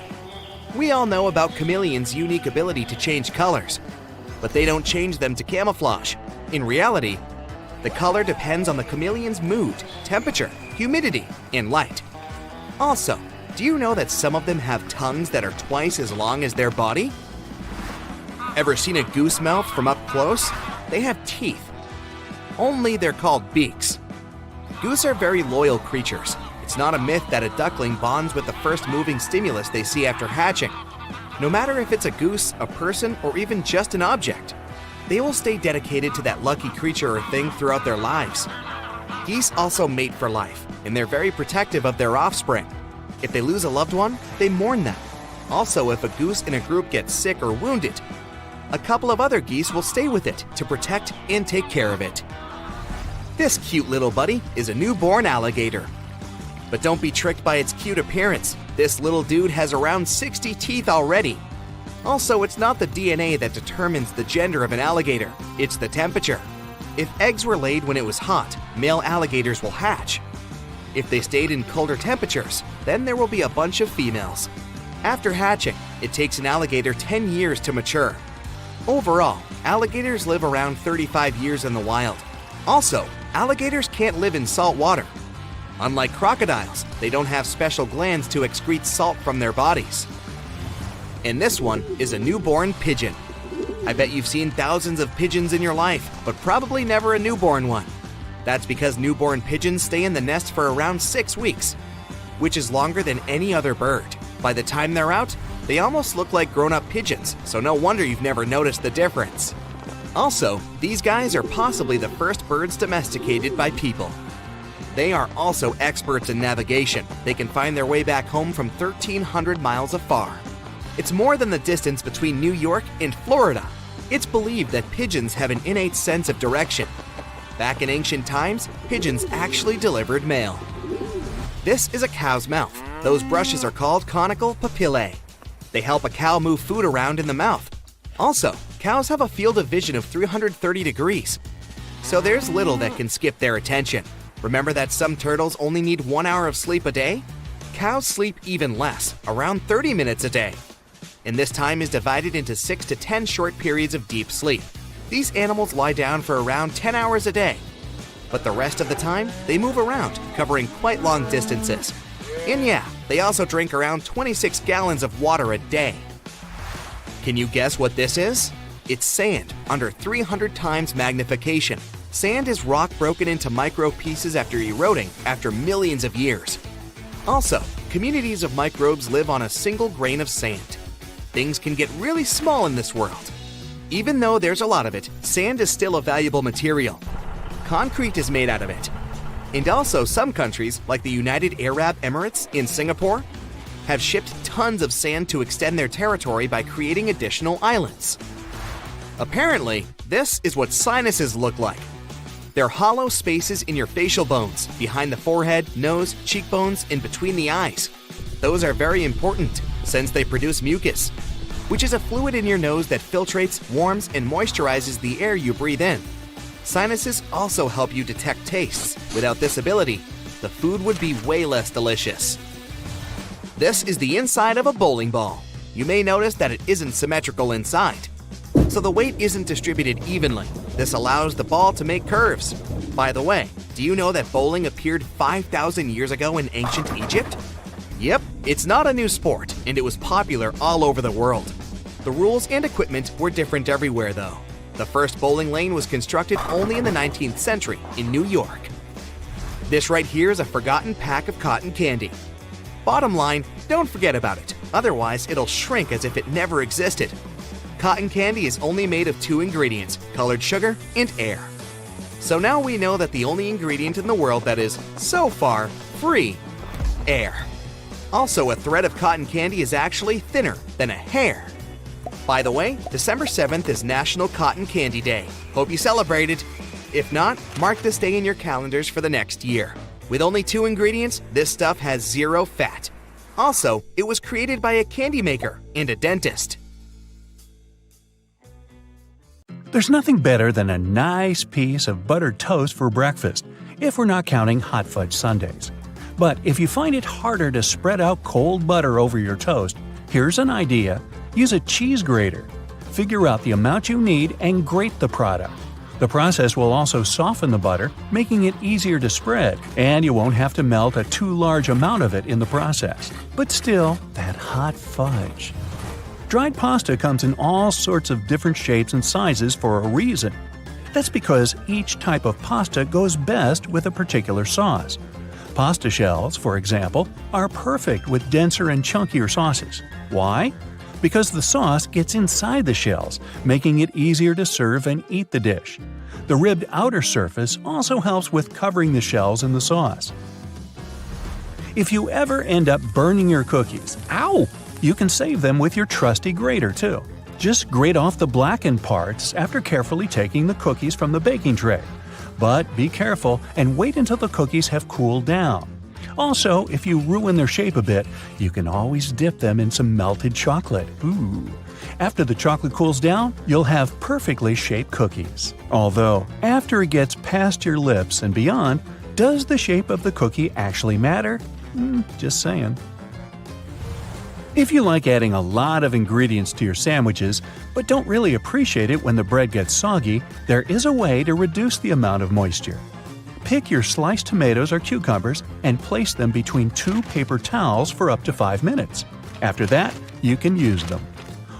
Speaker 5: We all know about chameleons' unique ability to change colors, but they don't change them to camouflage. In reality, the color depends on the chameleon's mood, temperature, humidity, and light. Also, do you know that some of them have tongues that are twice as long as their body? Ever seen a goose mouth from up close? They have teeth. Only they're called beaks. Goose are very loyal creatures. It's not a myth that a duckling bonds with the first moving stimulus they see after hatching. No matter if it's a goose, a person, or even just an object, they will stay dedicated to that lucky creature or thing throughout their lives. Geese also mate for life, and they're very protective of their offspring. If they lose a loved one, they mourn them. Also, if a goose in a group gets sick or wounded, a couple of other geese will stay with it to protect and take care of it. This cute little buddy is a newborn alligator. But don't be tricked by its cute appearance. This little dude has around 60 teeth already. Also, it's not the DNA that determines the gender of an alligator, it's the temperature. If eggs were laid when it was hot, male alligators will hatch. If they stayed in colder temperatures, then there will be a bunch of females. After hatching, it takes an alligator 10 years to mature. Overall, alligators live around 35 years in the wild. Also, alligators can't live in salt water. Unlike crocodiles, they don't have special glands to excrete salt from their bodies. And this one is a newborn pigeon. I bet you've seen thousands of pigeons in your life, but probably never a newborn one. That's because newborn pigeons stay in the nest for around 6 weeks, which is longer than any other bird. By the time they're out, they almost look like grown-up pigeons, so no wonder you've never noticed the difference. Also, these guys are possibly the first birds domesticated by people. They are also experts in navigation. They can find their way back home from 1,300 miles afar. It's more than the distance between New York and Florida. It's believed that pigeons have an innate sense of direction. Back in ancient times, pigeons actually delivered mail. This is a cow's mouth. Those brushes are called conical papillae. They help a cow move food around in the mouth. Also, cows have a field of vision of 330 degrees, so there's little that can skip their attention. Remember that some turtles only need 1 hour of sleep a day? Cows sleep even less, around 30 minutes a day. And this time is divided into 6 to 10 short periods of deep sleep. These animals lie down for around 10 hours a day. But the rest of the time, they move around, covering quite long distances. And yeah, they also drink around 26 gallons of water a day. Can you guess what this is? It's sand, under 300 times magnification. Sand is rock broken into micro pieces after eroding after millions of years. Also, communities of microbes live on a single grain of sand. Things can get really small in this world. Even though there's a lot of it, sand is still a valuable material. Concrete is made out of it. And also, some countries, like the United Arab Emirates in Singapore, have shipped tons of sand to extend their territory by creating additional islands. Apparently, this is what sinuses look like. They're hollow spaces in your facial bones, behind the forehead, nose, cheekbones, and between the eyes. Those are very important, since they produce mucus, which is a fluid in your nose that filtrates, warms, and moisturizes the air you breathe in. Sinuses also help you detect tastes. Without this ability, the food would be way less delicious. This is the inside of a bowling ball. You may notice that it isn't symmetrical inside, so the weight isn't distributed evenly. This allows the ball to make curves. By the way, do you know that bowling appeared 5,000 years ago in ancient Egypt? Yep, it's not a new sport, and it was popular all over the world. The rules and equipment were different everywhere, though. The first bowling lane was constructed only in the 19th century in New York. This right here is a forgotten pack of cotton candy. Bottom line, don't forget about it, otherwise it'll shrink as if it never existed. Cotton candy is only made of 2 ingredients, colored sugar and air. So now we know that the only ingredient in the world that is, so far, free, air. Also, a thread of cotton candy is actually thinner than a hair. By the way, December 7th is National Cotton Candy Day. Hope you celebrate it. If not, mark this day in your calendars for the next year. With only 2 ingredients, this stuff has 0 fat. Also, it was created by a candy maker and a dentist.
Speaker 1: There's nothing better than a nice piece of buttered toast for breakfast, if we're not counting hot fudge sundaes. But if you find it harder to spread out cold butter over your toast, here's an idea. Use a cheese grater. Figure out the amount you need and grate the product. The process will also soften the butter, making it easier to spread, and you won't have to melt a too large amount of it in the process. But still, that hot fudge. Dried pasta comes in all sorts of different shapes and sizes for a reason. That's because each type of pasta goes best with a particular sauce. Pasta shells, for example, are perfect with denser and chunkier sauces. Why? Because the sauce gets inside the shells, making it easier to serve and eat the dish. The ribbed outer surface also helps with covering the shells in the sauce. If you ever end up burning your cookies, you can save them with your trusty grater too. Just grate off the blackened parts after carefully taking the cookies from the baking tray. But be careful and wait until the cookies have cooled down. Also, if you ruin their shape a bit, you can always dip them in some melted chocolate. Ooh. After the chocolate cools down, you'll have perfectly shaped cookies. Although, after it gets past your lips and beyond, does the shape of the cookie actually matter? Just saying. If you like adding a lot of ingredients to your sandwiches, but don't really appreciate it when the bread gets soggy, there is a way to reduce the amount of moisture. Pick your sliced tomatoes or cucumbers and place them between 2 paper towels for up to 5 minutes. After that, you can use them.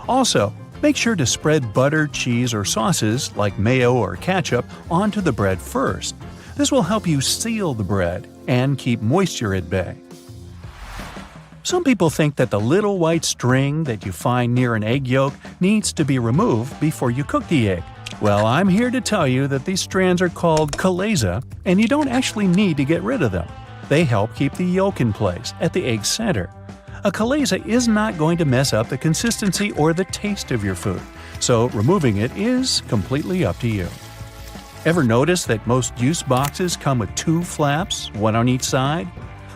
Speaker 1: Also, make sure to spread butter, cheese, or sauces like mayo or ketchup onto the bread first. This will help you seal the bread and keep moisture at bay. Some people think that the little white string that you find near an egg yolk needs to be removed before you cook the egg. Well, I'm here to tell you that these strands are called chalaza, and you don't actually need to get rid of them. They help keep the yolk in place at the egg center. A chalaza is not going to mess up the consistency or the taste of your food, so removing it is completely up to you. Ever notice that most juice boxes come with 2 flaps, one on each side?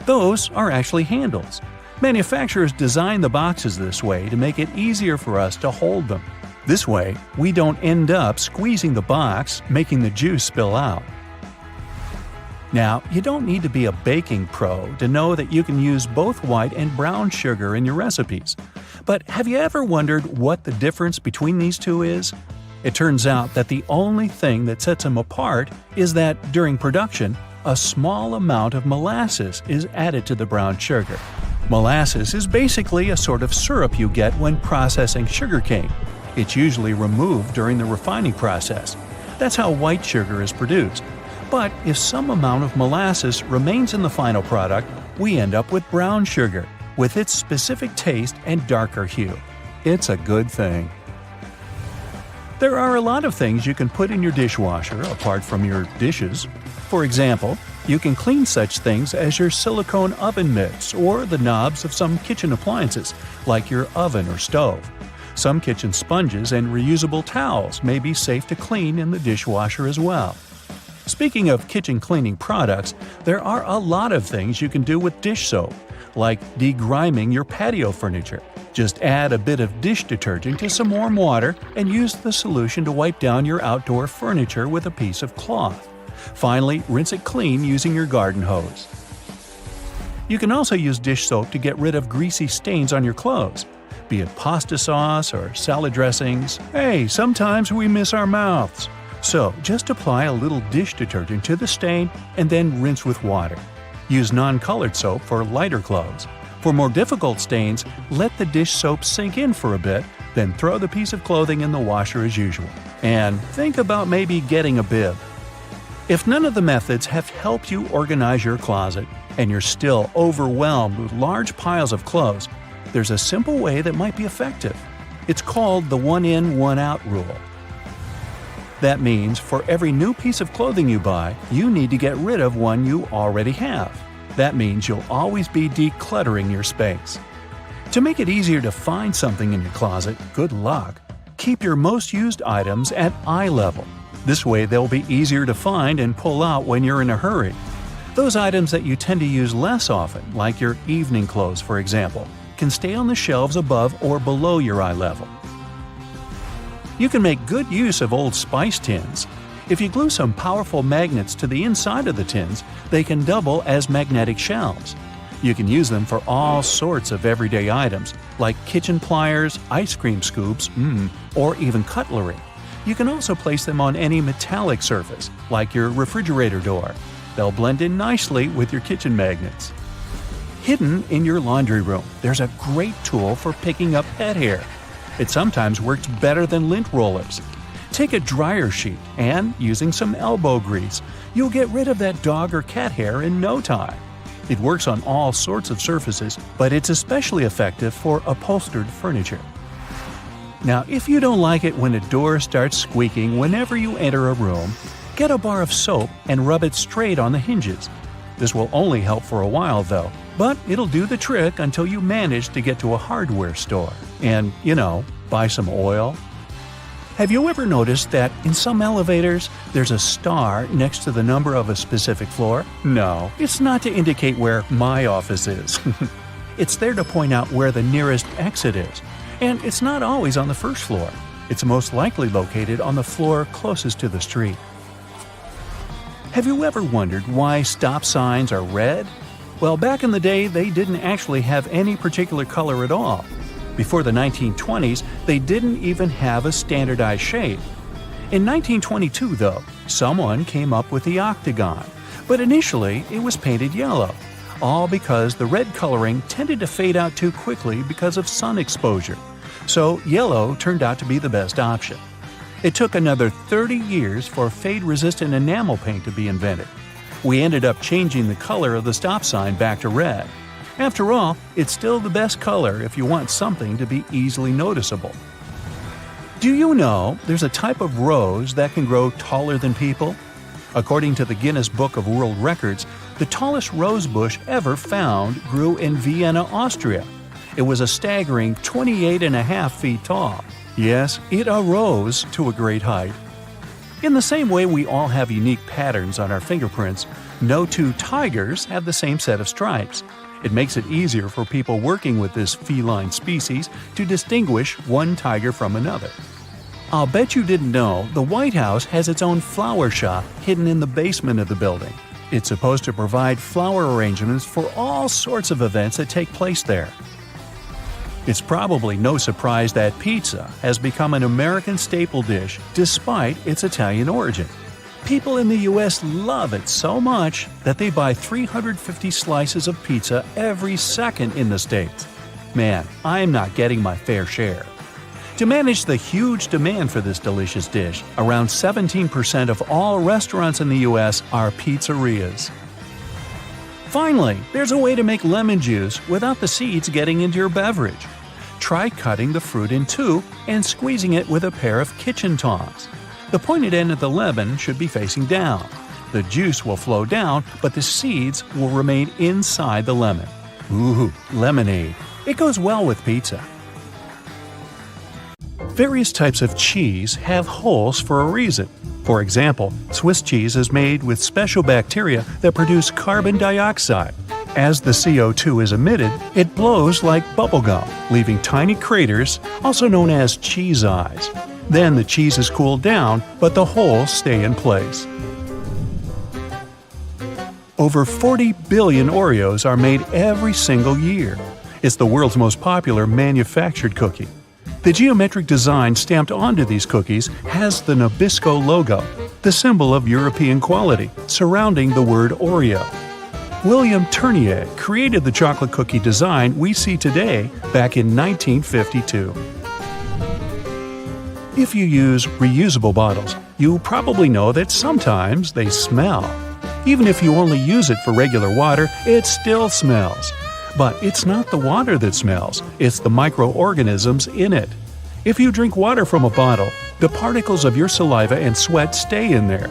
Speaker 1: Those are actually handles. Manufacturers design the boxes this way to make it easier for us to hold them. This way, we don't end up squeezing the box, making the juice spill out. Now, you don't need to be a baking pro to know that you can use both white and brown sugar in your recipes. But have you ever wondered what the difference between these two is? It turns out that the only thing that sets them apart is that, during production, a small amount of molasses is added to the brown sugar. Molasses is basically a sort of syrup you get when processing sugarcane. It's usually removed during the refining process. That's how white sugar is produced. But if some amount of molasses remains in the final product, we end up with brown sugar, with its specific taste and darker hue. It's a good thing. There are a lot of things you can put in your dishwasher apart from your dishes. For example, you can clean such things as your silicone oven mitts or the knobs of some kitchen appliances, like your oven or stove. Some kitchen sponges and reusable towels may be safe to clean in the dishwasher as well. Speaking of kitchen cleaning products, there are a lot of things you can do with dish soap, like degriming your patio furniture. Just add a bit of dish detergent to some warm water and use the solution to wipe down your outdoor furniture with a piece of cloth. Finally, rinse it clean using your garden hose. You can also use dish soap to get rid of greasy stains on your clothes. Be it pasta sauce or salad dressings, hey, sometimes we miss our mouths. So, just apply a little dish detergent to the stain and then rinse with water. Use non-colored soap for lighter clothes. For more difficult stains, let the dish soap sink in for a bit, then throw the piece of clothing in the washer as usual. And think about maybe getting a bib. If none of the methods have helped you organize your closet, and you're still overwhelmed with large piles of clothes, there's a simple way that might be effective. It's called the one-in, one-out rule. That means for every new piece of clothing you buy, you need to get rid of one you already have. That means you'll always be decluttering your space. To make it easier to find something in your closet, good luck. Keep your most used items at eye level. This way they'll be easier to find and pull out when you're in a hurry. Those items that you tend to use less often, like your evening clothes for example, can stay on the shelves above or below your eye level. You can make good use of old spice tins. If you glue some powerful magnets to the inside of the tins, they can double as magnetic shelves. You can use them for all sorts of everyday items, like kitchen pliers, ice cream scoops, or even cutlery. You can also place them on any metallic surface, like your refrigerator door. They'll blend in nicely with your kitchen magnets. Hidden in your laundry room, there's a great tool for picking up pet hair. It sometimes works better than lint rollers. Take a dryer sheet and, using some elbow grease, you'll get rid of that dog or cat hair in no time. It works on all sorts of surfaces, but it's especially effective for upholstered furniture. Now, if you don't like it when a door starts squeaking whenever you enter a room, get a bar of soap and rub it straight on the hinges. This will only help for a while though, but it'll do the trick until you manage to get to a hardware store and, buy some oil. Have you ever noticed that in some elevators there's a star next to the number of a specific floor? No, it's not to indicate where my office is. It's there to point out where the nearest exit is. And it's not always on the first floor. It's most likely located on the floor closest to the street. Have you ever wondered why stop signs are red? Well, back in the day, they didn't actually have any particular color at all. Before the 1920s, they didn't even have a standardized shade. In 1922, though, someone came up with the octagon, but initially it was painted yellow, all because the red coloring tended to fade out too quickly because of sun exposure. So yellow turned out to be the best option. It took another 30 years for fade-resistant enamel paint to be invented. We ended up changing the color of the stop sign back to red. After all, it's still the best color if you want something to be easily noticeable. Do you know there's a type of rose that can grow taller than people? According to the Guinness Book of World Records, the tallest rose bush ever found grew in Vienna, Austria. It was a staggering 28.5 feet tall. Yes, it arose to a great height. In the same way we all have unique patterns on our fingerprints, no two tigers have the same set of stripes. It makes it easier for people working with this feline species to distinguish one tiger from another. I'll bet you didn't know the White House has its own flower shop hidden in the basement of the building. It's supposed to provide flower arrangements for all sorts of events that take place there. It's probably no surprise that pizza has become an American staple dish despite its Italian origin. People in the U.S. love it so much that they buy 350 slices of pizza every second in the States. Man, I'm not getting my fair share. To manage the huge demand for this delicious dish, around 17% of all restaurants in the U.S. are pizzerias. Finally, there's a way to make lemon juice without the seeds getting into your beverage. Try cutting the fruit in two and squeezing it with a pair of kitchen tongs. The pointed end of the lemon should be facing down. The juice will flow down, but the seeds will remain inside the lemon. Ooh, lemonade. It goes well with pizza. Various types of cheese have holes for a reason. For example, Swiss cheese is made with special bacteria that produce carbon dioxide. As the CO2 is emitted, it blows like bubblegum, leaving tiny craters, also known as cheese eyes. Then the cheese is cooled down, but the holes stay in place. Over 40 billion Oreos are made every single year. It's the world's most popular manufactured cookie. The geometric design stamped onto these cookies has the Nabisco logo, the symbol of European quality, surrounding the word Oreo. William Tournier created the chocolate cookie design we see today back in 1952. If you use reusable bottles, you probably know that sometimes they smell. Even if you only use it for regular water, it still smells. But it's not the water that smells, it's the microorganisms in it. If you drink water from a bottle, the particles of your saliva and sweat stay in there.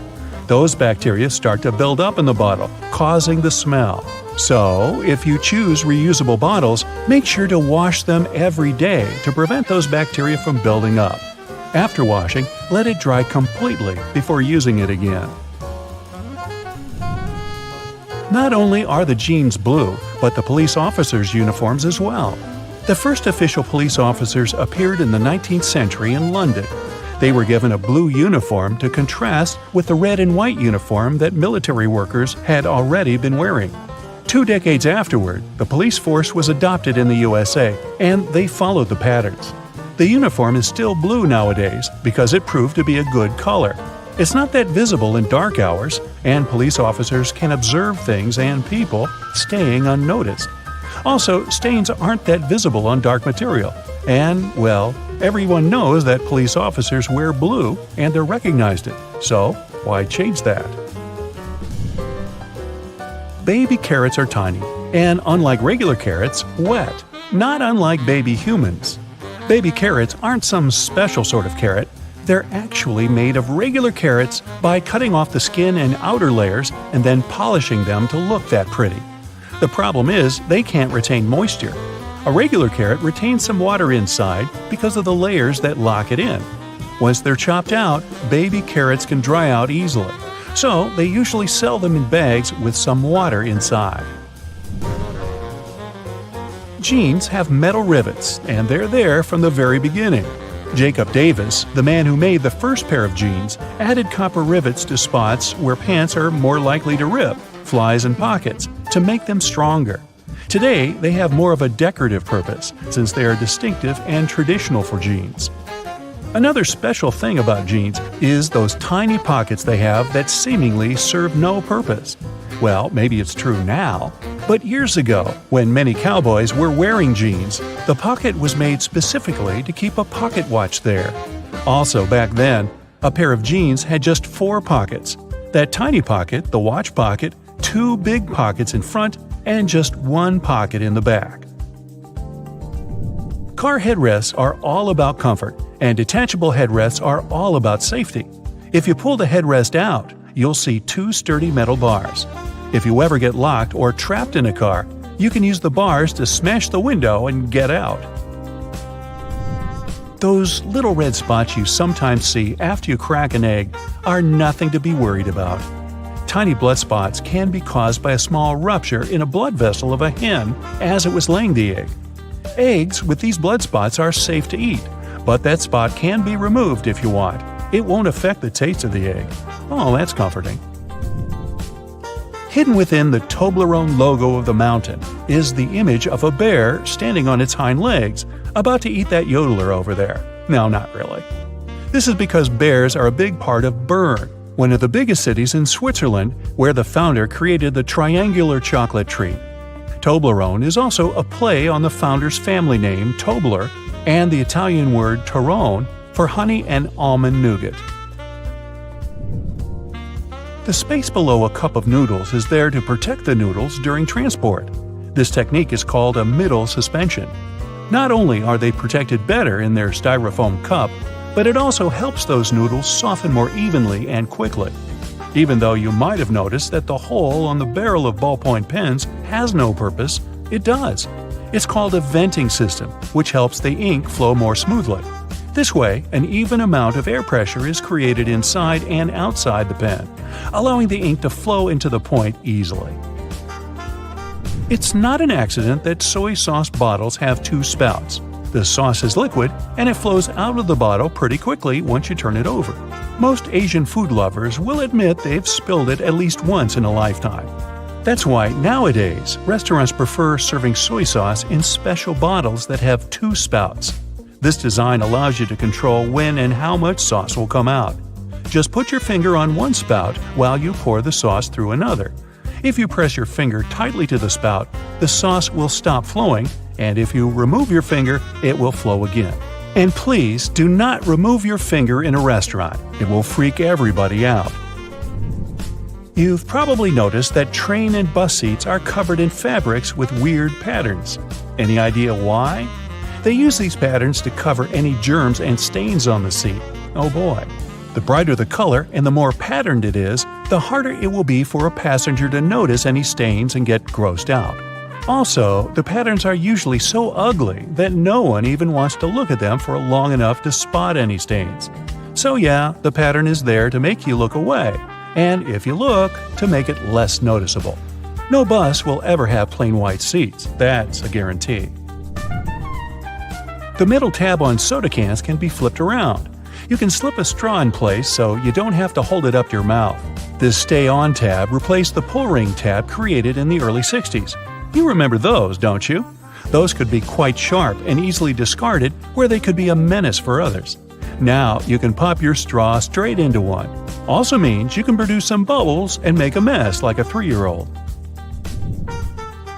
Speaker 1: Those bacteria start to build up in the bottle, causing the smell. So, if you choose reusable bottles, make sure to wash them every day to prevent those bacteria from building up. After washing, let it dry completely before using it again. Not only are the jeans blue, but the police officers' uniforms as well. The first official police officers appeared in the 19th century in London. They were given a blue uniform to contrast with the red and white uniform that military workers had already been wearing. 2 decades afterward, the police force was adopted in the USA, and they followed the patterns. The uniform is still blue nowadays because it proved to be a good color. It's not that visible in dark hours, and police officers can observe things and people staying unnoticed. Also, stains aren't that visible on dark material. And, well, everyone knows that police officers wear blue and they're recognized it. So, why change that? baby carrots are tiny, and unlike regular carrots, wet, not unlike baby humans. Baby carrots aren't some special sort of carrot. They're actually made of regular carrots by cutting off the skin and outer layers and then polishing them to look that pretty. The problem is they can't retain moisture. A regular carrot retains some water inside because of the layers that lock it in. Once they're chopped out, baby carrots can dry out easily, so they usually sell them in bags with some water inside. Jeans have metal rivets, and they're there from the very beginning. Jacob Davis, the man who made the first pair of jeans, added copper rivets to spots where pants are more likely to rip, flies and pockets, to make them stronger. Today, they have more of a decorative purpose, since they are distinctive and traditional for jeans. Another special thing about jeans is those tiny pockets they have that seemingly serve no purpose. Well, maybe it's true now, but years ago, when many cowboys were wearing jeans, the pocket was made specifically to keep a pocket watch there. Also, back then, a pair of jeans had just 4 pockets. That tiny pocket, the watch pocket, 2 big pockets in front, and just 1 pocket in the back. Car headrests are all about comfort, and detachable headrests are all about safety. If you pull the headrest out, you'll see 2 sturdy metal bars. If you ever get locked or trapped in a car, you can use the bars to smash the window and get out. Those little red spots you sometimes see after you crack an egg are nothing to be worried about. Tiny blood spots can be caused by a small rupture in a blood vessel of a hen as it was laying the egg. Eggs with these blood spots are safe to eat, but that spot can be removed if you want. It won't affect the taste of the egg. Oh, that's comforting. Hidden within the Toblerone logo of the mountain is the image of a bear standing on its hind legs, about to eat that yodeler over there. No, not really. This is because bears are a big part of Bern, one of the biggest cities in Switzerland, where the founder created the triangular chocolate treat. Toblerone is also a play on the founder's family name, Tobler, and the Italian word Torrone for honey and almond nougat. The space below a cup of noodles is there to protect the noodles during transport. This technique is called a middle suspension. Not only are they protected better in their styrofoam cup, but it also helps those noodles soften more evenly and quickly. Even though you might have noticed that the hole on the barrel of ballpoint pens has no purpose, it does. It's called a venting system, which helps the ink flow more smoothly. This way, an even amount of air pressure is created inside and outside the pen, allowing the ink to flow into the point easily. It's not an accident that soy sauce bottles have 2 spouts. The sauce is liquid, and it flows out of the bottle pretty quickly once you turn it over. Most Asian food lovers will admit they've spilled it at least once in a lifetime. That's why nowadays, restaurants prefer serving soy sauce in special bottles that have 2 spouts. This design allows you to control when and how much sauce will come out. Just put your finger on one spout while you pour the sauce through another. If you press your finger tightly to the spout, the sauce will stop flowing, and if you remove your finger, it will flow again. And please do not remove your finger in a restaurant. It will freak everybody out. You've probably noticed that train and bus seats are covered in fabrics with weird patterns. Any idea why? They use these patterns to cover any germs and stains on the seat. Oh boy. The brighter the color and the more patterned it is, the harder it will be for a passenger to notice any stains and get grossed out. Also, the patterns are usually so ugly that no one even wants to look at them for long enough to spot any stains. So yeah, the pattern is there to make you look away, and if you look, to make it less noticeable. No bus will ever have plain white seats, that's a guarantee. The middle tab on soda cans can be flipped around. You can slip a straw in place so you don't have to hold it up your mouth. This stay-on tab replaced the pull-ring tab created in the early 60s. You remember those, don't you? Those could be quite sharp and easily discarded where they could be a menace for others. Now you can pop your straw straight into one. Also means you can produce some bubbles and make a mess like a 3-year-old.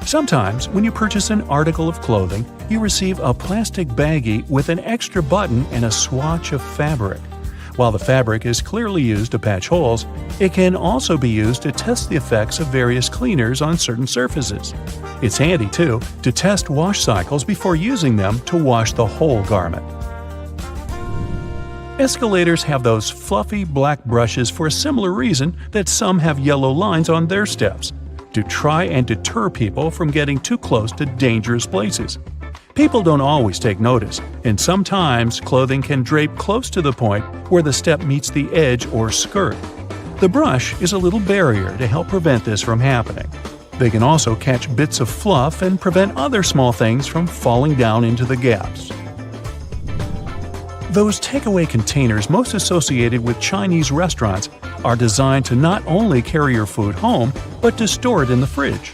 Speaker 1: Sometimes, when you purchase an article of clothing, you receive a plastic baggie with an extra button and a swatch of fabric. While the fabric is clearly used to patch holes, it can also be used to test the effects of various cleaners on certain surfaces. It's handy, too, to test wash cycles before using them to wash the whole garment. Escalators have those fluffy black brushes for a similar reason that some have yellow lines on their steps, to try and deter people from getting too close to dangerous places. People don't always take notice, and sometimes clothing can drape close to the point where the step meets the edge or skirt. The brush is a little barrier to help prevent this from happening. They can also catch bits of fluff and prevent other small things from falling down into the gaps. Those takeaway containers most associated with Chinese restaurants are designed to not only carry your food home, but to store it in the fridge.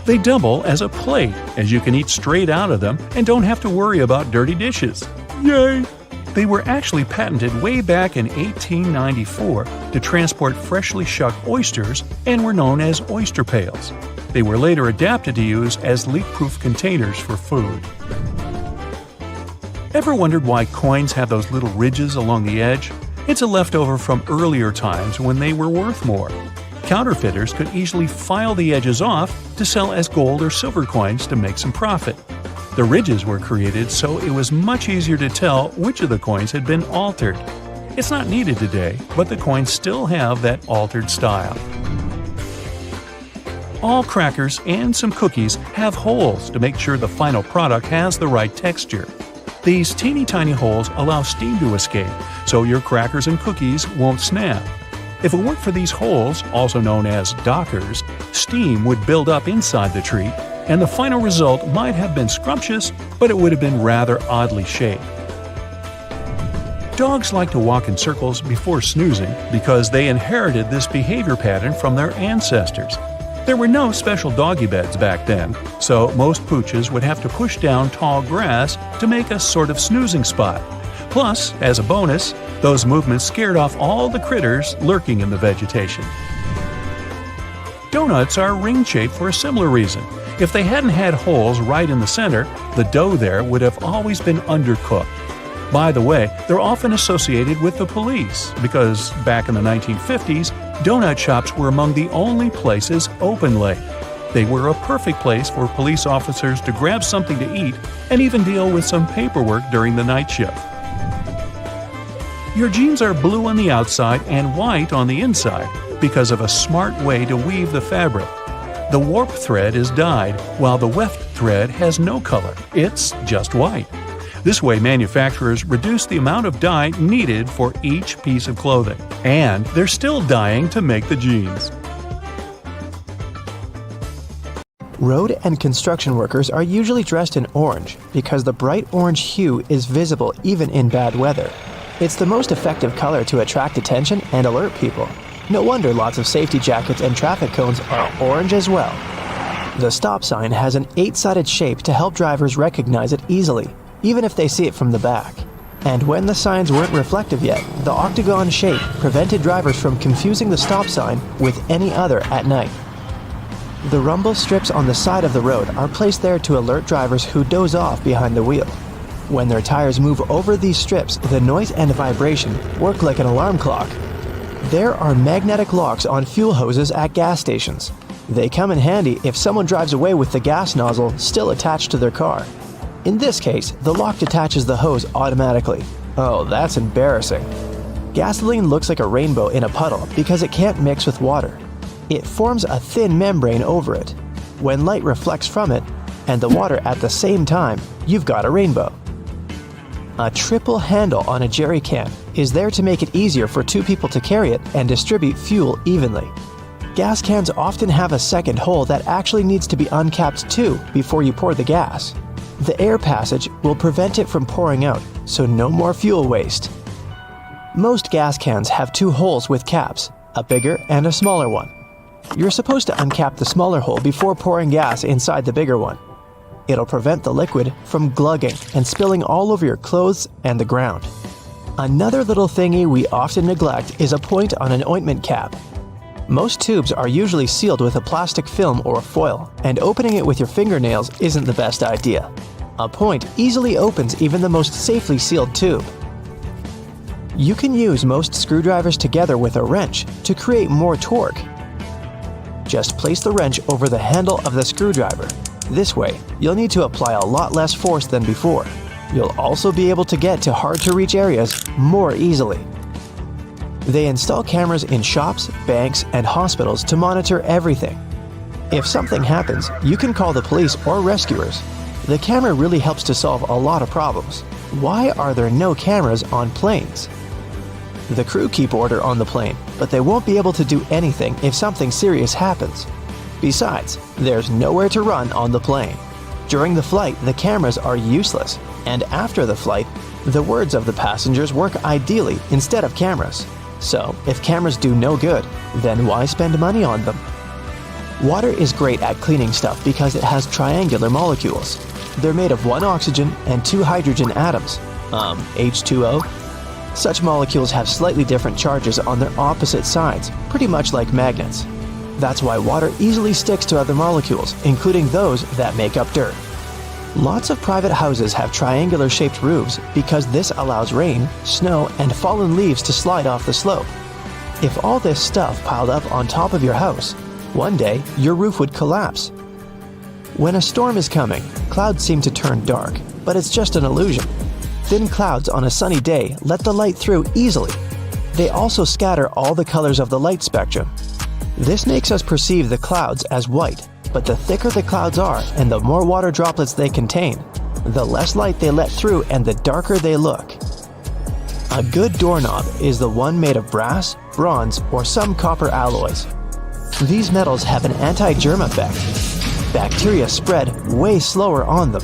Speaker 1: They double as a plate, as you can eat straight out of them and don't have to worry about dirty dishes. Yay! They were actually patented way back in 1894 to transport freshly shucked oysters and were known as oyster pails. They were later adapted to use as leak-proof containers for food. Ever wondered why coins have those little ridges along the edge? It's a leftover from earlier times when they were worth more. Counterfeiters could easily file the edges off to sell as gold or silver coins to make some profit. The ridges were created so it was much easier to tell which of the coins had been altered. It's not needed today, but the coins still have that altered style. All crackers and some cookies have holes to make sure the final product has the right texture. These teeny tiny holes allow steam to escape, so your crackers and cookies won't snap. If it weren't for these holes, also known as dockers, steam would build up inside the treat, and the final result might have been scrumptious, but it would have been rather oddly shaped. Dogs like to walk in circles before snoozing because they inherited this behavior pattern from their ancestors. There were no special doggy beds back then, so most pooches would have to push down tall grass to make a sort of snoozing spot. Plus, as a bonus, those movements scared off all the critters lurking in the vegetation. Donuts are ring-shaped for a similar reason. If they hadn't had holes right in the center, the dough there would have always been undercooked. By the way, they're often associated with the police because back in the 1950s, donut shops were among the only places open late. They were a perfect place for police officers to grab something to eat and even deal with some paperwork during the night shift. Your jeans are blue on the outside and white on the inside because of a smart way to weave the fabric. The warp thread is dyed, while the weft thread has no color. It's just white. This way, manufacturers reduce the amount of dye needed for each piece of clothing. And they're still dyeing to make the jeans.
Speaker 2: Road and construction workers are usually dressed in orange because the bright orange hue is visible even in bad weather. It's the most effective color to attract attention and alert people. No wonder lots of safety jackets and traffic cones are orange as well. The stop sign has an 8-sided shape to help drivers recognize it easily, even if they see it from the back. And when the signs weren't reflective yet, the octagon shape prevented drivers from confusing the stop sign with any other at night. The rumble strips on the side of the road are placed there to alert drivers who doze off behind the wheel. When their tires move over these strips, the noise and vibration work like an alarm clock. There are magnetic locks on fuel hoses at gas stations. They come in handy if someone drives away with the gas nozzle still attached to their car. In this case, the lock detaches the hose automatically. Oh, that's embarrassing. Gasoline looks like a rainbow in a puddle because it can't mix with water. It forms a thin membrane over it. When light reflects from it, and the water at the same time, you've got a rainbow. A triple handle on a jerry can is there to make it easier for two people to carry it and distribute fuel evenly. Gas cans often have a second hole that actually needs to be uncapped too before you pour the gas. The air passage will prevent it from pouring out, so no more fuel waste. Most gas cans have two holes with caps, a bigger and a smaller one. You're supposed to uncap the smaller hole before pouring gas inside the bigger one. It'll prevent the liquid from glugging and spilling all over your clothes and the ground. Another little thingy we often neglect is a point on an ointment cap. Most tubes are usually sealed with a plastic film or foil, and opening it with your fingernails isn't the best idea. A point easily opens even the most safely sealed tube. You can use most screwdrivers together with a wrench to create more torque. Just place the wrench over the handle of the screwdriver. This way, you'll need to apply a lot less force than before. You'll also be able to get to hard-to-reach areas more easily. They install cameras in shops, banks, and hospitals to monitor everything. If something happens, you can call the police or rescuers. The camera really helps to solve a lot of problems. Why are there no cameras on planes? The crew keep order on the plane, but they won't be able to do anything if something serious happens. Besides, there's nowhere to run on the plane. During the flight, the cameras are useless, and after the flight, the words of the passengers work ideally instead of cameras. So, if cameras do no good, then why spend money on them? Water is great at cleaning stuff because it has triangular molecules. They're made of 1 oxygen and 2 hydrogen atoms. H2O? Such molecules have slightly different charges on their opposite sides, pretty much like magnets. That's why water easily sticks to other molecules, including those that make up dirt. Lots of private houses have triangular-shaped roofs because this allows rain, snow, and fallen leaves to slide off the slope. If all this stuff piled up on top of your house, one day your roof would collapse. When a storm is coming, clouds seem to turn dark, but it's just an illusion. Thin clouds on a sunny day let the light through easily. They also scatter all the colors of the light spectrum. This makes us perceive the clouds as white, but the thicker the clouds are and the more water droplets they contain, the less light they let through and the darker they look. A good doorknob is the one made of brass, bronze, or some copper alloys. These metals have an anti-germ effect. Bacteria spread way slower on them.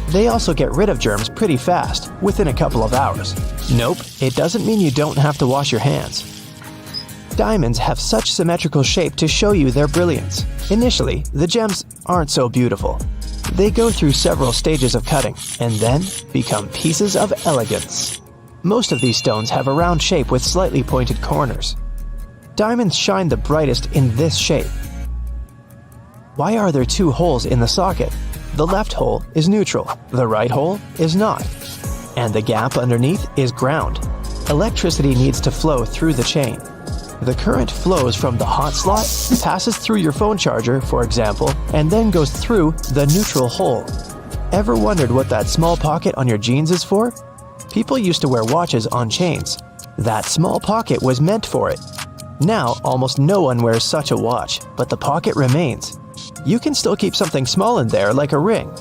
Speaker 2: They also get rid of germs pretty fast, within a couple of hours. Nope, it doesn't mean you don't have to wash your hands. Diamonds have such symmetrical shape to show you their brilliance. Initially, the gems aren't so beautiful. They go through several stages of cutting, and then become pieces of elegance. Most of these stones have a round shape with slightly pointed corners. Diamonds shine the brightest in this shape. Why are there 2 holes in the socket? The left hole is neutral, the right hole is not. And the gap underneath is ground. Electricity needs to flow through the chain. The current flows from the hot slot, passes through your phone charger, for example, and then goes through the neutral hole. Ever wondered what that small pocket on your jeans is for? People used to wear watches on chains. That small pocket was meant for it. Now, almost no one wears such a watch, but the pocket remains. You can still keep something small in there, like a ring.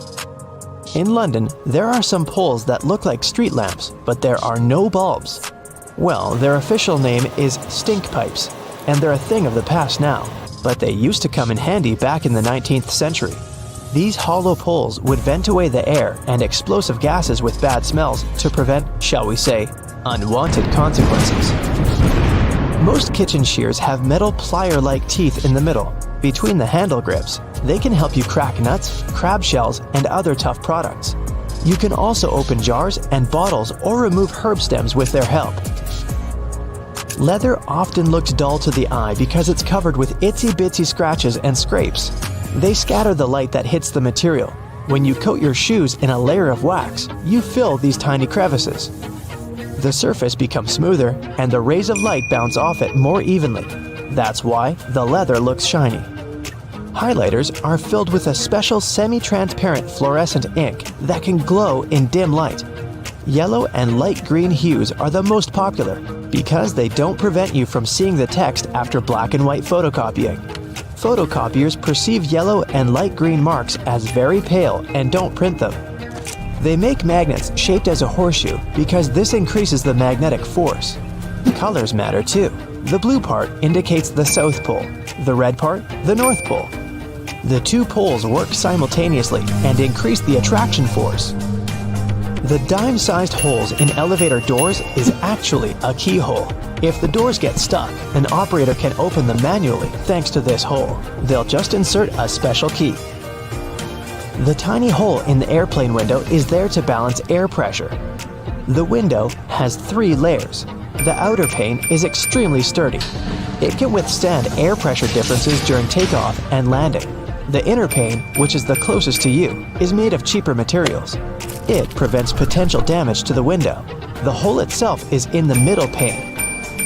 Speaker 2: In London, there are some poles that look like street lamps, but there are no bulbs. Well, their official name is stink pipes, and they're a thing of the past now, but they used to come in handy back in the 19th century. These hollow poles would vent away the air and explosive gases with bad smells to prevent, shall we say, unwanted consequences. Most kitchen shears have metal plier-like teeth in the middle, between the handle grips. They can help you crack nuts, crab shells, and other tough products. You can also open jars and bottles or remove herb stems with their help. Leather often looks dull to the eye because it's covered with itsy-bitsy scratches and scrapes. They scatter the light that hits the material. When you coat your shoes in a layer of wax, you fill these tiny crevices. The surface becomes smoother and the rays of light bounce off it more evenly. That's why the leather looks shiny. Highlighters are filled with a special semi-transparent fluorescent ink that can glow in dim light. Yellow and light green hues are the most popular because they don't prevent you from seeing the text after black and white photocopying. Photocopiers perceive yellow and light green marks as very pale and don't print them. They make magnets shaped as a horseshoe because this increases the magnetic force. Colors matter too. The blue part indicates the South Pole, the red part, the North Pole. The 2 poles work simultaneously and increase the attraction force. The dime-sized holes in elevator doors is actually a keyhole. If the doors get stuck, an operator can open them manually thanks to this hole. They'll just insert a special key. The tiny hole in the airplane window is there to balance air pressure. The window has 3 layers. The outer pane is extremely sturdy. It can withstand air pressure differences during takeoff and landing. The inner pane, which is the closest to you, is made of cheaper materials. It prevents potential damage to the window. The hole itself is in the middle pane.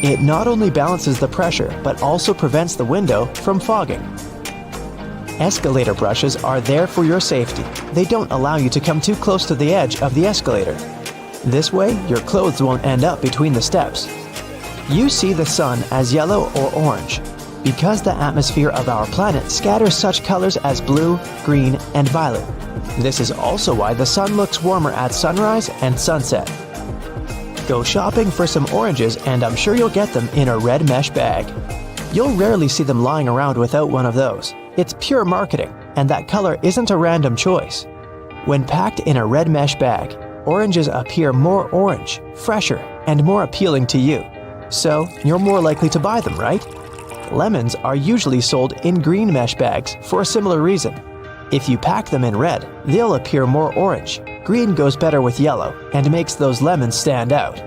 Speaker 2: It not only balances the pressure, but also prevents the window from fogging. Escalator brushes are there for your safety. They don't allow you to come too close to the edge of the escalator. This way, your clothes won't end up between the steps. You see the sun as yellow or orange, because the atmosphere of our planet scatters such colors as blue, green, and violet. This is also why the sun looks warmer at sunrise and sunset. Go shopping for some oranges and I'm sure you'll get them in a red mesh bag. You'll rarely see them lying around without one of those. It's pure marketing, and that color isn't a random choice. When packed in a red mesh bag, oranges appear more orange, fresher, and more appealing to you. So, you're more likely to buy them, right? Lemons are usually sold in green mesh bags for a similar reason. If you pack them in red, they'll appear more orange. Green goes better with yellow and makes those lemons stand out.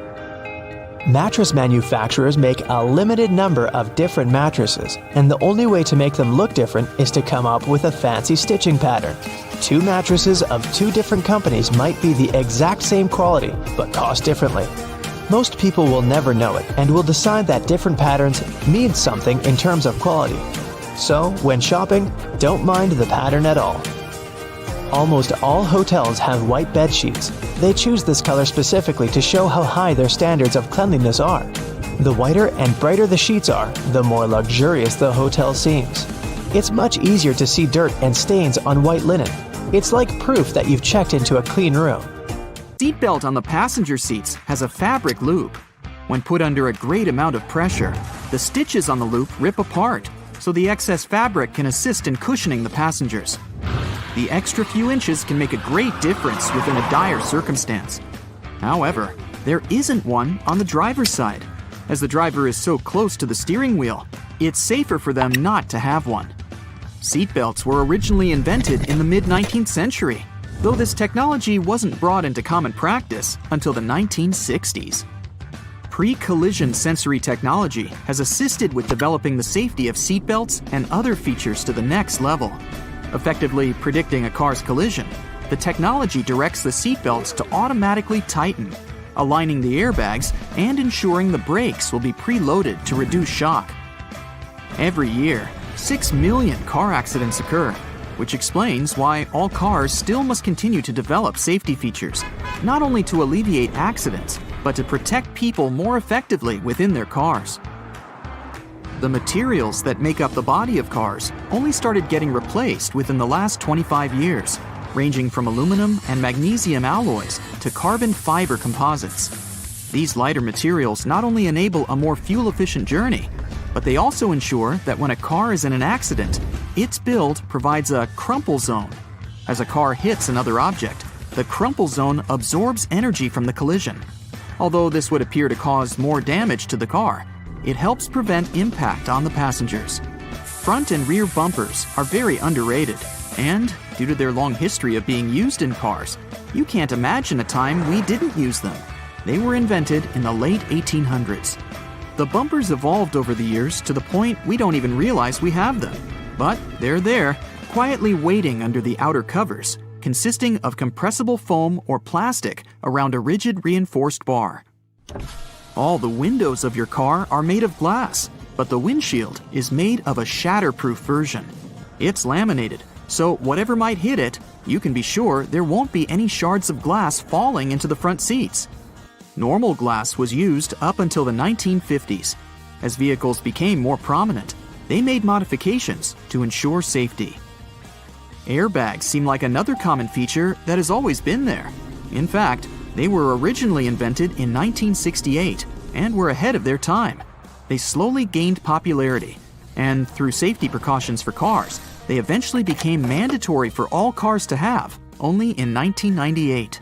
Speaker 2: Mattress manufacturers make a limited number of different mattresses, and the only way to make them look different is to come up with a fancy stitching pattern. Two mattresses of two different companies might be the exact same quality, but cost differently. Most people will never know it and will decide that different patterns mean something in terms of quality. So, when shopping, don't mind the pattern at all. Almost all hotels have white bed sheets. They choose this color specifically to show how high their standards of cleanliness are. The whiter and brighter the sheets are, the more luxurious the hotel seems. It's much easier to see dirt and stains on white linen. It's like proof that you've checked into a clean room.
Speaker 3: Seatbelt on the passenger seats has a fabric loop. When put under a great amount of pressure, the stitches on the loop rip apart, so the excess fabric can assist in cushioning the passengers. The extra few inches can make a great difference within a dire circumstance. However, there isn't one on the driver's side. As the driver is so close to the steering wheel, it's safer for them not to have one. Seatbelts were originally invented in the mid-19th century, though this technology wasn't brought into common practice until the 1960s. Pre-collision sensory technology has assisted with developing the safety of seatbelts and other features to the next level. Effectively predicting a car's collision, the technology directs the seatbelts to automatically tighten, aligning the airbags and ensuring the brakes will be preloaded to reduce shock. Every year, 6 million car accidents occur, which explains why all cars still must continue to develop safety features, not only to alleviate accidents, but to protect people more effectively within their cars. The materials that make up the body of cars only started getting replaced within the last 25 years, ranging from aluminum and magnesium alloys to carbon fiber composites. These lighter materials not only enable a more fuel-efficient journey, but they also ensure that when a car is in an accident, its build provides a crumple zone. As a car hits another object, the crumple zone absorbs energy from the collision. Although this would appear to cause more damage to the car, it helps prevent impact on the passengers. Front and rear bumpers are very underrated, and due to their long history of being used in cars, you can't imagine a time we didn't use them. They were invented in the late 1800s. The bumpers evolved over the years to the point we don't even realize we have them. But they're there, quietly waiting under the outer covers, consisting of compressible foam or plastic around a rigid reinforced bar. All the windows of your car are made of glass, but the windshield is made of a shatterproof version. It's laminated, so whatever might hit it, you can be sure there won't be any shards of glass falling into the front seats. Normal glass was used up until the 1950s. As vehicles became more prominent, they made modifications to ensure safety. Airbags seem like another common feature that has always been there. In fact, they were originally invented in 1968 and were ahead of their time. They slowly gained popularity, and through safety precautions for cars, they eventually became mandatory for all cars to have, only in 1998.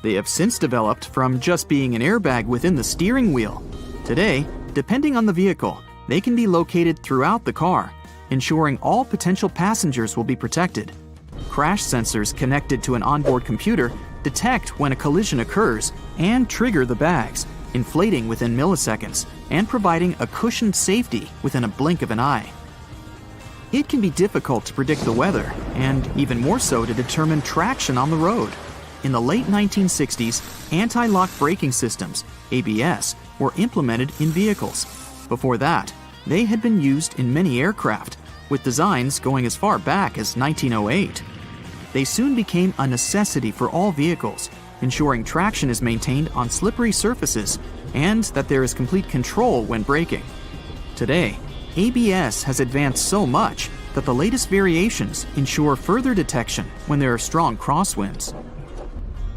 Speaker 3: They have since developed from just being an airbag within the steering wheel. Today, depending on the vehicle, they can be located throughout the car, ensuring all potential passengers will be protected. Crash sensors connected to an onboard computer detect when a collision occurs and trigger the bags, inflating within milliseconds and providing a cushioned safety within a blink of an eye. It can be difficult to predict the weather, and even more so to determine traction on the road. in the late 1960s, anti-lock braking systems, ABS, were implemented in vehicles. Before that, they had been used in many aircraft, with designs going as far back as 1908. They soon became a necessity for all vehicles, ensuring traction is maintained on slippery surfaces and that there is complete control when braking. Today, ABS has advanced so much that the latest variations ensure further detection when there are strong crosswinds.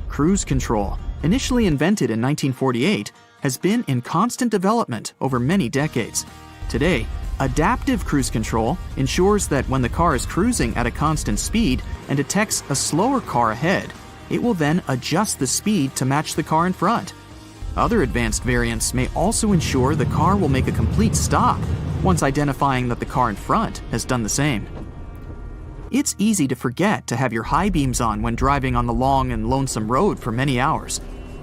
Speaker 3: Cruise control, initially invented in 1948, has been in constant development over many decades. Today, adaptive cruise control ensures that when the car is cruising at a constant speed and detects a slower car ahead, it will then adjust the speed to match the car in front. Other advanced variants may also ensure the car will make a complete stop once identifying that the car in front has done the same. It's easy to forget to have your high beams on when driving on the long and lonesome road for many hours.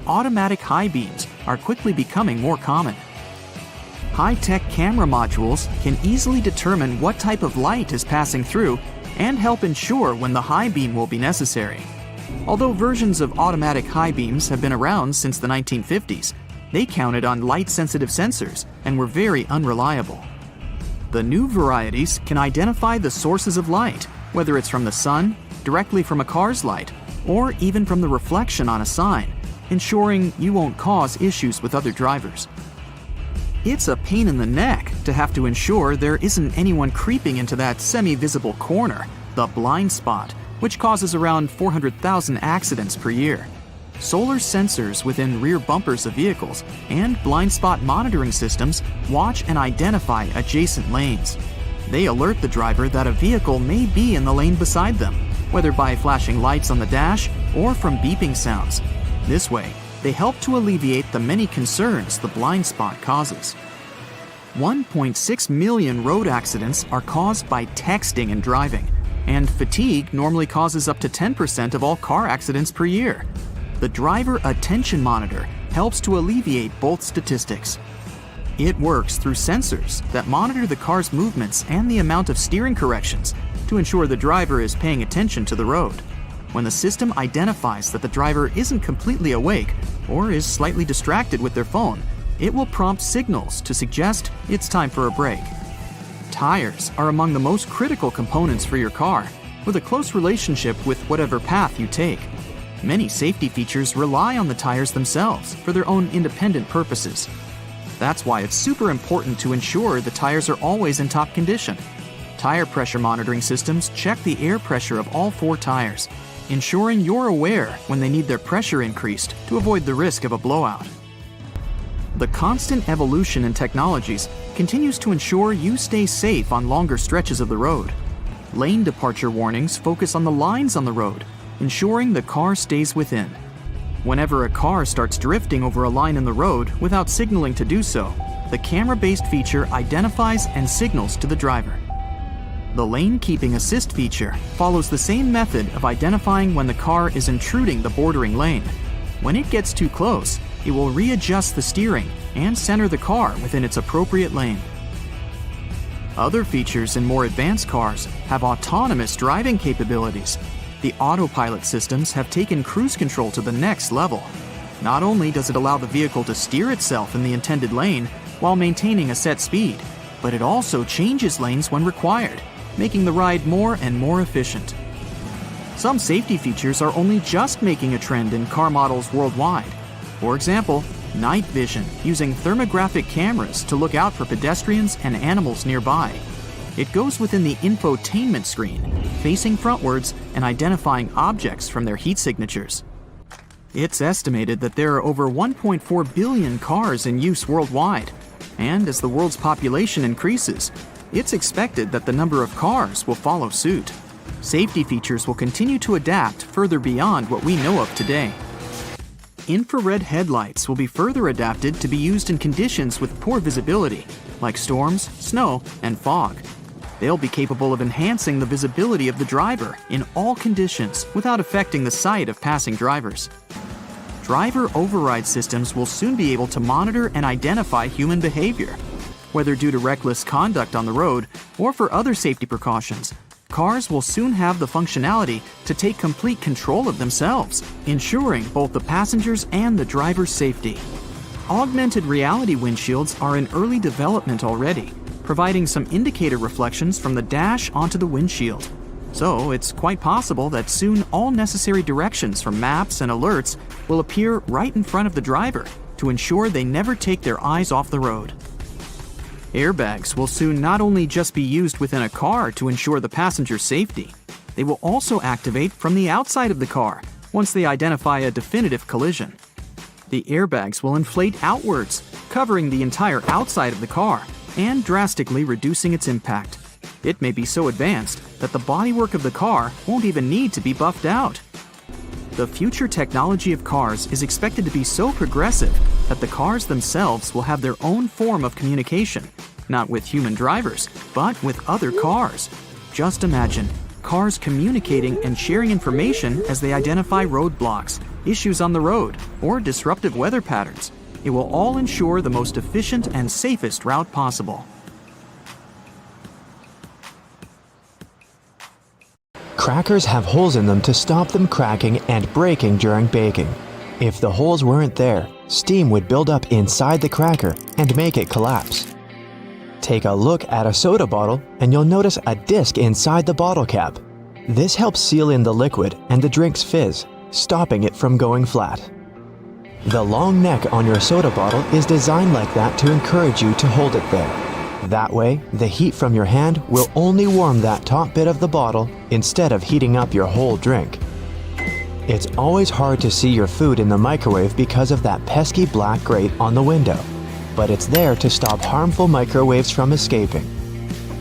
Speaker 3: Automatic high beams are quickly becoming more common. High-tech camera modules can easily determine what type of light is passing through and help ensure when the high beam will be necessary. Although versions of automatic high beams have been around since the 1950s, they counted on light-sensitive sensors and were very unreliable. The new varieties can identify the sources of light, whether it's from the sun, directly from a car's light, or even from the reflection on a sign, ensuring you won't cause issues with other drivers. It's a pain in the neck to have to ensure there isn't anyone creeping into that semi-visible corner, the blind spot, which causes around 400,000 accidents per year. Solar sensors within rear bumpers of vehicles and blind spot monitoring systems watch and identify adjacent lanes. They alert the driver that a vehicle may be in the lane beside them, whether by flashing lights on the dash or from beeping sounds. This way, they help to alleviate the many concerns the blind spot causes. 1.6 million road accidents are caused by texting and driving, and fatigue normally causes up to 10% of all car accidents per year. The Driver Attention Monitor helps to alleviate both statistics. It works through sensors that monitor the car's movements and the amount of steering corrections to ensure the driver is paying attention to the road. When the system identifies that the driver isn't completely awake or is slightly distracted with their phone, it will prompt signals to suggest it's time for a break. Tires are among the most critical components for your car, with a close relationship with whatever path you take. Many safety features rely on the tires themselves for their own independent purposes. That's why it's super important to ensure the tires are always in top condition. Tire pressure monitoring systems check the air pressure of all 4 tires, ensuring you're aware when they need their pressure increased to avoid the risk of a blowout. The constant evolution in technologies continues to ensure you stay safe on longer stretches of the road. Lane departure warnings focus on the lines on the road, ensuring the car stays within. Whenever a car starts drifting over a line in the road without signaling to do so, the camera-based feature identifies and signals to the driver. The lane keeping assist feature follows the same method of identifying when the car is intruding the bordering lane. When it gets too close, it will readjust the steering and center the car within its appropriate lane. Other features in more advanced cars have autonomous driving capabilities. The autopilot systems have taken cruise control to the next level. Not only does it allow the vehicle to steer itself in the intended lane while maintaining a set speed, but it also changes lanes when required, making the ride more and more efficient. Some safety features are only just making a trend in car models worldwide. For example, night vision using thermographic cameras to look out for pedestrians and animals nearby. It goes within the infotainment screen, facing frontwards and identifying objects from their heat signatures. It's estimated that there are over 1.4 billion cars in use worldwide, and as the world's population increases, it's expected that the number of cars will follow suit. Safety features will continue to adapt further beyond what we know of today. Infrared headlights will be further adapted to be used in conditions with poor visibility, like storms, snow, and fog. They'll be capable of enhancing the visibility of the driver in all conditions without affecting the sight of passing drivers. Driver override systems will soon be able to monitor and identify human behavior. Whether due to reckless conduct on the road or for other safety precautions, cars will soon have the functionality to take complete control of themselves, ensuring both the passengers and the driver's safety. Augmented reality windshields are in early development already, providing some indicator reflections from the dash onto the windshield. So it's quite possible that soon all necessary directions from maps and alerts will appear right in front of the driver to ensure they never take their eyes off the road. Airbags will soon not only just be used within a car to ensure the passenger's safety, they will also activate from the outside of the car once they identify a definitive collision. The airbags will inflate outwards, covering the entire outside of the car and drastically reducing its impact. It may be so advanced that the bodywork of the car won't even need to be buffed out. The future technology of cars is expected to be so progressive that the cars themselves will have their own form of communication, not with human drivers, but with other cars. Just imagine, cars communicating and sharing information as they identify roadblocks, issues on the road, or disruptive weather patterns. It will all ensure the most efficient and safest route possible.
Speaker 2: Crackers have holes in them to stop them cracking and breaking during baking. If the holes weren't there, steam would build up inside the cracker and make it collapse. Take a look at a soda bottle and you'll notice a disc inside the bottle cap. This helps seal in the liquid and the drink's fizz, stopping it from going flat. The long neck on your soda bottle is designed like that to encourage you to hold it there. That way, the heat from your hand will only warm that top bit of the bottle instead of heating up your whole drink. It's always hard to see your food in the microwave because of that pesky black grate on the window, but it's there to stop harmful microwaves from escaping.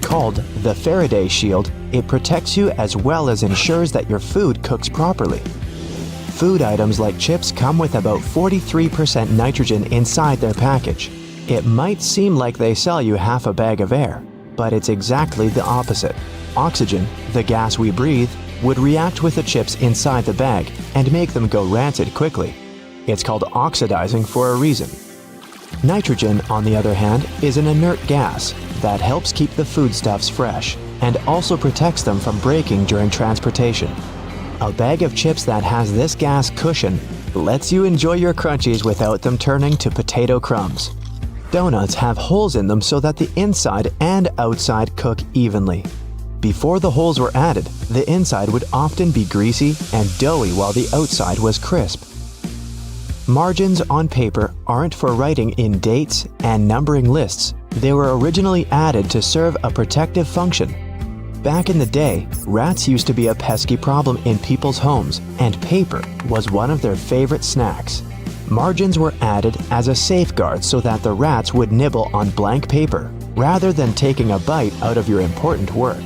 Speaker 2: Called the Faraday shield, it protects you as well as ensures that your food cooks properly. Food items like chips come with about 43% nitrogen inside their package. It might seem like they sell you half a bag of air, but it's exactly the opposite. Oxygen, the gas we breathe, would react with the chips inside the bag and make them go rancid quickly. It's called oxidizing for a reason. Nitrogen, on the other hand, is an inert gas that helps keep the foodstuffs fresh and also protects them from breaking during transportation. A bag of chips that has this gas cushion lets you enjoy your crunchies without them turning to potato crumbs. Donuts have holes in them so that the inside and outside cook evenly. Before the holes were added, the inside would often be greasy and doughy while the outside was crisp. Margins on paper aren't for writing in dates and numbering lists. They were originally added to serve a protective function. Back in the day, rats used to be a pesky problem in people's homes, and paper was one of their favorite snacks. Margins were added as a safeguard so that the rats would nibble on blank paper rather than taking a bite out of your important work.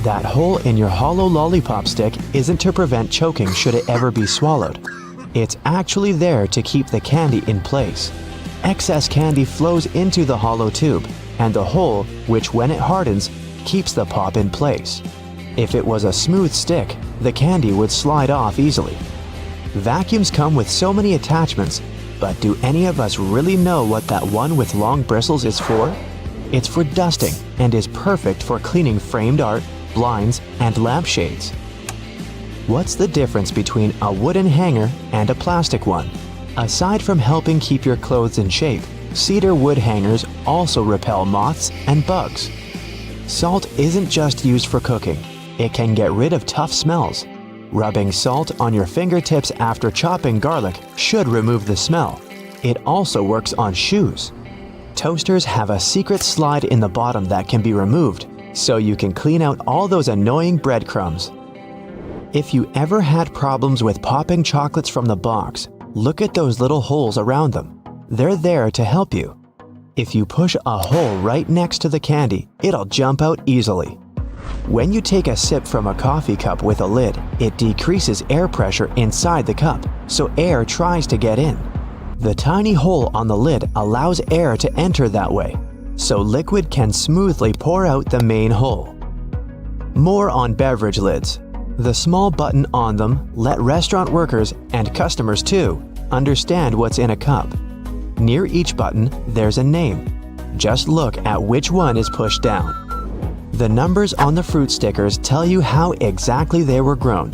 Speaker 2: That hole in your hollow lollipop stick isn't to prevent choking should it ever be swallowed. It's actually there to keep the candy in place. Excess candy flows into the hollow tube, and the hole, which when it hardens, keeps the pop in place. If it was a smooth stick, the candy would slide off easily. Vacuums come with so many attachments, but do any of us really know what that one with long bristles is for? It's for dusting and is perfect for cleaning framed art, blinds, and lampshades. What's the difference between a wooden hanger and a plastic one? Aside from helping keep your clothes in shape, cedar wood hangers also repel moths and bugs. Salt isn't just used for cooking. It can get rid of tough smells. Rubbing salt on your fingertips after chopping garlic should remove the smell. It also works on shoes. Toasters have a secret slide in the bottom that can be removed, so you can clean out all those annoying breadcrumbs. If you ever had problems with popping chocolates from the box, look at those little holes around them. They're there to help you. If you push a hole right next to the candy, it'll jump out easily. When you take a sip from a coffee cup with a lid, it decreases air pressure inside the cup, so air tries to get in. The tiny hole on the lid allows air to enter that way, so liquid can smoothly pour out the main hole. More on beverage lids. The small button on them let restaurant workers, and customers too, understand what's in a cup. Near each button, there's a name. Just look at which one is pushed down. The numbers on the fruit stickers tell you how exactly they were grown.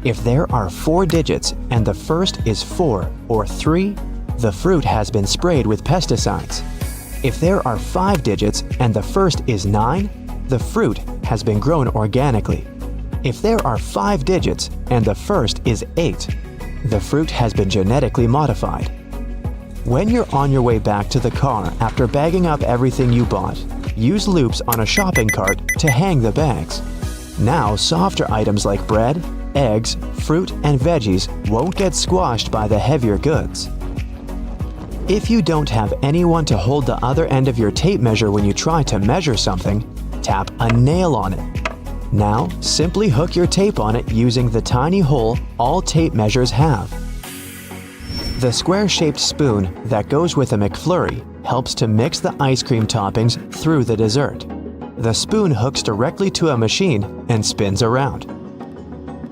Speaker 2: If there are 4 digits and the first is 4 or 3, the fruit has been sprayed with pesticides. If there are 5 digits and the first is 9, the fruit has been grown organically. If there are 5 digits and the first is 8, the fruit has been genetically modified. When you're on your way back to the car after bagging up everything you bought, use loops on a shopping cart to hang the bags. Now, softer items like bread, eggs, fruit, and veggies won't get squashed by the heavier goods. If you don't have anyone to hold the other end of your tape measure when you try to measure something, tap a nail on it. Now, simply hook your tape on it using the tiny hole all tape measures have. The square-shaped spoon that goes with a McFlurry helps to mix the ice cream toppings through the dessert. The spoon hooks directly to a machine and spins around.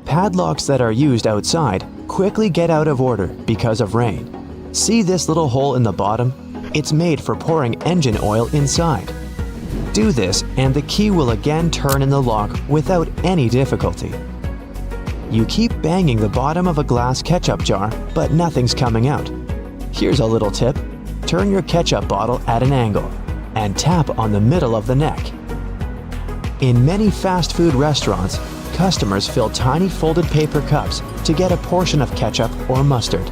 Speaker 2: Padlocks that are used outside quickly get out of order because of rain. See this little hole in the bottom? It's made for pouring engine oil inside. Do this and the key will again turn in the lock without any difficulty. You keep banging the bottom of a glass ketchup jar, but nothing's coming out. Here's a little tip. Turn your ketchup bottle at an angle and tap on the middle of the neck. In many fast food restaurants, customers fill tiny folded paper cups to get a portion of ketchup or mustard.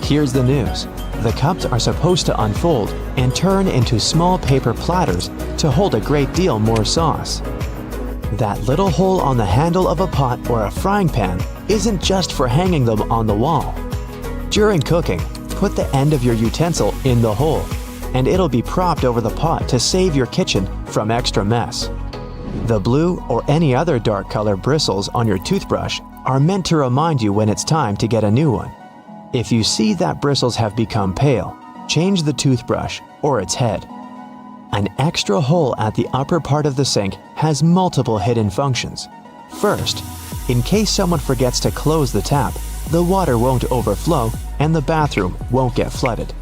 Speaker 2: Here's the news. The cups are supposed to unfold and turn into small paper platters to hold a great deal more sauce. That little hole on the handle of a pot or a frying pan isn't just for hanging them on the wall. During cooking, put the end of your utensil in the hole, and it'll be propped over the pot to save your kitchen from extra mess. The blue or any other dark color bristles on your toothbrush are meant to remind you when it's time to get a new one. If you see that bristles have become pale, change the toothbrush or its head. An extra hole at the upper part of the sink has multiple hidden functions. First, in case someone forgets to close the tap, the water won't overflow and the bathroom won't get flooded.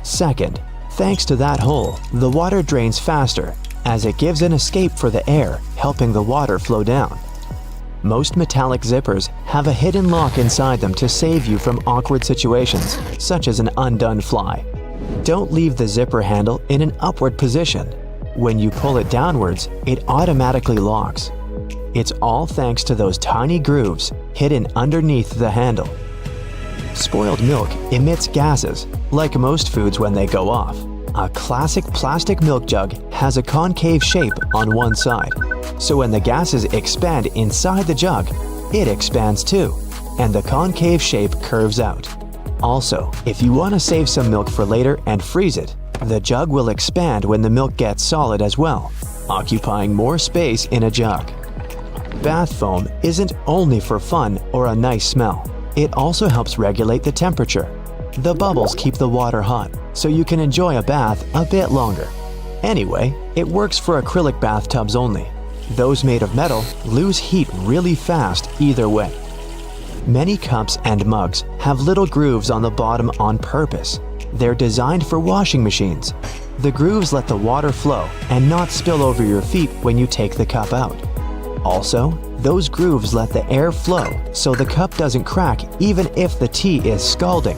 Speaker 2: Second, thanks to that hole, the water drains faster as it gives an escape for the air, helping the water flow down. Most metallic zippers have a hidden lock inside them to save you from awkward situations, such as an undone fly. Don't leave the zipper handle in an upward position. When you pull it downwards, it automatically locks. It's all thanks to those tiny grooves hidden underneath the handle. Spoiled milk emits gases, like most foods when they go off. A classic plastic milk jug has a concave shape on one side, so when the gases expand inside the jug, it expands too, and the concave shape curves out. Also, if you want to save some milk for later and freeze it, the jug will expand when the milk gets solid as well, occupying more space in a jug. Bath foam isn't only for fun or a nice smell. It also helps regulate the temperature. The bubbles keep the water hot, so you can enjoy a bath a bit longer. Anyway, it works for acrylic bathtubs only. Those made of metal lose heat really fast either way. Many cups and mugs have little grooves on the bottom on purpose. They're designed for washing machines. The grooves let the water flow and not spill over your feet when you take the cup out. Also, those grooves let the air flow so the cup doesn't crack even if the tea is scalding.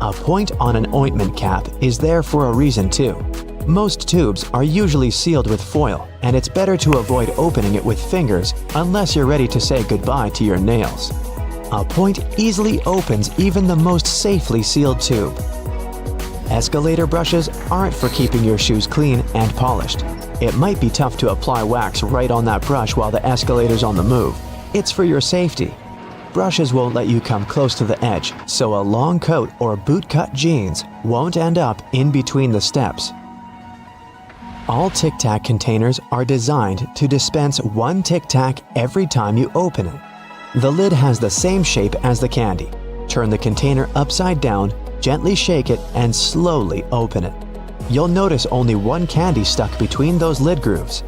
Speaker 2: A point on an ointment cap is there for a reason too. Most tubes are usually sealed with foil, and it's better to avoid opening it with fingers unless you're ready to say goodbye to your nails. A point easily opens even the most safely sealed tube. Escalator brushes aren't for keeping your shoes clean and polished. It might be tough to apply wax right on that brush while the escalator's on the move. It's for your safety. Brushes won't let you come close to the edge, so a long coat or bootcut jeans won't end up in between the steps. All Tic Tac containers are designed to dispense one Tic Tac every time you open it. The lid has the same shape as the candy. Turn the container upside down, gently shake it, and slowly open it. You'll notice only one candy stuck between those lid grooves.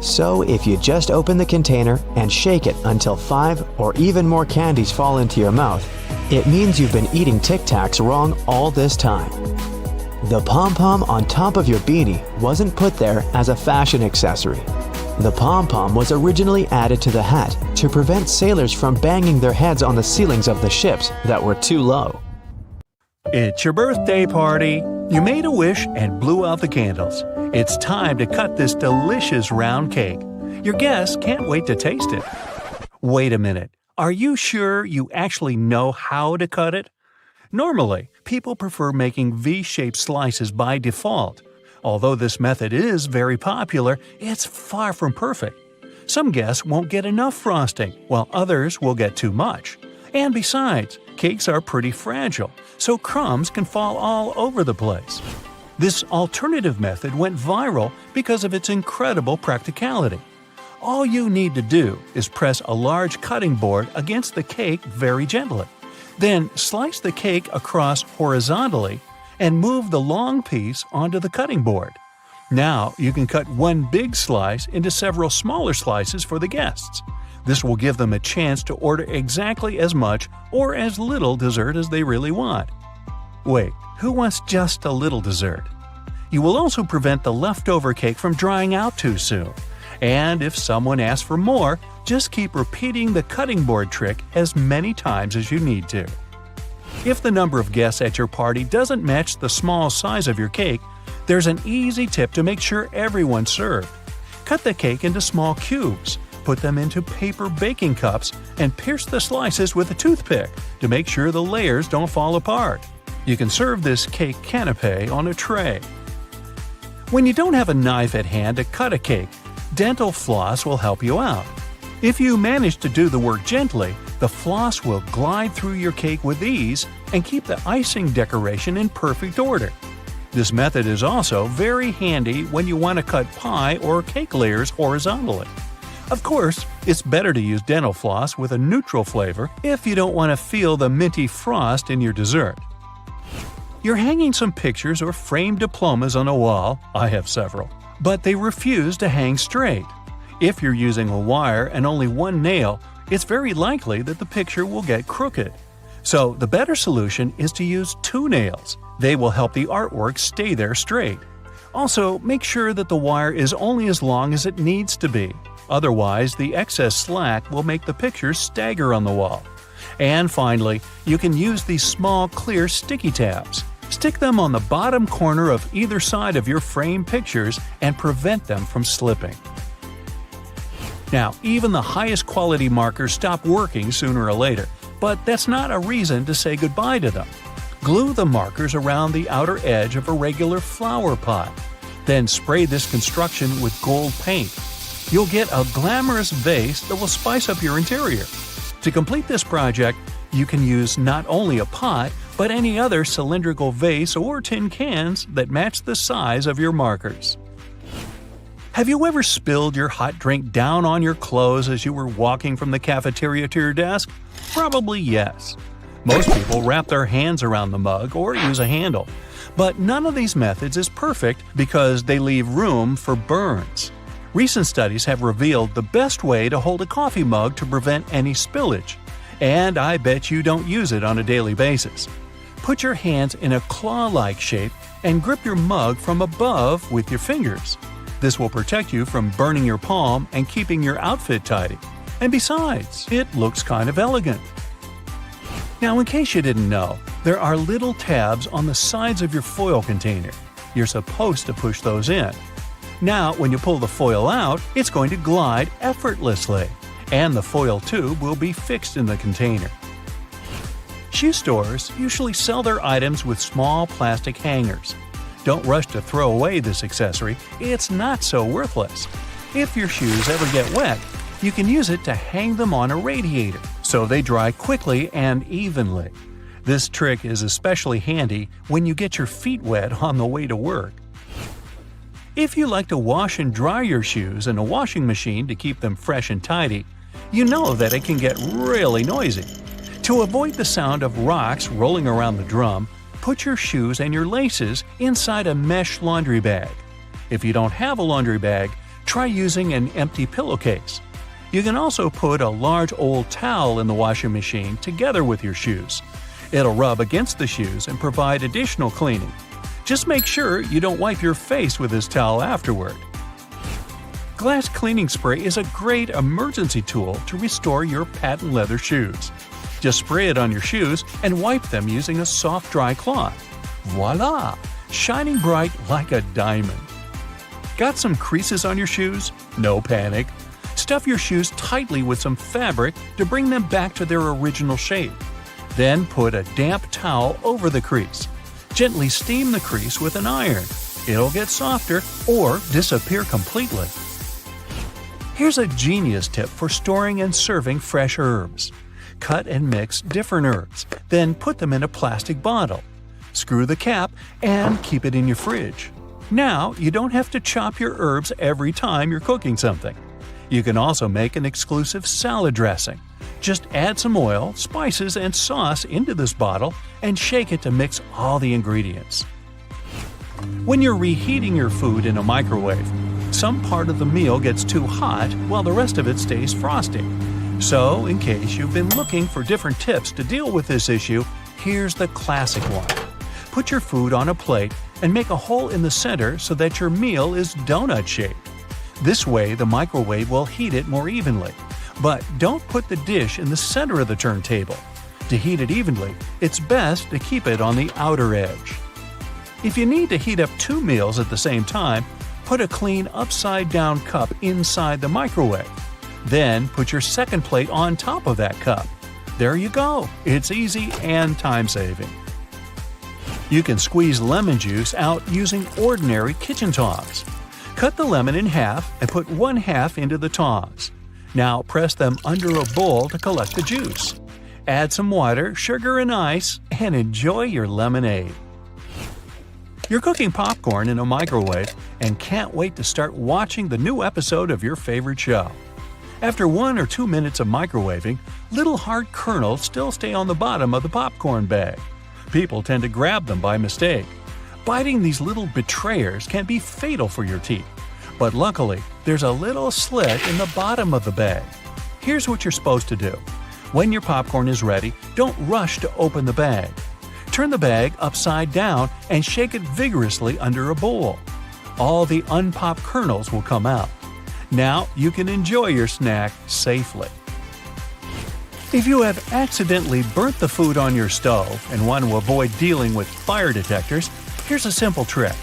Speaker 2: So if you just open the container and shake it until 5 or even more candies fall into your mouth, it means you've been eating Tic Tacs wrong all this time. The pom-pom on top of your beanie wasn't put there as a fashion accessory. The pom-pom was originally added to the hat to prevent sailors from banging their heads on the ceilings of the ships that were too low.
Speaker 1: It's your birthday party. You made a wish and blew out the candles. It's time to cut this delicious round cake. Your guests can't wait to taste it. Wait a minute. Are you sure you actually know how to cut it? Normally, people prefer making V-shaped slices by default. Although this method is very popular, it's far from perfect. Some guests won't get enough frosting, while others will get too much. And besides, cakes are pretty fragile, so crumbs can fall all over the place. This alternative method went viral because of its incredible practicality. All you need to do is press a large cutting board against the cake very gently. Then slice the cake across horizontally and move the long piece onto the cutting board. Now you can cut one big slice into several smaller slices for the guests. This will give them a chance to order exactly as much or as little dessert as they really want. Wait, who wants just a little dessert? You will also prevent the leftover cake from drying out too soon. And if someone asks for more, just keep repeating the cutting board trick as many times as you need to. If the number of guests at your party doesn't match the small size of your cake, there's an easy tip to make sure everyone's served. Cut the cake into small cubes, put them into paper baking cups, and pierce the slices with a toothpick to make sure the layers don't fall apart. You can serve this cake canapé on a tray. When you don't have a knife at hand to cut a cake, dental floss will help you out. If you manage to do the work gently, the floss will glide through your cake with ease and keep the icing decoration in perfect order. This method is also very handy when you want to cut pie or cake layers horizontally. Of course, it's better to use dental floss with a neutral flavor if you don't want to feel the minty frost in your dessert. You're hanging some pictures or framed diplomas on a wall, I have several, but they refuse to hang straight. If you're using a wire and only one nail, it's very likely that the picture will get crooked. So the better solution is to use 2 nails. They will help the artwork stay there straight. Also, make sure that the wire is only as long as it needs to be. Otherwise, the excess slack will make the picture stagger on the wall. And finally, you can use these small clear sticky tabs. Stick them on the bottom corner of either side of your framed pictures and prevent them from slipping. Now, even the highest quality markers stop working sooner or later, but that's not a reason to say goodbye to them. Glue the markers around the outer edge of a regular flower pot. Then spray this construction with gold paint. You'll get a glamorous vase that will spice up your interior. To complete this project, you can use not only a pot, but any other cylindrical vase or tin cans that match the size of your markers. Have you ever spilled your hot drink down on your clothes as you were walking from the cafeteria to your desk? Probably yes. Most people wrap their hands around the mug or use a handle. But none of these methods is perfect because they leave room for burns. Recent studies have revealed the best way to hold a coffee mug to prevent any spillage. And I bet you don't use it on a daily basis. Put your hands in a claw-like shape and grip your mug from above with your fingers. This will protect you from burning your palm and keeping your outfit tidy. And besides, it looks kind of elegant. Now, in case you didn't know, there are little tabs on the sides of your foil container. You're supposed to push those in. Now, when you pull the foil out, it's going to glide effortlessly, and the foil tube will be fixed in the container. Shoe stores usually sell their items with small plastic hangers. Don't rush to throw away this accessory, it's not so worthless. If your shoes ever get wet, you can use it to hang them on a radiator, so they dry quickly and evenly. This trick is especially handy when you get your feet wet on the way to work. If you like to wash and dry your shoes in a washing machine to keep them fresh and tidy, you know that it can get really noisy. To avoid the sound of rocks rolling around the drum, put your shoes and your laces inside a mesh laundry bag. If you don't have a laundry bag, try using an empty pillowcase. You can also put a large old towel in the washing machine together with your shoes. It'll rub against the shoes and provide additional cleaning. Just make sure you don't wipe your face with this towel afterward. Glass cleaning spray is a great emergency tool to restore your patent leather shoes. Just spray it on your shoes and wipe them using a soft dry cloth. Voila! Shining bright like a diamond. Got some creases on your shoes? No panic. Stuff your shoes tightly with some fabric to bring them back to their original shape. Then put a damp towel over the crease. Gently steam the crease with an iron. It'll get softer or disappear completely. Here's a genius tip for storing and serving fresh herbs. Cut and mix different herbs, then put them in a plastic bottle. Screw the cap and keep it in your fridge. Now you don't have to chop your herbs every time you're cooking something. You can also make an exclusive salad dressing. Just add some oil, spices, and sauce into this bottle and shake it to mix all the ingredients. When you're reheating your food in a microwave, some part of the meal gets too hot while the rest of it stays frosty. So, in case you've been looking for different tips to deal with this issue, here's the classic one. Put your food on a plate and make a hole in the center so that your meal is donut-shaped. This way, the microwave will heat it more evenly. But don't put the dish in the center of the turntable. To heat it evenly, it's best to keep it on the outer edge. If you need to heat up 2 meals at the same time, put a clean upside-down cup inside the microwave. Then put your second plate on top of that cup. There you go. It's easy and time-saving. You can squeeze lemon juice out using ordinary kitchen tongs. Cut the lemon in half and put 1/2 into the tongs. Now press them under a bowl to collect the juice. Add some water, sugar, and ice, and enjoy your lemonade. You're cooking popcorn in a microwave and can't wait to start watching the new episode of your favorite show. After 1 or 2 minutes of microwaving, little hard kernels still stay on the bottom of the popcorn bag. People tend to grab them by mistake. Biting these little betrayers can be fatal for your teeth. But luckily, there's a little slit in the bottom of the bag. Here's what you're supposed to do. When your popcorn is ready, don't rush to open the bag. Turn the bag upside down and shake it vigorously under a bowl. All the unpopped kernels will come out. Now you can enjoy your snack safely. If you have accidentally burnt the food on your stove and want to avoid dealing with fire detectors, here's a simple trick.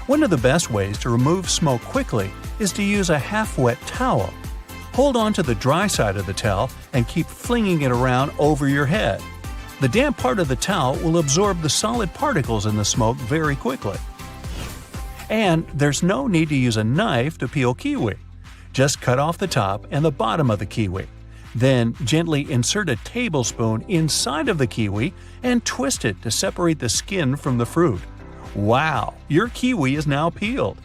Speaker 1: One of the best ways to remove smoke quickly is to use a half-wet towel. Hold on to the dry side of the towel and keep flinging it around over your head. The damp part of the towel will absorb the solid particles in the smoke very quickly. And there's no need to use a knife to peel kiwi. Just cut off the top and the bottom of the kiwi. Then gently insert a tablespoon inside of the kiwi and twist it to separate the skin from the fruit. Wow, your kiwi is now peeled.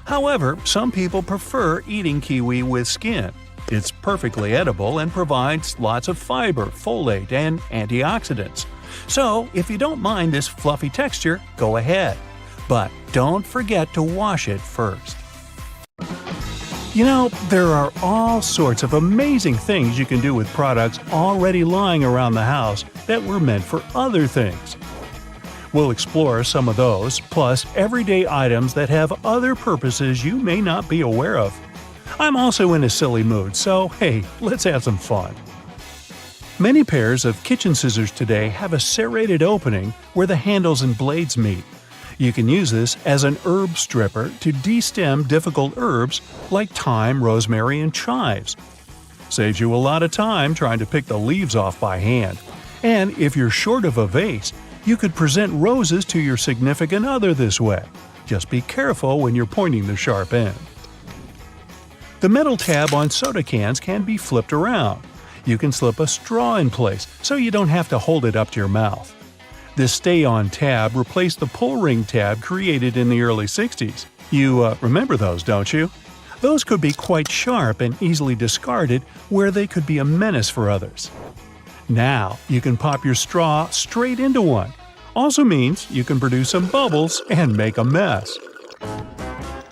Speaker 1: However, some people prefer eating kiwi with skin. It's perfectly edible and provides lots of fiber, folate, and antioxidants. So, if you don't mind this fluffy texture, go ahead. But don't forget to wash it first. You know, there are all sorts of amazing things you can do with products already lying around the house that were meant for other things. We'll explore some of those, plus everyday items that have other purposes you may not be aware of. I'm also in a silly mood, so hey, let's have some fun. Many pairs of kitchen scissors today have a serrated opening where the handles and blades meet. You can use this as an herb stripper to destem difficult herbs like thyme, rosemary, and chives. Saves you a lot of time trying to pick the leaves off by hand. And if you're short of a vase, you could present roses to your significant other this way. Just be careful when you're pointing the sharp end. The metal tab on soda cans can be flipped around. You can slip a straw in place so you don't have to hold it up to your mouth. This stay-on tab replaced the pull ring tab created in the early 60s. You remember those, don't you? Those could be quite sharp and easily discarded where they could be a menace for others. Now, you can pop your straw straight into one. Also means you can produce some bubbles and make a mess.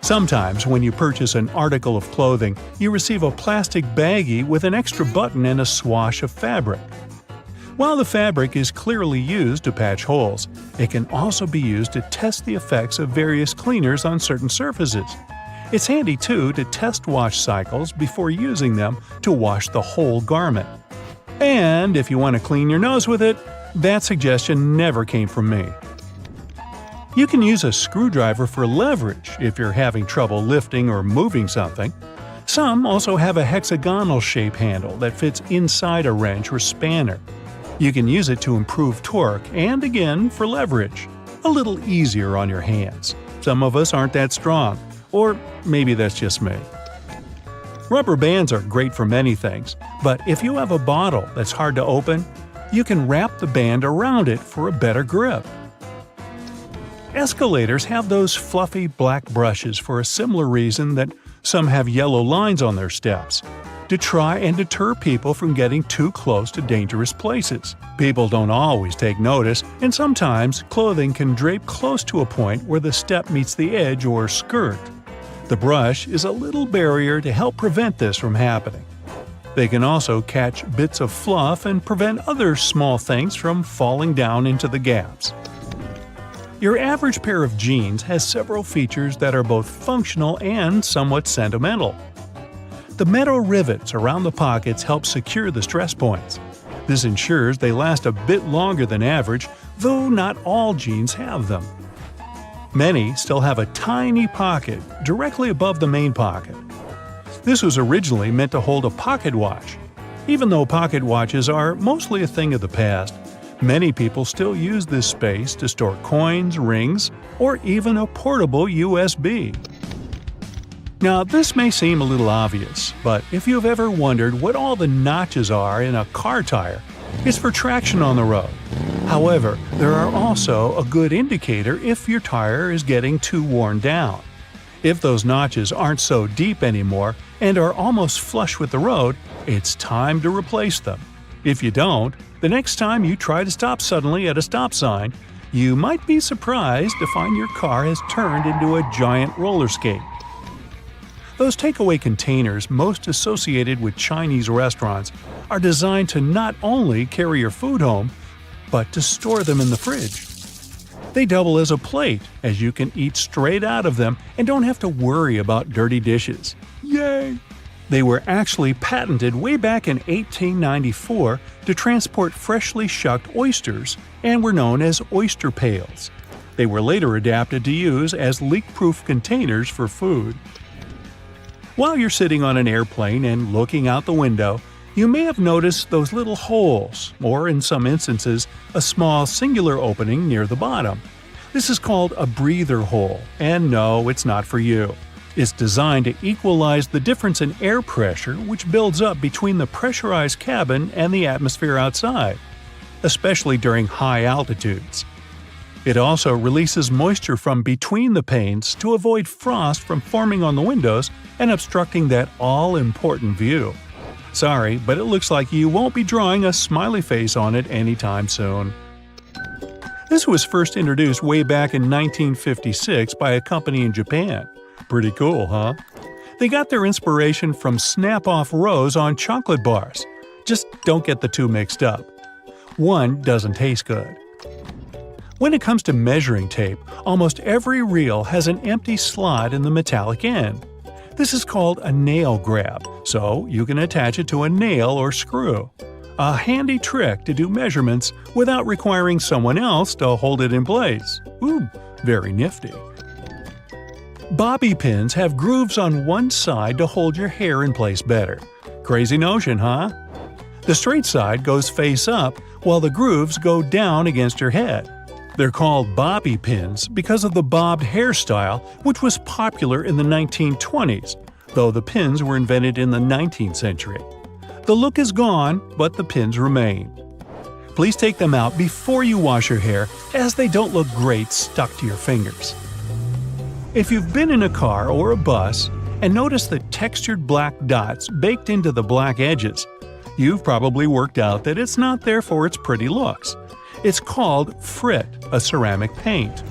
Speaker 1: Sometimes when you purchase an article of clothing, you receive a plastic baggie with an extra button and a swash of fabric. While the fabric is clearly used to patch holes, it can also be used to test the effects of various cleaners on certain surfaces. It's handy too to test wash cycles before using them to wash the whole garment. And if you want to clean your nose with it, that suggestion never came from me. You can use a screwdriver for leverage if you're having trouble lifting or moving something. Some also have a hexagonal shape handle that fits inside a wrench or spanner. You can use it to improve torque and, again, for leverage. A little easier on your hands. Some of us aren't that strong, or maybe that's just me. Rubber bands are great for many things, but if you have a bottle that's hard to open, you can wrap the band around it for a better grip. Escalators have those fluffy black brushes for a similar reason that some have yellow lines on their steps, to try and deter people from getting too close to dangerous places. People don't always take notice, and sometimes clothing can drape close to a point where the step meets the edge or skirt. The brush is a little barrier to help prevent this from happening. They can also catch bits of fluff and prevent other small things from falling down into the gaps. Your average pair of jeans has several features that are both functional and somewhat sentimental. The metal rivets around the pockets help secure the stress points. This ensures they last a bit longer than average, though not all jeans have them. Many still have a tiny pocket directly above the main pocket. This was originally meant to hold a pocket watch. Even though pocket watches are mostly a thing of the past, many people still use this space to store coins, rings, or even a portable USB. Now, this may seem a little obvious, but if you've ever wondered what all the notches are in a car tire, it's for traction on the road. However, there are also a good indicator if your tire is getting too worn down. If those notches aren't so deep anymore and are almost flush with the road, it's time to replace them. If you don't, the next time you try to stop suddenly at a stop sign, you might be surprised to find your car has turned into a giant roller skate. Those takeaway containers most associated with Chinese restaurants are designed to not only carry your food home, but to store them in the fridge. They double as a plate, as you can eat straight out of them and don't have to worry about dirty dishes. Yay! They were actually patented way back in 1894 to transport freshly shucked oysters and were known as oyster pails. They were later adapted to use as leak-proof containers for food. While you're sitting on an airplane and looking out the window, you may have noticed those little holes, or in some instances, a small singular opening near the bottom. This is called a breather hole, and no, it's not for you. It's designed to equalize the difference in air pressure which builds up between the pressurized cabin and the atmosphere outside, especially during high altitudes. It also releases moisture from between the panes to avoid frost from forming on the windows and obstructing that all-important view. Sorry, but it looks like you won't be drawing a smiley face on it anytime soon. This was first introduced way back in 1956 by a company in Japan. Pretty cool, huh? They got their inspiration from snap-off rows on chocolate bars. Just don't get the two mixed up. One doesn't taste good. When it comes to measuring tape, almost every reel has an empty slot in the metallic end. This is called a nail grab, so you can attach it to a nail or screw. A handy trick to do measurements without requiring someone else to hold it in place. Ooh, very nifty. Bobby pins have grooves on one side to hold your hair in place better. Crazy notion, huh? The straight side goes face up, while the grooves go down against your head. They're called bobby pins because of the bobbed hairstyle, which was popular in the 1920s, though the pins were invented in the 19th century. The look is gone, but the pins remain. Please take them out before you wash your hair, as they don't look great stuck to your fingers. If you've been in a car or a bus and noticed the textured black dots baked into the black edges, you've probably worked out that it's not there for its pretty looks. It's called frit, a ceramic paint.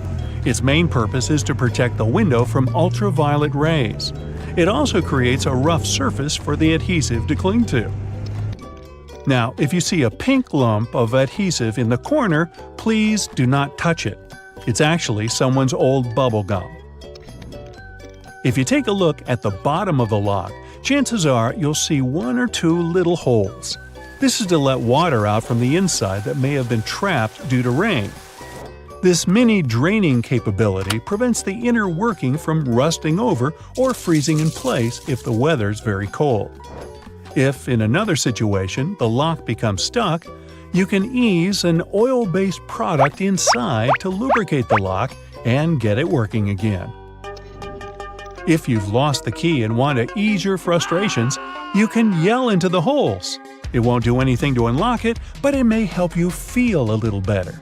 Speaker 1: Its main purpose is to protect the window from ultraviolet rays. It also creates a rough surface for the adhesive to cling to. Now, if you see a pink lump of adhesive in the corner, please do not touch it. It's actually someone's old bubble gum. If you take a look at the bottom of the lock, chances are you'll see one or two little holes. This is to let water out from the inside that may have been trapped due to rain. This mini draining capability prevents the inner working from rusting over or freezing in place if the weather's very cold. If, in another situation, the lock becomes stuck, you can ease an oil-based product inside to lubricate the lock and get it working again. If you've lost the key and want to ease your frustrations, you can yell into the holes. It won't do anything to unlock it, but it may help you feel a little better.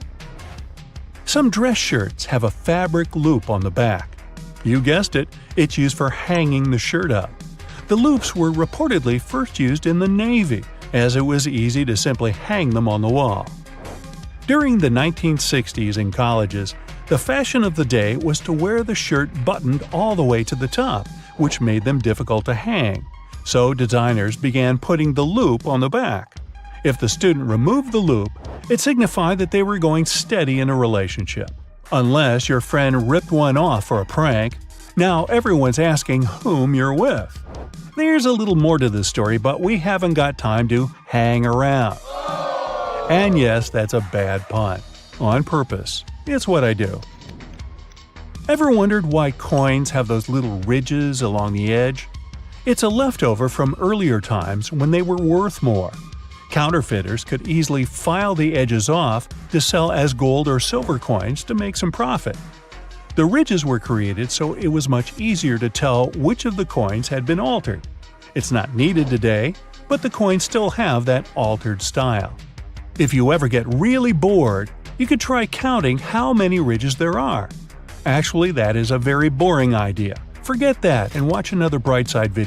Speaker 1: Some dress shirts have a fabric loop on the back. You guessed it, it's used for hanging the shirt up. The loops were reportedly first used in the Navy, as it was easy to simply hang them on the wall. During the 1960s in colleges, the fashion of the day was to wear the shirt buttoned all the way to the top, which made them difficult to hang. So designers began putting the loop on the back. If the student removed the loop, it signified that they were going steady in a relationship. Unless your friend ripped one off for a prank, now everyone's asking whom you're with. There's a little more to this story, but we haven't got time to hang around. And yes, that's a bad pun. On purpose. It's what I do. Ever wondered why coins have those little ridges along the edge? It's a leftover from earlier times when they were worth more. Counterfeiters could easily file the edges off to sell as gold or silver coins to make some profit. The ridges were created so it was much easier to tell which of the coins had been altered. It's not needed today, but the coins still have that altered style. If you ever get really bored, you could try counting how many ridges there are. Actually, that is a very boring idea. Forget that and watch another Brightside video.